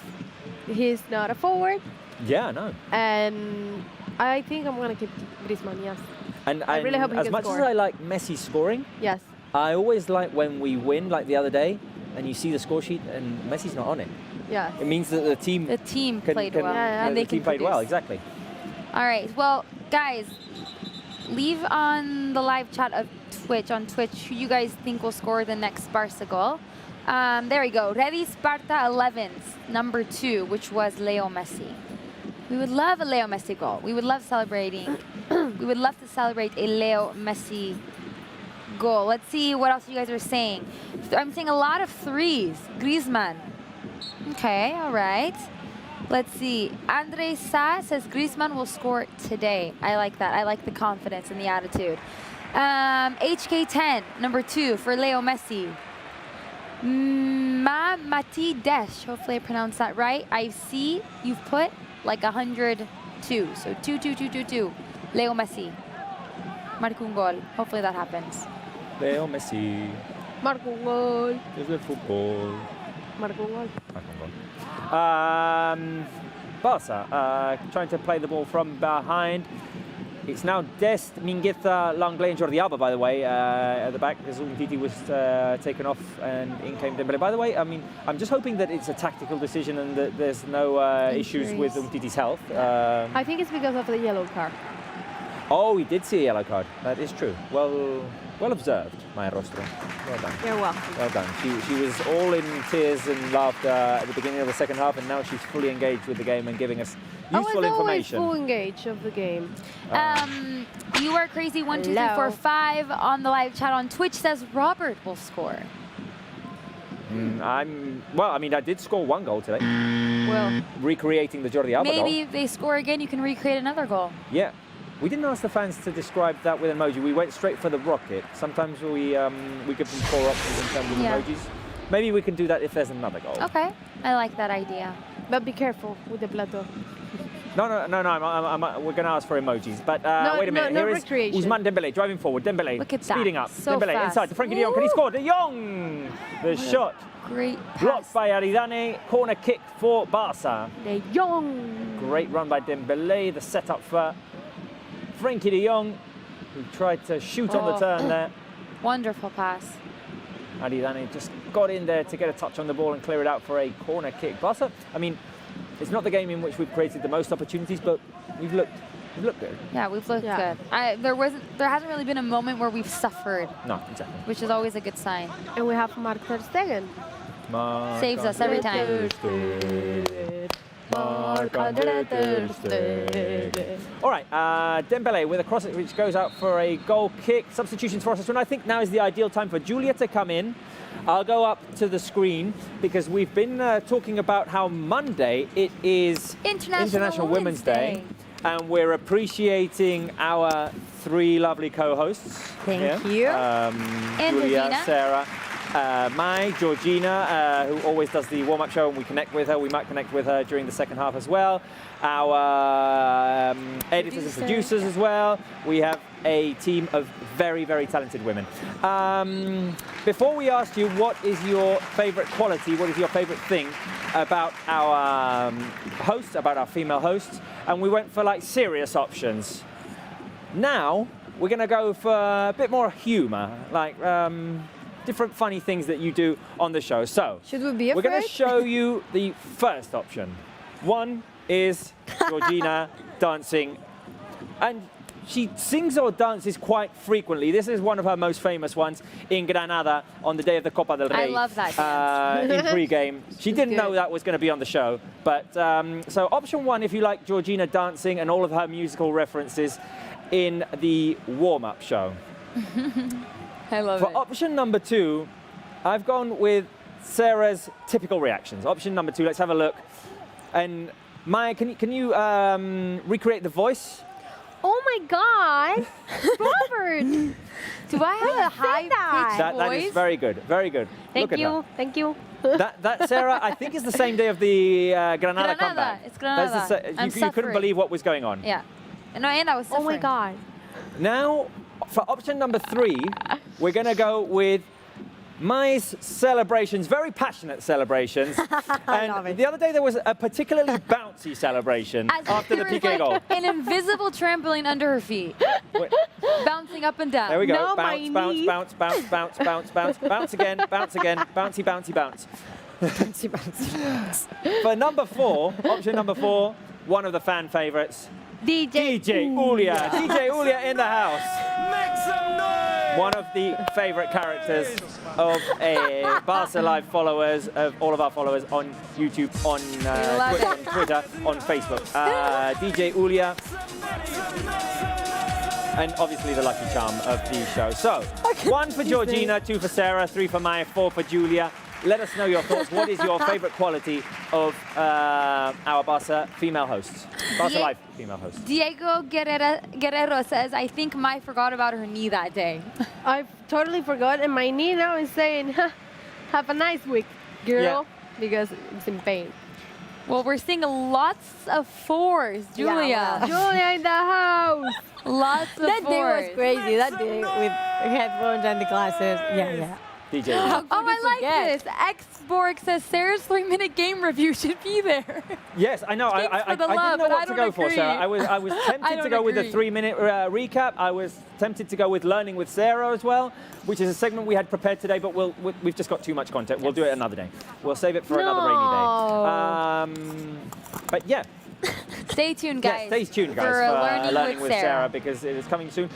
he's not a forward. Yeah, no. And I think I'm going to keep Griezmann, yes. And I really hope he as can much score. as I like Messi scoring, Yes. I always like when we win, like the other day, and you see the score sheet and Messi's not on it. Yeah. It means that the team played well. And the they team can played well, produce. exactly. All right. Well, guys, leave on the live chat of Twitch, on Twitch, who you guys think will score the next Barca goal. There we go. Ready Sparta 11th, number 2, which was Leo Messi. We would love a Leo Messi goal. We would love celebrating. We would love to celebrate a Leo Messi goal. Let's see what else you guys are saying. I'm seeing a lot of 3s. Griezmann. Okay, all right. Let's see. Andre Sa says Griezmann will score today. I like that. I like the confidence and the attitude. HK10, number 2 for Leo Messi. Mati Desh, hopefully I pronounced that right. I see you've put like 102. So 2. Leo Messi. Marca un gol. Hopefully that happens. Leo Messi. Marca un gol. Es el fútbol. Marca un gol. Barca trying to play the ball from behind. It's now Dest, Mingueza, Langley and Jordi Alba, by the way, at the back, because Umtiti was taken off and in came Dembele. By the way, I mean, I'm just hoping that it's a tactical decision and that there's no issues with Umtiti's health. I think it's because of the yellow card. Oh, we did see a yellow card. That is true. Well observed, Maya Rostro. Well done. You're welcome. Well done. She was all in tears and laughter at the beginning of the second half, and now she's fully engaged with the game and giving us useful information. I was always full engaged of the game. You are crazy. 1, 2, 3, 4, 5 on the live chat on Twitch says Robert will score. Well, I mean, I did score 1 goal today. Well, recreating the Jordi Alba goal. maybe if they score again, you can recreate another goal. Yeah. We didn't ask the fans to describe that with an emoji. We went straight for the rocket. Sometimes we give them 4 options in terms of emojis. Maybe we can do that if there's another goal. Okay, I like that idea. But be careful with the plateau. No. We're going to ask for emojis. But wait a minute. No Here is recreation. Ousmane Dembélé driving forward. Dembélé Look at speeding that. up. So Dembélé fast. inside to Frankie de Jong. Can he score? De Jong! The shot. Great Blocked by Aridane. Corner kick for Barça. De Jong. Great run by Dembélé. The setup for Frankie de Jong, who tried to shoot on the turn there. Wonderful pass. Aridane just got in there to get a touch on the ball and clear it out for a corner kick. Barça, I mean, it's not the game in which we've created the most opportunities, but we've looked good. Yeah, we've looked good. There hasn't really been a moment where we've suffered. No, exactly. Which is always a good sign. And we have Mark ter Stegen. Saves us every time. All right, Dembélé with a cross which goes out for a goal kick. Substitutions for Osasuna. I think now is the ideal time for Julia to come in. I'll go up to the screen because we've been talking about how Monday it is International Women's Day. And we're appreciating our 3 lovely co-hosts. Thank you. And Julia, Georgina. Sarah, Mai, Georgina, who always does the warm-up show, and we connect with her. We might connect with her during the second half as well. Our editors and producers as well. We have a team of very, very talented women. Before we ask you what is your favorite quality, what is your favorite thing about our hosts, about our female hosts, and we went for like serious options. Now we're going to go for a bit more humor, like different funny things that you do on the show. So should we be afraid? We're going to show you the first option. One is Georgina dancing, and she sings or dances quite frequently. This is one of her most famous ones in Granada on the day of the Copa del Rey. I love that dance. In pre-game. She didn't know that was going to be on the show. But so option 1, if you like Georgina dancing and all of her musical references in the warm-up show. I love For it. option number 2, I've gone with Sarah's typical reactions. Option number 2, let's have a look. And Maya, can you recreate the voice? Oh my God, Robert! Do I have a high-pitched That is very good, very good. Thank Look you, at thank you. that Sarah, I think is the same day of the Granada comeback. It's Granada. You couldn't believe what was going on. Yeah. No, and I was suffering. Oh my God. Now, for option number 3, we're going to go with Mai's celebrations, very passionate celebrations. And the other day there was a particularly bouncy celebration after the PK goal. An invisible trampoline under her feet. Bouncing up and down. There we go. No, bounce, my bounce, knee. bounce, bounce, bounce, bounce, bounce, bounce again, bouncy, bouncy, bounce. Bouncy, bouncy, bounce. For number 4, option number 4, one of the fan favorites, DJ Ulia. DJ Ulia in the house. Make some noise! One of the favorite characters of Barça Live followers, of all of our followers on YouTube, on Twitter, on Facebook. DJ Ulia. And obviously the lucky charm of the show. So, 1 for Georgina, 2 for Sarah, 3 for Maya, 4 for Julia. Let us know your thoughts. What is your favorite quality of our Barça female hosts? Barça Live female hosts. Diego Guerrero says, I think Mai forgot about her knee that day. I totally forgot, and my knee now is saying, have a nice week, girl, because it's in pain. Well, we're seeing lots of 4s, Julia. Yeah, Julia in the house. Lots of 4s. That day was crazy. That day with headphones and the glasses. Yeah. DJ. Oh, I like this. Xborg says Sarah's 3-minute game review should be there. Yes, I know. I for the didn't love, know but what I to don't go for, agree. Sarah. I was tempted to go with the 3-minute recap. I was tempted to go with learning with Sarah as well, which is a segment we had prepared today, but we've just got too much content. We'll do it another day. We'll save it for another rainy day. But yeah. Stay tuned, guys. Yeah, stay tuned, guys, for learning with Sarah, because it is coming soon.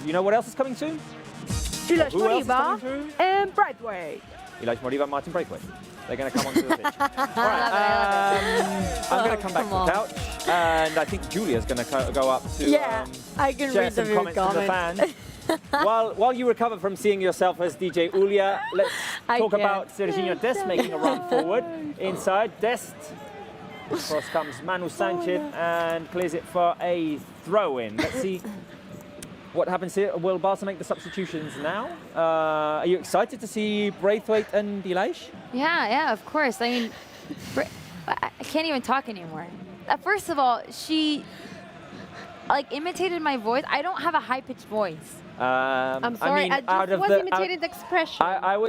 You know what else is coming soon? Ilaix Who else is coming Moriba through? and Brightway. Ilaix Moriba and Martin Braithwaite. They're going to come onto the pitch. All right, I'm going to come back to the couch, and I think Julia's going to go up to I can share read some some comments from the fans. While you recover from seeing yourself as DJ Ulia, let's talk about Serginho Dest making a run forward. Inside, Dest. Across comes Manu Sanchez and clears it for a throw-in. Let's see what happens here. Will Barca make the substitutions now? Are you excited to see Braithwaite and Ilaix? Yeah, of course. I mean, I can't even talk anymore. First of all, she imitated my voice. I don't have a high-pitched voice. I'm sorry, I just was imitating the expression. I'm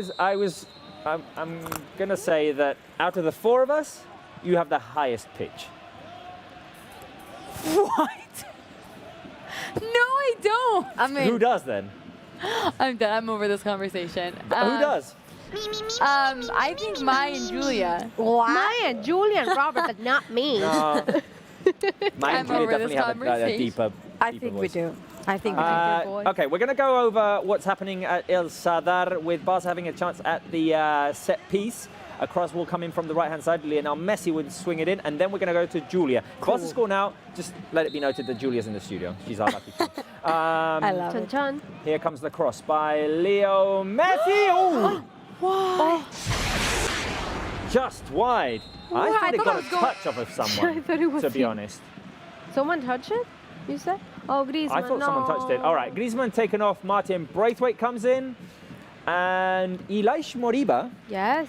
gonna say that out of the four of us, you have the highest pitch. What? No, I don't. I mean, who does then? I'm done. I'm over this conversation. Who does? I think Maya and Julia. Maya and Julia and Robert, but not me. No. Maya and Julia definitely have a deeper I think voice. we do. I think we do. Okay, we're going to go over what's happening at El Sadar with Barca having a chance at the set piece. A cross will come in from the right-hand side. Lionel Messi would swing it in, and then we're going to go to Julia. Cool. Barca score now. Just let it be noted that Julia's in the studio. She's our lucky fan. I love it. Chun. Here comes the cross by Leo Messi. Oh! Why? Just wide. I thought it got a touch off of someone, I thought it was to be him. honest. Someone touched it, you said? Oh, Griezmann, I thought someone touched it. All right, Griezmann taken off. Martin Braithwaite comes in. And Ilaix Moriba, yes,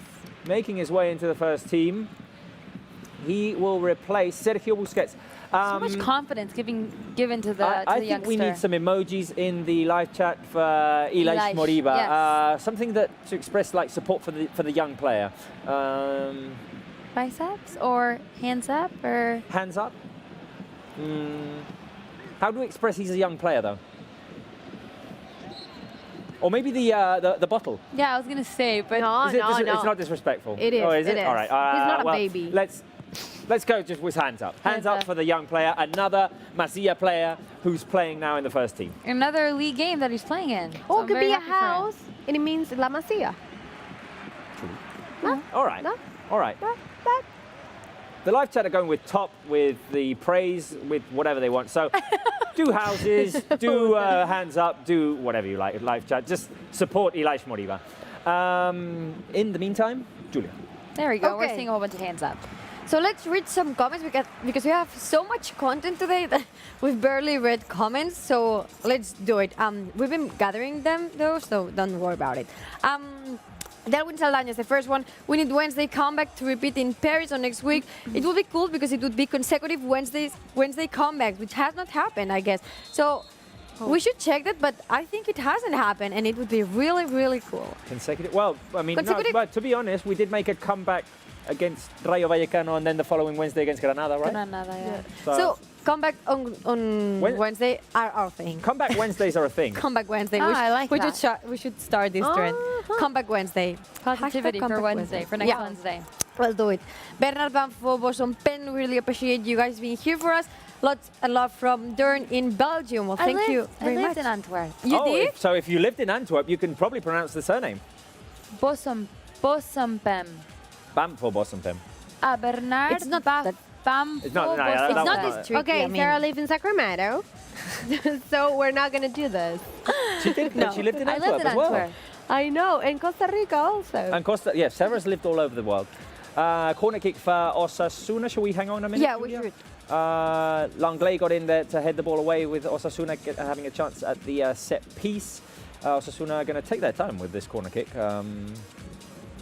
making his way into the first team. He will replace Sergio Busquets. So much confidence given to the I think youngster. we need some emojis in the live chat for Ilaix Moriba. Yes. Something to express like support for the young player. Biceps or hands up or hands up. How do we express he's a young player though? Or maybe the bottle. Yeah, I was gonna say, but no. It's not disrespectful. It is. Oh, is it? It is. All right. He's not a well, baby. Let's go just with hands up. Hands up for the young player. Another Masia player who's playing now in the first team. Another league game that he's playing in. Oh, So it could I'm be very a happy for him. house, and it means La Masia. No? All right. No? All right. The live chat are going with top, with the praise, with whatever they want. So do houses, do hands up, do whatever you like. Live chat. Just support Ilaix Moriba. In the meantime, Julia. There we go. Okay. We're seeing a whole bunch of hands up. So let's read some comments because we have so much content today that we've barely read comments. So let's do it. We've been gathering them though, so don't worry about it. Darwin Saldañas, the first one. We need Wednesday comeback to repeat in Paris or next week. It will be cool because it would be consecutive Wednesday comebacks, which has not happened, I guess. So we should check that, but I think it hasn't happened, and it would be really, really cool. Consecutive. Well, I mean, no, Consecutive- but to be honest, we did make a comeback against Rayo Vallecano and then the following Wednesday against Granada, right? Granada, yeah. So comeback on Wednesday are our thing. Comeback Wednesdays are a thing. Comeback Wednesday. Oh, I like that. We should start this trend. Comeback Wednesday. Positivity Hashtag for comeback Wednesday, for next Wednesday. We'll do it. Bernard Banfo, Boson Pen, really appreciate you guys being here for us. Lots and love from Dern in Belgium. Well, thank you very I lived much. in Antwerp. You did? So if you lived in Antwerp, you can probably pronounce the surname. Bosompem. Bamfo Bosompem. Bernard. It's not that. Bamfo. It's not- no, Bosompem. that It's not one's this tricky. Okay, I mean. Sarah lives in Sacramento, so we're not gonna do this. She did. No. She lived in I Antwerp lived in as well. Antwerp. I know, and Costa Rica also. And Costa, yeah, Sarah's lived all over the world. Corner kick for Osasuna. Shall we hang on a minute? Yeah, we Julia? should. Langley got in there to head the ball away with Osasuna having a chance at the set piece. Osasuna are going to take their time with this corner kick.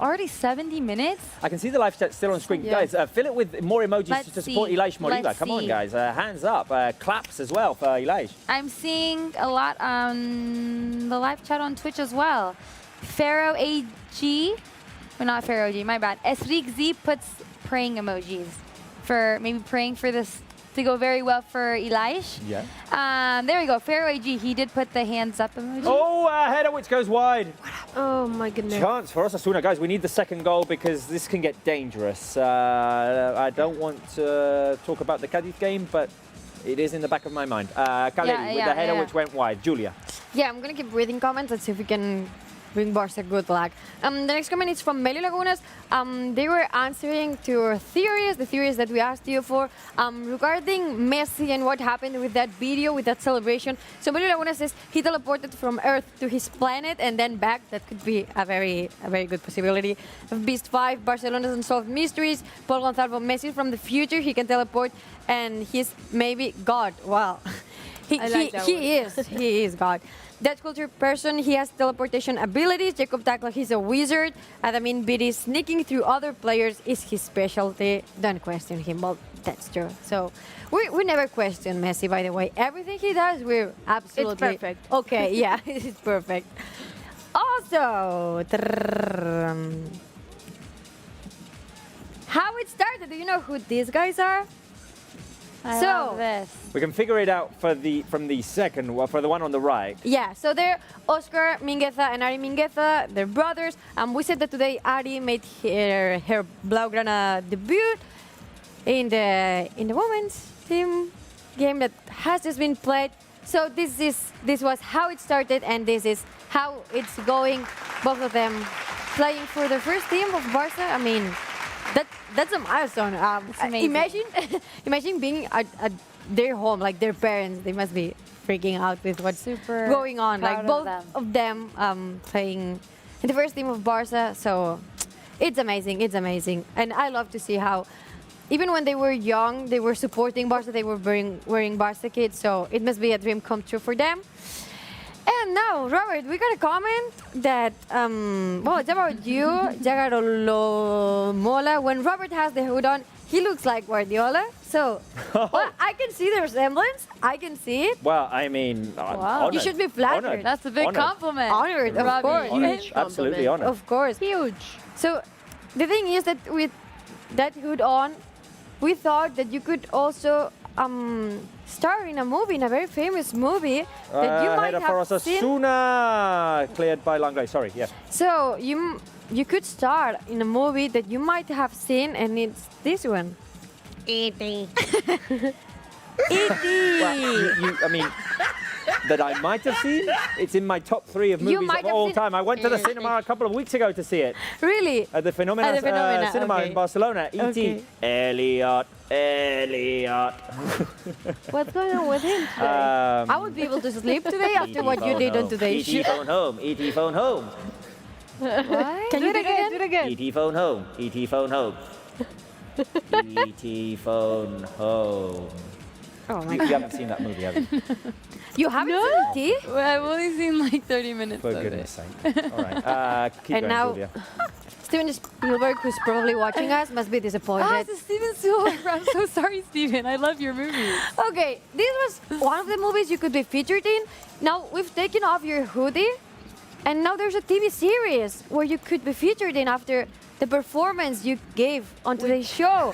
Already 70 minutes? I can see the live chat still on screen. Yeah. Guys, fill it with more emojis Let's to support see. Ilaix Moriba. Let's Come on, see. guys. Hands up. Claps as well for Ilaix. I'm seeing a lot on the live chat on Twitch as well. Pharaoh AG, or not Pharaoh AG, my bad. Esrik Z puts praying emojis for maybe praying for this to go very well for Elias. Yeah. There we go. Pharaoh AG, he did put the hands up emoji. Oh, a header which goes wide. Oh my goodness. Chance for Osasuna, guys. We need the second goal because this can get dangerous. I don't want to talk about the Cadiz game, but it is in the back of my mind. Caleri with the header which went wide. Julia. Yeah, I'm going to keep reading comments. Let's see if we can bring Barça good luck. The next comment is from Meli Lagunas. They were answering to your theories, the theories that we asked you for, regarding Messi and what happened with that video, with that celebration. So Meli Lagunas says he teleported from Earth to his planet and then back. That could be a very good possibility. Beast 5, Barcelona's Unsolved Mysteries. Paul Gonzalo, Messi from the future. He can teleport and he's maybe God. Wow. He is God. That culture person, he has teleportation abilities. Jacob Takla, he's a wizard. Adamin Bidi, sneaking through other players is his specialty. Don't question him. Well, that's true. So we never question Messi, by the way. Everything he does, we're absolutely... It's perfect. Okay, yeah, it's perfect. Also, how it started. Do you know who these guys are? I love this. We can figure it out from the second, for the one on the right. Yeah, so they're Oscar Mingueza and Ari Mingueza, they're brothers. We said that today Ari made her Blaugrana debut in the women's team game that has just been played. So this was how it started, and this is how it's going. Both of them playing for the first team of Barça. I mean, that's a milestone. Imagine being at their home, like their parents. They must be freaking out with what's going on. Like both of them playing in the first team of Barça. So it's amazing. It's amazing, and I love to see how even when they were young, they were supporting Barça. They were wearing Barça kits. So it must be a dream come true for them. And now, Robert, we got a comment that, well, it's about you, Jagarolo Mola. When Robert has the hood on, he looks like Guardiola. So, well, I can see the resemblance. I can see it. Well, I mean, honored. You should be flattered. Honored. That's a big compliment. Honored, of course. Honored. Absolutely honored. Of course. Huge. So, the thing is that with that hood on, we thought that you could also star in a movie, in a very famous movie that you might header for have seen. Osasuna, cleared by Langley. Sorry, yeah. So you could star in a movie that you might have seen, and it's this one. E.T. E.T. Well, I mean, that I might have seen. It's in my top 3 of movies of all time. I went to the cinema a couple of weeks ago to see it. Really? At the Phenomena cinema in Barcelona. E.T. Elliot. What's going on with him today? I would be able to sleep today after what you did on today's show. E.T. phone home. E.T. phone home. What? Can you do it again? Do it again. E.T. phone home. E.T. phone home. E.T. phone home. Oh my You haven't seen that movie, have you? You haven't seen E.T.? Well, I've only seen like 30 minutes For of goodness it. sake. All right. Keep And going, now- Julia. Steven Spielberg, who's probably watching us, must be disappointed. Oh, it's a Steven Spielberg. I'm so sorry, Steven. I love your movies. Okay, this was one of the movies you could be featured in. Now, we've taken off your hoodie, and now there's a TV series where you could be featured in after the performance you gave on today's show.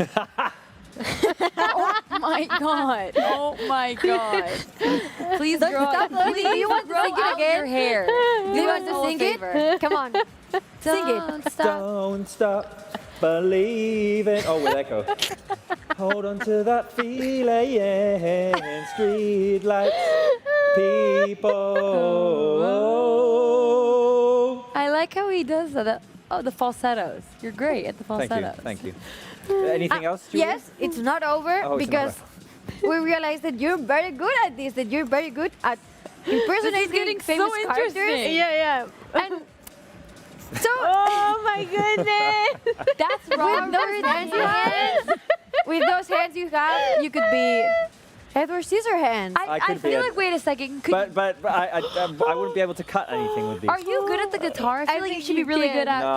Oh my God. Oh my God. Please Don't grow stop up. laughing. Do you want to grow sing it out again? your hair. Do you want to sing it? Come on. Sing it. Don't stop. Don't stop believing. Oh, with echo. Hold on to that feeling. Street lights, people. I like how he does that. Oh, the falsettos. You're great at the falsettos. Thank you. Anything else, Julia? Yes, it's not over Oh, it's because we realized that you're very good at this, that you're very good at impersonating getting famous so characters. interesting. Yeah. And so, Oh my goodness. that's wrong. With those hands you have, you could be Edward Scissorhands. I I could be feel a- like, wait a second. Could, But I wouldn't be able to cut anything with these. are you good at the guitar? I feel like you think should be you really can. good at. No,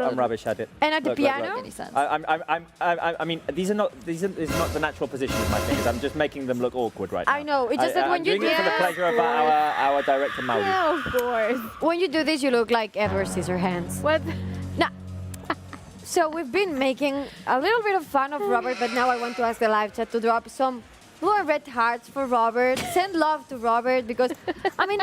I'm rubbish at it. And at the Look, look, piano? look. Any sense. I mean, these are not the natural position of my fingers. I'm just making them look awkward right now. I know. It's just that when I'm you doing it for the pleasure of our director Mauri. Yeah, of course. when you do this, you look like Edward Scissorhands. What? Now, so we've been making a little bit of fun of Robert, but now I want to ask the live chat to drop some blue and red hearts for Robert. Send love to Robert because, I mean,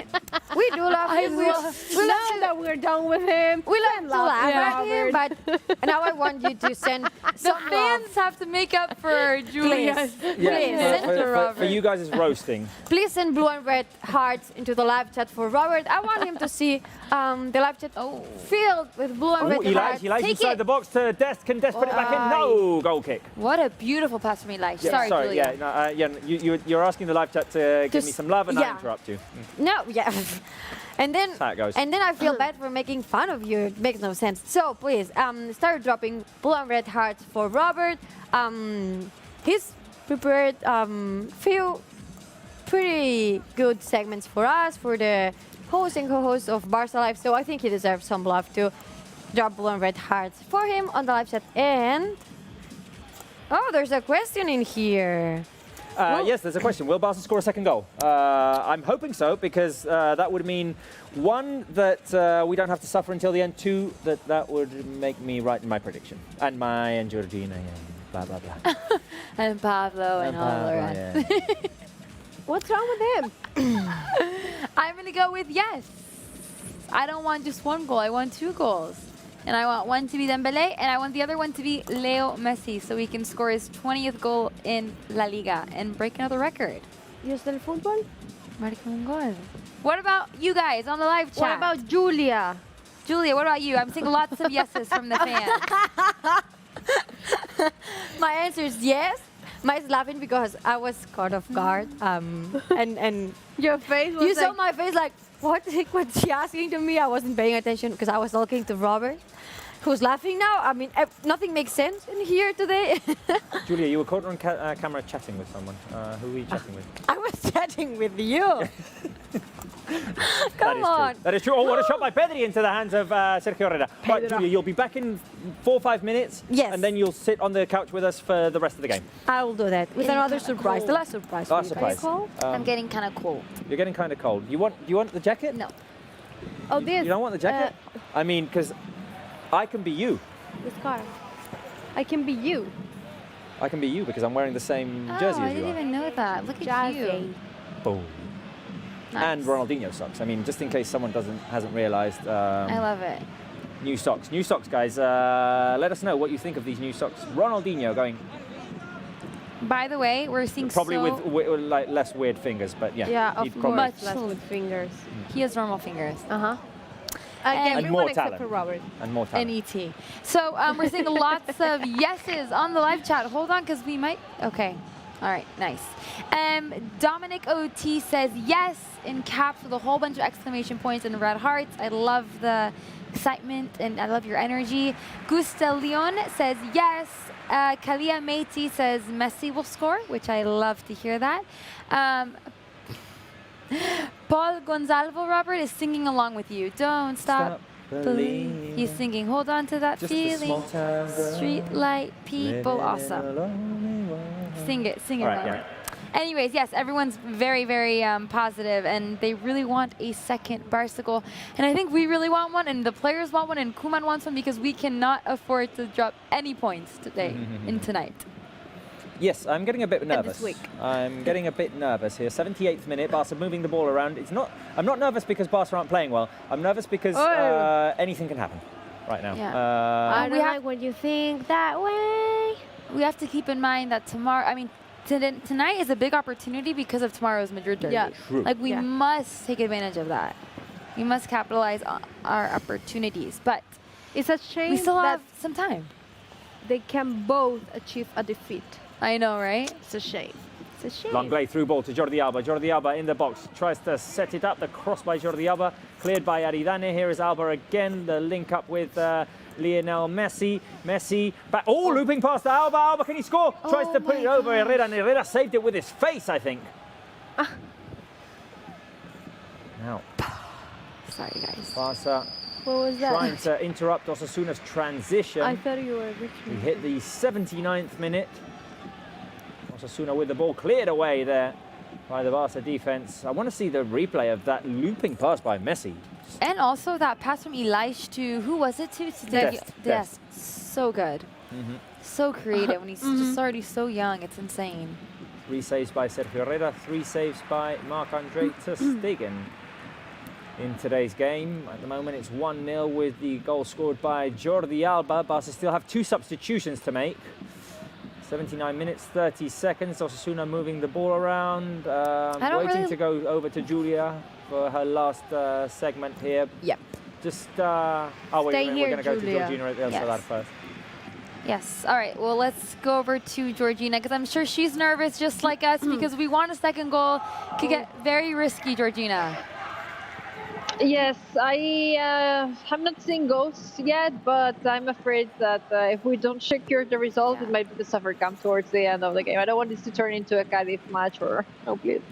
we do love him. We love that we're done with him. We love to laugh at him, but now I want you to send some The fans have to make up for Julius. Please send to Robert. For you guys, it's roasting. Please send blue and red hearts into the live chat for Robert. I want him to see the live chat filled with blue and red hearts. He likes inside the box to Dest. Can Dest put it back in? No, goal kick. What a beautiful pass from Eli. Yeah, Sorry, Julia. You're asking the live chat to give me some love and I interrupt you. No, yeah. And then, That's how it goes. and then I feel bad for making fun of you. It makes no sense. So please, start dropping blue and red hearts for Robert. He's prepared few pretty good segments for us, for the host and co-host of Barça Live. So I think he deserves some love to drop blue and red hearts for him on the live chat. And oh, there's a question in here. Yes, there's a question. Will Barca score a second goal? I'm hoping so, because that would mean, one, that we don't have to suffer until the end. Two, that would make me right in my prediction. And Georgina and blah, blah, blah. And Pablo and all around. Yeah. What's wrong with him? I'm going to go with yes. I don't want just one goal. I want 2 goals. And I want one to be Dembélé, and I want the other one to be Leo Messi, so he can score his 20th goal in La Liga and break another record. Dios del fútbol? Marca un gol. What about you guys on the live chat? What about Julia? Julia, what about you? I'm seeing lots of yeses from the fans. My answer is yes. Mine's laughing because I was caught off guard. And your face was you saw my face like, what was she asking to me? I wasn't paying attention because I was talking to Robert, who's laughing now. I mean, nothing makes sense in here today. Julia, you were caught on camera chatting with someone. Who were you chatting with? I was chatting with you. Come on. That is true. Oh, what a shot by Pedri into the hands of Sergio Herrera. Right, Julia, you'll be back in 4 or 5 minutes. Yes. And then you'll sit on the couch with us for the rest of the game. I will do that with another surprise. The last surprise. Last for you guys. surprise. I'm getting kind of cold. You're getting kind of cold. You want the jacket? No. Oh, You don't want the jacket? I mean, because I can be you. This car. I can be you. I can be you because I'm wearing the same jersey I as you didn't are. even know that. Look at you. Boom. Nice. And Ronaldinho socks. I mean, just in case someone hasn't realised. I love it. New socks, guys. Let us know what you think of these new socks. Ronaldinho going. By the way, we're seeing Probably with like less weird fingers, but yeah. Yeah, of he'd course. probably- Much less with fingers. He has normal fingers. Uh-huh. And Everyone more except talent. for Robert. And more talent. And ET. So we're seeing lots of yeses on the live chat. Hold on, because we might. Okay. All right. Nice. Dominic OT says yes in caps with a whole bunch of exclamation points and red hearts. I love the excitement and I love your energy. Gusta Leon says yes. Kalia Meiti says Messi will score, which I love to hear that. Paul Gonzalvo Robert is singing along with you. Don't stop believing. He's singing. Hold on to that Just a feeling. small town girl, Street light people. living in Awesome. a lonely world. Sing it. All right, Robert. Anyways, yes, everyone's very, very positive, and they really want a second Barça goal. And I think we really want one, and the players want one, and Koeman wants one, because we cannot afford to drop any points today and tonight. Yes, I'm getting a bit nervous. this week. I'm getting a bit nervous here. 78th minute, Barca moving the ball around. I'm not nervous because Barca aren't playing well. I'm nervous because anything can happen right now. Yeah. I don't like when you think that way. We have to keep in mind that tomorrow, tonight is a big opportunity because of tomorrow's Madrid derby. Yeah. True. Like, we must take advantage of that. We must capitalize on our opportunities. But it's a shame we still that have some time. They can both achieve a defeat. I know, right? It's a shame. It's a shame. Longley through ball to Jordi Alba. Jordi Alba in the box. Tries to set it up. The cross by Jordi Alba. Cleared by Aridane. Here is Alba again. The link up with Lionel Messi. Messi back. Oh, looping past to Alba. Alba, can he score? Tries to put it over Herrera. And Herrera saved it with his face, I think. Now. Sorry, guys. Barca What was that? trying to interrupt Osasuna's transition. I thought you were rich. He hit the 79th minute. Osasuna with the ball cleared away there by the Barca defense. I want to see the replay of that looping pass by Messi. And also that pass from Elish to, who was it to? Dest. So good. So creative, and he's just already so young. It's insane. 3 saves by Sergio Herrera, 3 saves by Marc-Andre ter Stegen. In today's game, at the moment it's 1-0 with the goal scored by Jordi Alba. Barca still have 2 substitutions to make. 79 minutes, 30 seconds. Osasuna moving the ball around, waiting to go over to Julia for her last segment here. Yep. Just, oh wait, Stay here, we're going to go to Julia. Georgina at the Sadar first. Yes. All right. Well, let's go over to Georgina because I'm sure she's nervous just like us because we want a second goal. Could get very risky, Georgina. Yes, I have not seen goals yet, but I'm afraid that if we don't secure the result, it might be the suffer come towards the end of the game. I don't want this to turn into a Cadiz match or no, please.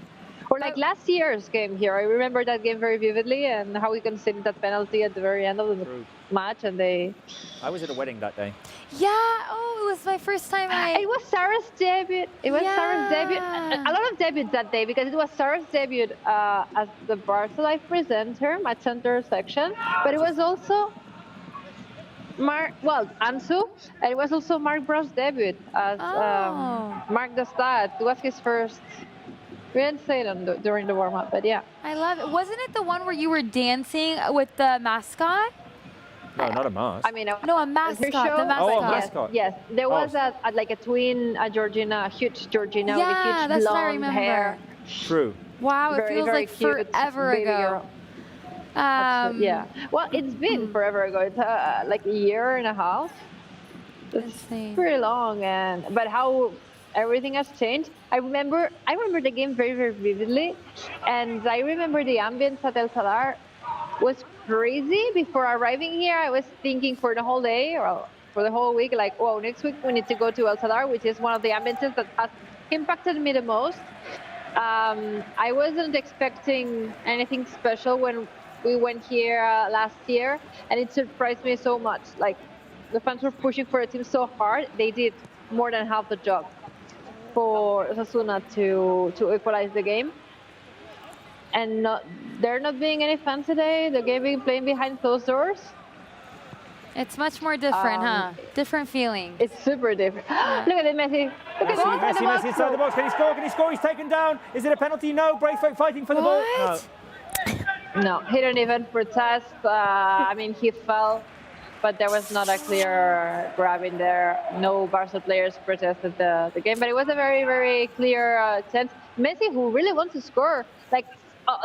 Or like last year's game here. I remember that game very vividly and how we conceded that penalty at the very end of the match, and they... I was at a wedding that day. Yeah. Oh, it was my first time. It was Sarah's debut. It was Sarah's debut. A lot of debuts that day because it was Sarah's debut as the Barça Live presenter, match center section, but it was also Ansu, and it was also Marc Bro's debut as Marc the Stat. It was his first. We didn't say it during the warm-up, but yeah. I love it. Wasn't it the one where you were dancing with the mascot? No, not a mask. I mean, no, a mascot. The mascot. Oh, a mascot. Yes, there was like a twin Georgina, a huge Georgina with a huge blonde hair. True. Wow, it feels like cute, forever ago. Yeah. Well, it's been forever ago. It's like a year and a half. It's pretty long, but how everything has changed. I remember the game very, very vividly, and I remember the ambience at El Sadar was crazy. Before arriving here, I was thinking for the whole day or for the whole week, like, wow, next week we need to go to El Sadar, which is one of the ambiences that has impacted me the most. I wasn't expecting anything special when we went here last year, and it surprised me so much. Like, the fans were pushing for a team so hard, they did more than half the job for Osasuna to equalize the game. And there not being any fans today, the game being played behind closed doors. It's much more different, huh? Different feeling. It's super different. Look at it, Messi. Look at Messi inside the box. Can he score? Can he score? He's taken down. Is it a penalty? No. Braithwaite fighting for the ball. No, he didn't even protest. I mean, he fell, but there was not a clear grab in there. No Barca players protested the game, but it was a very, very clear chance. Messi, who really wants to score, like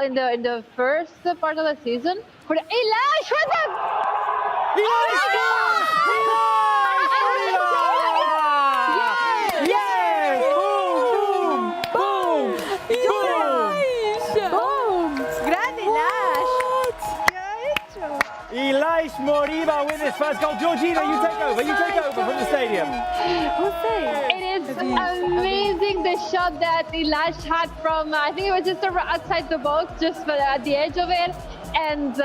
in the first part of the season, for the Elias, what the? Yes! Boom! Boom! Boom! Boom! Grande Lash! Elias Moriba with his first goal. Georgina, you take over. You take over from the stadium. It is amazing the shot that Elias had from, I think it was just outside the box, just at the edge of it. And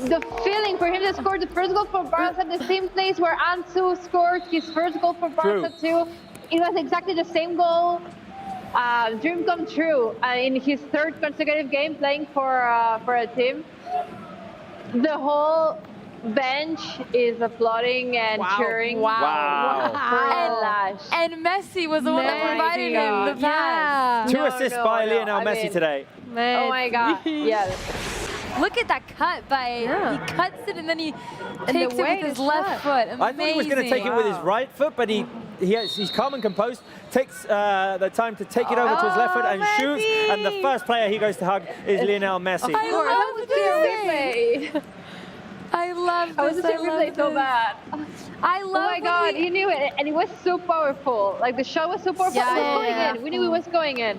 the feeling for him to score the first goal for Barca at the same place where Ansu scored his first goal for Barca too. It was exactly the same goal. Dream come true in his third consecutive game playing for a team. The whole bench is applauding and cheering. And Messi was the one that provided him the pass. 2 assists by Lionel Messi today. Oh my God! Yes. Look at that cut by, he cuts it and then he takes it with his left foot. Amazing. I thought he was going to take it with his right foot, but he's calm and composed, takes the time to take it over to his left foot and shoots, and the first player he goes to hug is Lionel Messi. I love this. I love this. I was just replay so bad. I love. Oh my God, he knew it, and it was so powerful. Like the shot was so powerful. It was going in. We knew it was going in.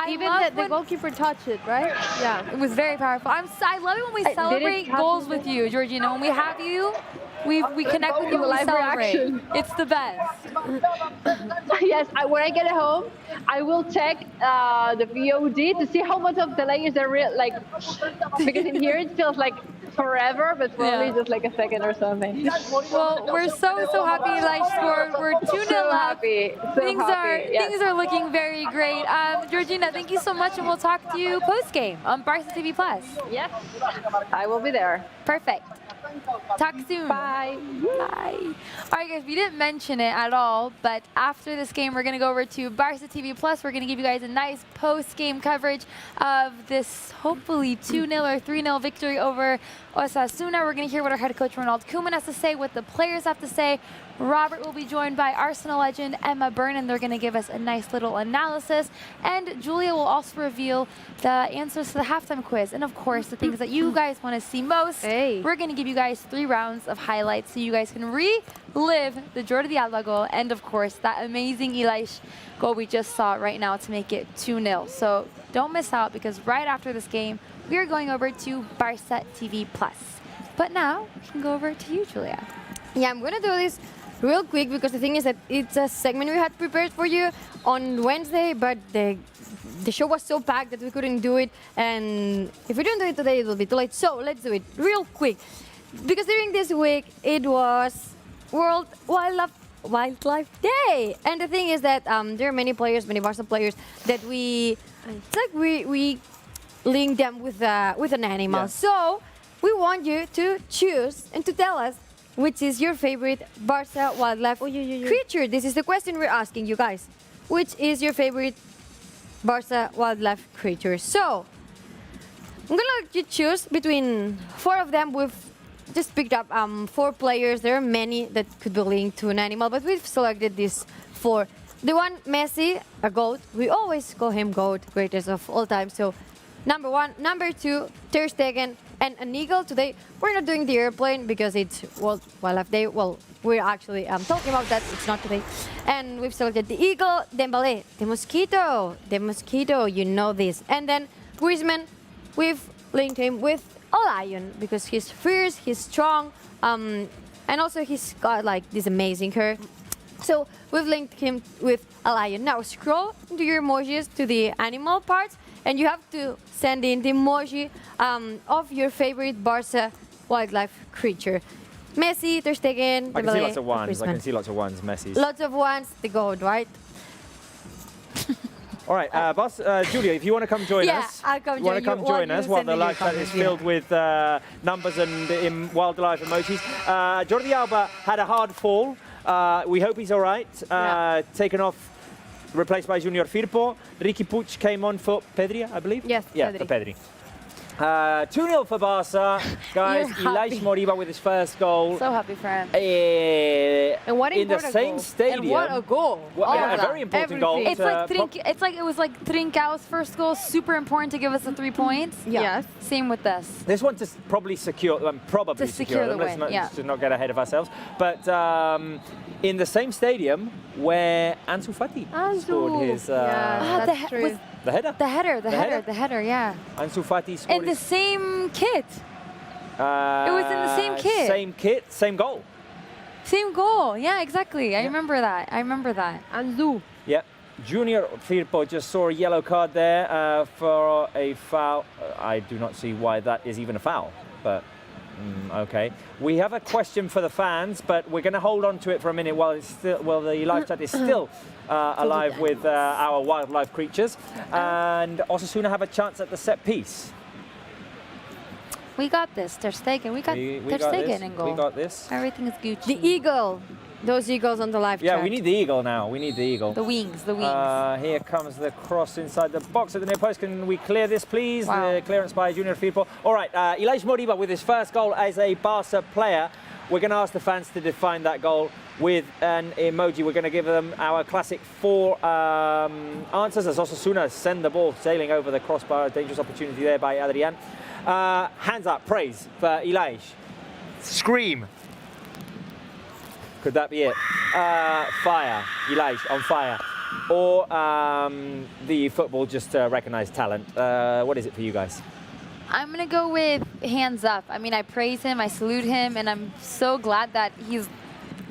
Even the goalkeeper touched it, right? Yeah, it was very powerful. I love it when we celebrate goals with you, Georgina. When we have you, we connect with you when we celebrate. It's the best. Yes, when I get home, I will check the VOD to see how much of the layers are real. Like, because in here it feels like forever, but probably just like a second or something. Well, we're so happy Elias scored. We're 2-0 so up. happy. Things are looking very great. Georgina, thank you so much, and we'll talk to you post-game on Barca TV Plus. Yes, I will be there. Perfect. Talk soon. Bye. Bye. All right, guys, we didn't mention it at all, but after this game, we're going to go over to Barça TV Plus. We're going to give you guys a nice post-game coverage of this hopefully 2-0 or 3-0 victory over Osasuna. We're going to hear what our head coach Ronald Koeman has to say, what the players have to say. Robert will be joined by Arsenal legend Emma Byrne, and they're going to give us a nice little analysis. And Julia will also reveal the answers to the halftime quiz. And of course, the things that you guys want to see most. Hey. We're going to give you guys 3 rounds of highlights so you guys can relive the Jordi Alba goal and, of course, that amazing Ilaish goal we just saw right now to make it 2-0. So don't miss out, because right after this game, we are going over to Barça TV Plus. But now, we can go over to you, Julia. Yeah, I'm going to do this real quick, because the thing is that it's a segment we had prepared for you on Wednesday, but the show was so packed that we couldn't do it, and if we don't do it today, it will be too late. So let's do it real quick, because during this week it was World Wildlife Day, and the thing is that there are many players, many Barca players that we link them with an animal. Yeah. So we want you to choose and to tell us which is your favorite Barca wildlife creature. This is the question we're asking you guys. Which is your favorite Barca wildlife creature? So, I'm going to let you choose between 4 of them. We've just picked up 4 players. There are many that could be linked to an animal, but we've selected these 4. The one, Messi, a GOAT. We always call him GOAT, greatest of all time. So, number 1. Number 2, Ter Stegen, and an eagle. Today, we're not doing the airplane because it's World Wildlife Day. Well, we're actually talking about that. It's not today. And we've selected the eagle, Dembélé, the mosquito, you know this. And then Griezmann, we've linked him with a lion because he's fierce, he's strong, and also he's got like this amazing hair. So we've linked him with a lion. Now scroll into your emojis to the animal parts, and you have to send in the emoji of your favorite Barca wildlife creature. Messi, Ter Stegen, Dembélé, I can see lots of ones. Griezmann. I can see lots of ones. Messi's. Lots of ones, the goat, right? All right, Julia, if you want to come join us. I'll come you want to come join us while the live chat is filled with numbers and wildlife emojis. Jordi Alba had a hard fall. We hope he's all right. Taken off, replaced by Junior Firpo. Ricky Puig came on for Pedri, I believe? Yes, yeah, Pedri. for Pedri. 2-0 for Barca. Guys, Ilaish Moriba with his first goal. So happy for him. And what in the same stadium. And what a goal. Yeah, a very important goal. It's like it was like Trincão's first goal, super important to give us the 3 points. Yeah. Yes. Same with this. This one to probably secure, to secure the win. Let's not get ahead of ourselves. But in the same stadium where Ansu Fati scored his. That's true. The header? The header, yeah. Ansu Fati scored in the same kit. It was in the same kit. Same kit, same goal. Same goal, yeah, exactly. I remember that. Ansu. Yep. Junior Firpo just saw a yellow card there for a foul. I do not see why that is even a foul, but okay. We have a question for the fans, but we're going to hold on to it for a minute while the live chat is still alive with our wildlife creatures. And Osasuna have a chance at the set piece. We got this, Ter Stegen. We got Ter Stegen in goal. We got this. Everything is Gucci. The eagle. Those eagles on the live chat. Yeah, we need the eagle now. We need the eagle. The wings. Here comes the cross inside the box at the near post. Can we clear this, please? Wow. The clearance by Junior Firpo. All right, Ilaish Moriba with his first goal as a Barca player. We're going to ask the fans to define that goal with an emoji. We're going to give them our classic 4 answers as Osasuna send the ball sailing over the crossbar. Dangerous opportunity there by Adrian. Hands up, praise for Ilaish. Scream. Could that be it? Fire, Ilaish on fire. Or the football just recognised talent. What is it for you guys? I'm going to go with hands up. I mean, I praise him, I salute him, and I'm so glad that he's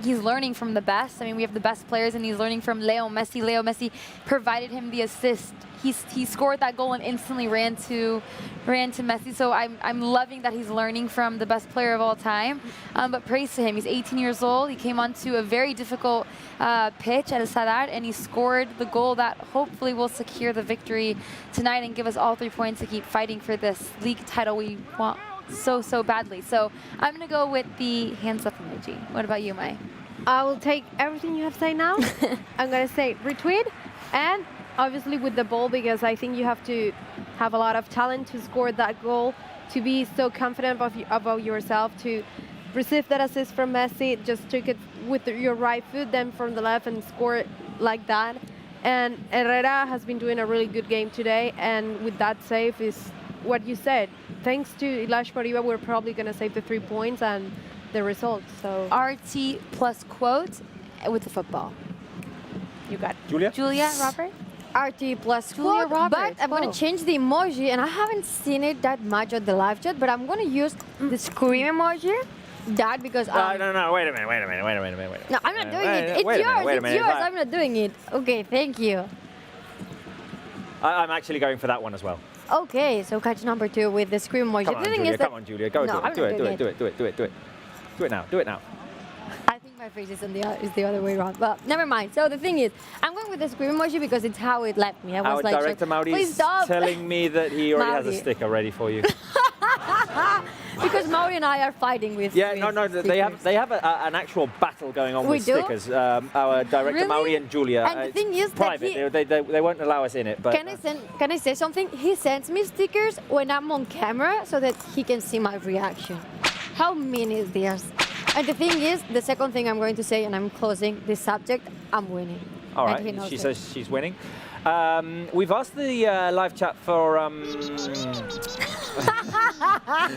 learning from the best. I mean, we have the best players, and he's learning from Leo Messi. Leo Messi provided him the assist. He scored that goal and instantly ran to Messi. So I'm loving that he's learning from the best player of all time. But praise to him. He's 18 years old. He came onto a very difficult pitch at Sadar, and he scored the goal that hopefully will secure the victory tonight and give us all 3 points to keep fighting for this league title we want so badly. So I'm going to go with the hands up emoji. What about you, Mai? I will take everything you have said now. I'm going to say retweet, and obviously with the ball, because I think you have to have a lot of talent to score that goal, to be so confident about yourself, to receive that assist from Messi, just took it with your right foot, then from the left and score it like that. And Herrera has been doing a really good game today, and with that save is what you said. Thanks to Ilaix Moriba, we're probably going to save the 3 points and the result. So RT plus quote with the football. You got Julia? Julia, Robert? RT plus Julia quote, Roberts. but I'm going to change the emoji, and I haven't seen it that much on the live chat, but I'm going to use the scream emoji. That because No, wait a minute. No, I'm not doing it. It's yours. It's yours. I'm not doing it. Okay, thank you. I'm actually going for that one as well. Okay, so catch number 2 with the scream emoji. Come on, The thing Julia, is that come on, Julia. Go No, I'm do it. not doing Do it. Do it now. I think my face is the other way around, but never mind. So the thing is, I'm going with the scream emoji because it's how it left me. I was Our like, director Mauri please is stop. telling me that he already has a Mauri. sticker ready for you. Because Mauri and I are fighting with. Yeah, with no, they have an actual battle going on We with do? stickers. Our director Really? Mauri and Julia. And the it's thing is that private. They won't allow us in it. But Can I say something? He sends me stickers when I'm on camera so that he can see my reaction. How mean is this? And the thing is, the second thing I'm going to say, and I'm closing this subject, I'm winning. all And he right, knows she it. says she's winning. We've asked the live chat for.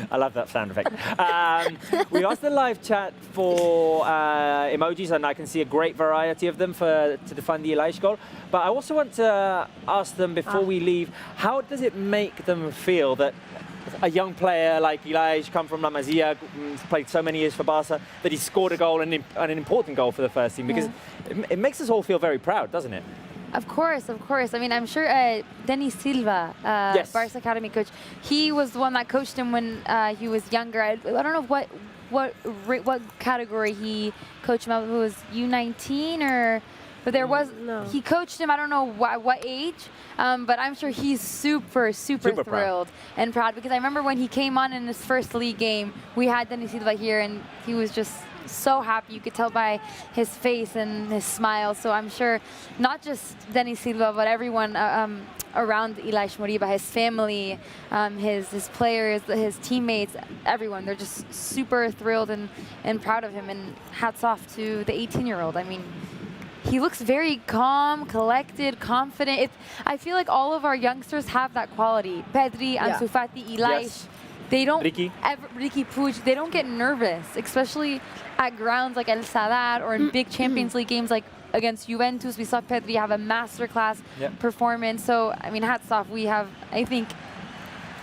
I love that sound effect. We asked the live chat for emojis, and I can see a great variety of them to define the Ilaix goal. But I also want to ask them before we leave, how does it make them feel that a young player like Ilaix, come from La Masia, played so many years for Barça, that he scored a goal, and an important goal for the first team? Because it makes us all feel very proud, doesn't it? Of course. I mean, I'm sure Denis Silva, Yes. Barça Academy coach, he was the one that coached him when he was younger. I don't know what category he coached him at. If it was U19 or... But there was, he coached him, I don't know what age, but I'm sure he's super thrilled and proud, because I remember when he came on in his first league game, we had Denis Silva here, and he was just so happy. You could tell by his face and his smile. So I'm sure not just Denis Silva, but everyone around Ilaix Moriba, his family, his players, his teammates, everyone, they're just super thrilled and proud of him. And hats off to the 18-year-old. I mean, he looks very calm, collected, confident. I feel like all of our youngsters have that quality. Pedri, Ansu Fati, Ilaix. Yes. They don't Ricky Puig, they don't get nervous, especially at grounds like El Sadar or in big Champions League games like against Juventus. We saw Pedri have a masterclass performance. So, I mean, hats off. We have, I think,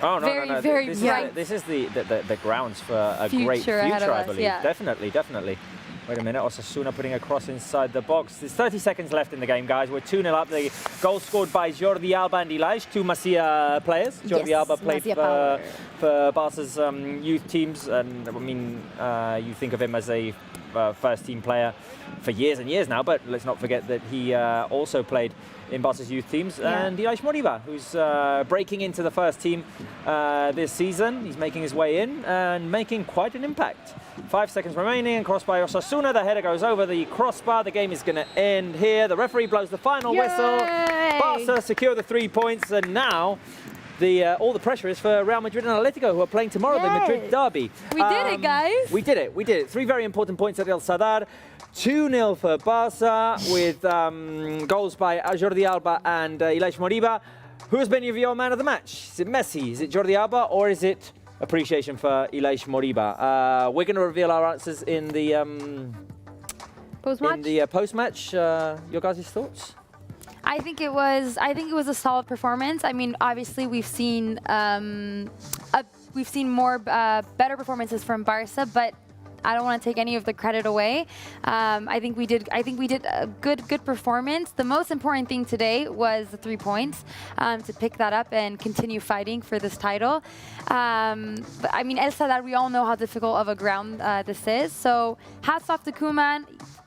very bright. This is the grounds for a great future, ahead of I us, believe. yeah. Definitely. Wait a minute, Osasuna putting a cross inside the box. There's 30 seconds left in the game, guys. We're 2-0 up. The goal scored by Jordi Alba and Ilaix, two Masia players. Jordi Alba played for Barca's youth teams, and I mean, you think of him as a first-team player for years and years now, but let's not forget that he also played in Barca's youth teams. And Ilaix Moriba, who's breaking into the first team this season. He's making his way in and making quite an impact. 5 seconds remaining, and cross by Osasuna. The header goes over the crossbar. The game is going to end here. The referee blows the final whistle. Barca secure the 3 points, and now all the pressure is for Real Madrid and Atletico, who are playing tomorrow, the Madrid derby. We did it, guys. We did it. 3 very important points at El Sadar. 2-0 for Barca, with goals by Jordi Alba and Ilaix Moriba. Who has been your man of the match? Is it Messi? Is it Jordi Alba? Or is it appreciation for Ilaix Moriba? We're going to reveal our answers in the post-match. Your guys' thoughts? I think it was a solid performance. I mean, obviously we've seen more better performances from Barca, but I don't want to take any of the credit away. I think we did a good performance. The most important thing today was the 3 points, to pick that up and continue fighting for this title. But I mean, El Sadar, we all know how difficult of a ground this is. So hats off to Koeman.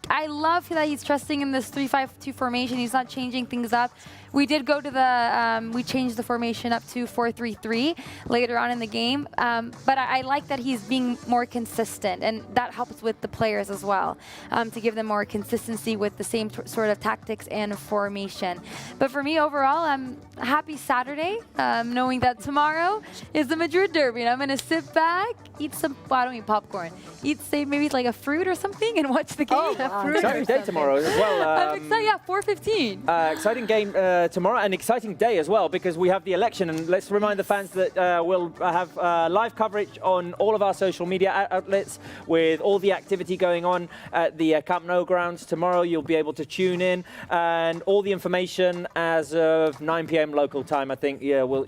I love that he's trusting in this 3-5-2 formation. He's not changing things up. We did go to the, we changed the formation up to 4-3-3 later on in the game. But I like that he's being more consistent, and that helps with the players as well, to give them more consistency with the same sort of tactics and formation. But for me, overall, I'm happy Saturday, knowing that tomorrow is the Madrid Derby, and I'm going to sit back, eat some, well, I don't eat popcorn, eat, say, maybe like a fruit or something, and watch the game. Oh, exciting day tomorrow as well. I'm excited, yeah, 4:15. Exciting game tomorrow, an exciting day as well, because we have the election, and let's remind the fans that we'll have live coverage on all of our social media outlets with all the activity going on at the Camp Nou grounds tomorrow. You'll be able to tune in, and all the information as of 9 p.m. local time. I think you'll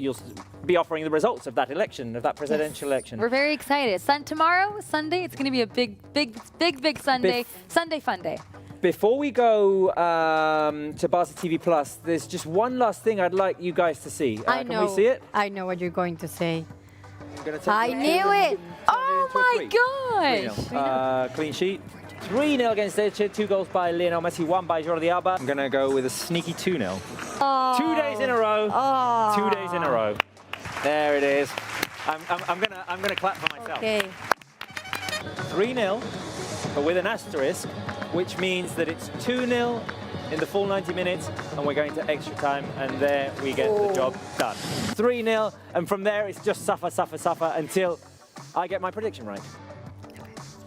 be offering the results of that election, of that presidential election. We're very excited. Tomorrow, Sunday, it's going to be a big Sunday. Sunday fun day. Before we go to Barça TV Plus, there's just one last thing I'd like you guys to see. Can we see it? I know what you're going to say. I'm gonna take I knew it. Oh my gosh. Clean sheet. 3-0 against Elche, 2 goals by Lionel Messi, 1 by Jordi Alba. I'm going to go with a sneaky 2-0. Oh. 2 days in a row. Oh. 2 days in a row. There it is. I'm gonna clap for myself. Okay. 3-0, but with an asterisk, which means that it's 2-0 in the full 90 minutes, and we're going to extra time, and there we get the job done. 3-0, and from there it's just suffer until I get my prediction right.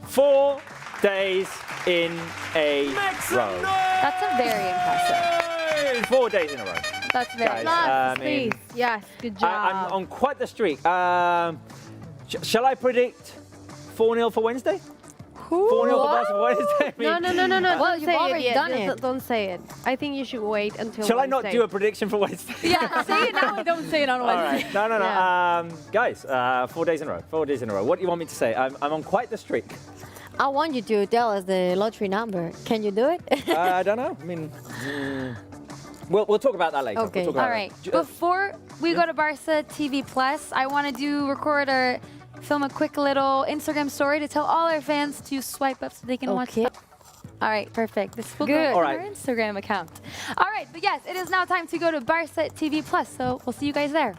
4 days in a row. That's a very impressive. 4 days in a row. That's very nice. Yes, good job. I'm on quite the streak. Shall I predict 4-0 for Wednesday? 4-0 for Barca for Wednesday? No. Well, Don't you've say already it yet. done it. Don't say it. I think you should wait until Shall I Wednesday. not do a prediction for Wednesday? Yeah, say it now and don't say it on All Wednesday. right. No. Yeah. Guys, 4 days in a row. 4 days in a row. What do you want me to say? I'm on quite the streak. I want you to tell us the lottery number. Can you do it? I don't know. I mean, we'll talk about that later. Okay. We'll talk All about right. that. Before we go to Barça TV Plus, I want to film a quick little Instagram story to tell all our fans to swipe up so they can watch it. All right, perfect. This will go on our Instagram account. All right, but yes, it is now time to go to Barça TV Plus, so we'll see you guys there.